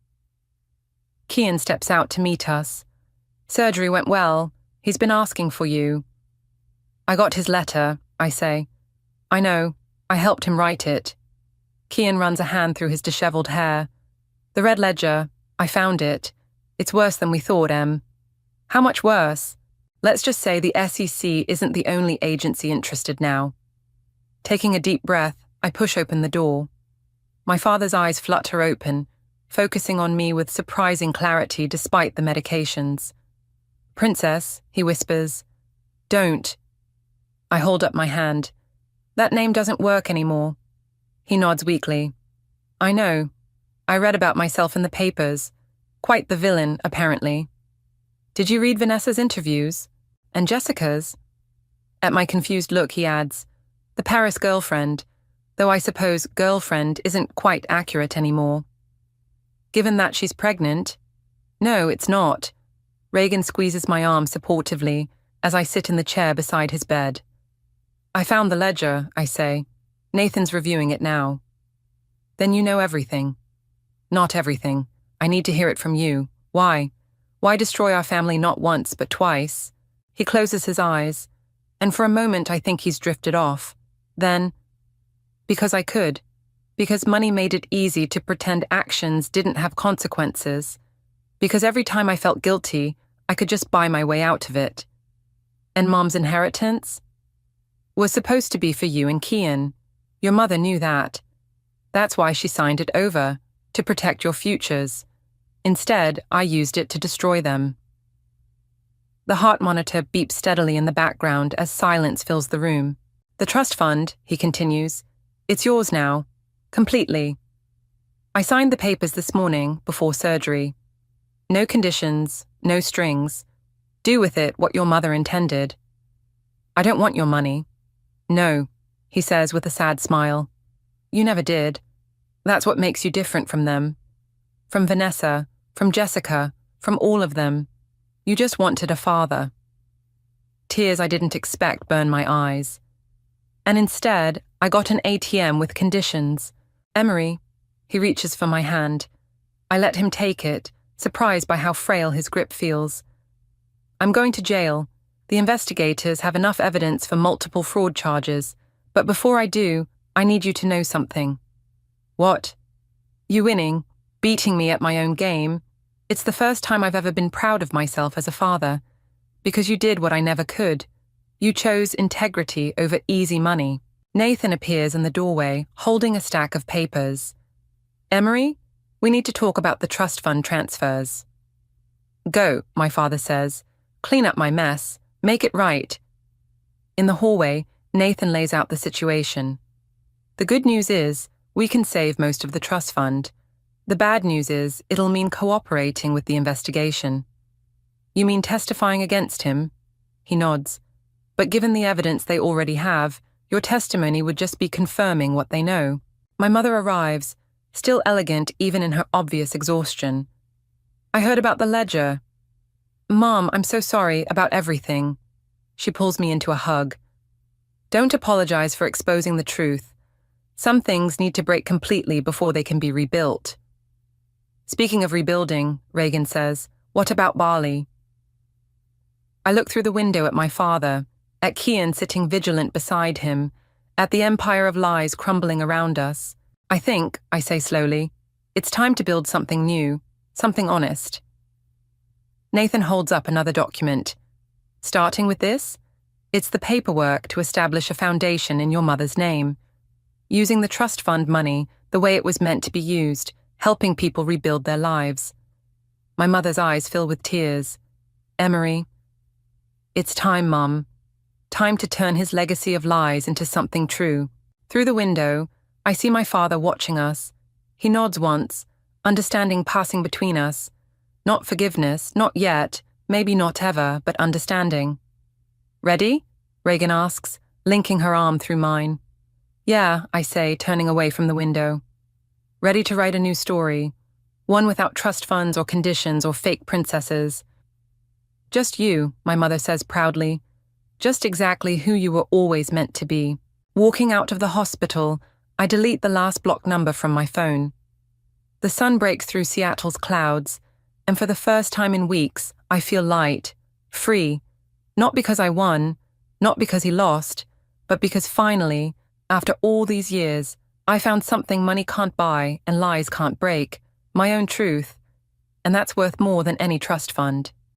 Kian steps out to meet us. Surgery went well. He's been asking for you. I got his letter, I say. I know. I helped him write it. Kian runs a hand through his disheveled hair. The red ledger. I found it. It's worse than we thought, Em. How much worse? Let's just say the SEC isn't the only agency interested now. Taking a deep breath, I push open the door. My father's eyes flutter open, focusing on me with surprising clarity despite the medications. Princess, he whispers. Don't. I hold up my hand. That name doesn't work anymore. He nods weakly. I know. I read about myself in the papers. Quite the villain, apparently. Did you read Vanessa's interviews? And Jessica's? At my confused look, he adds, the Paris girlfriend, though I suppose girlfriend isn't quite accurate anymore. Given that she's pregnant? No, it's not. Reagan squeezes my arm supportively as I sit in the chair beside his bed. I found the ledger, I say. Nathan's reviewing it now. Then you know everything. Not everything. I need to hear it from you. Why? Why destroy our family not once but twice? He closes his eyes, and for a moment I think he's drifted off. Then, because I could. Because money made it easy to pretend actions didn't have consequences. Because every time I felt guilty, I could just buy my way out of it. And Mom's inheritance? Was supposed to be for you and Kian. Your mother knew that. That's why she signed it over, to protect your futures. Instead, I used it to destroy them. The heart monitor beeps steadily in the background as silence fills the room. The trust fund, he continues, it's yours now. Completely. I signed the papers this morning before surgery. No conditions, no strings. Do with it what your mother intended. I don't want your money. No, he says with a sad smile. You never did. That's what makes you different from them. From Vanessa, from Jessica, from all of them. You just wanted a father. Tears I didn't expect burn my eyes. And instead, I got an ATM with conditions. Emery, he reaches for my hand. I let him take it, surprised by how frail his grip feels. I'm going to jail. The investigators have enough evidence for multiple fraud charges. But before I do, I need you to know something. What? You winning, beating me at my own game. It's the first time I've ever been proud of myself as a father. Because you did what I never could. You chose integrity over easy money. Nathan appears in the doorway, holding a stack of papers. Emery, we need to talk about the trust fund transfers. Go, my father says. Clean up my mess. Make it right. In the hallway, Nathan lays out the situation. The good news is, we can save most of the trust fund. The bad news is, it'll mean cooperating with the investigation. You mean testifying against him? He nods. But given the evidence they already have, your testimony would just be confirming what they know. My mother arrives, still elegant even in her obvious exhaustion. I heard about the ledger. Mom, I'm so sorry about everything. She pulls me into a hug. Don't apologize for exposing the truth. Some things need to break completely before they can be rebuilt. Speaking of rebuilding, Reagan says, what about Bali? I look through the window at my father, at Kian sitting vigilant beside him, at the empire of lies crumbling around us. I think, I say slowly, it's time to build something new, something honest. Nathan holds up another document. Starting with this, it's the paperwork to establish a foundation in your mother's name, using the trust fund money the way it was meant to be used, helping people rebuild their lives. My mother's eyes fill with tears. Emery, It's time, Mum. Time to turn his legacy of lies into something true. Through the window, I see my father watching us. He nods once, understanding passing between us. Not forgiveness, not yet, maybe not ever, but understanding. Ready? Reagan asks, linking her arm through mine. Yeah, I say, turning away from the window. Ready to write a new story. One without trust funds or conditions or fake princesses. Just you, my mother says proudly. Just exactly who you were always meant to be. Walking out of the hospital, I delete the last block number from my phone. The sun breaks through Seattle's clouds, and for the first time in weeks, I feel light, free. Not because I won, not because he lost, but because finally, after all these years, I found something money can't buy and lies can't break, my own truth, and that's worth more than any trust fund.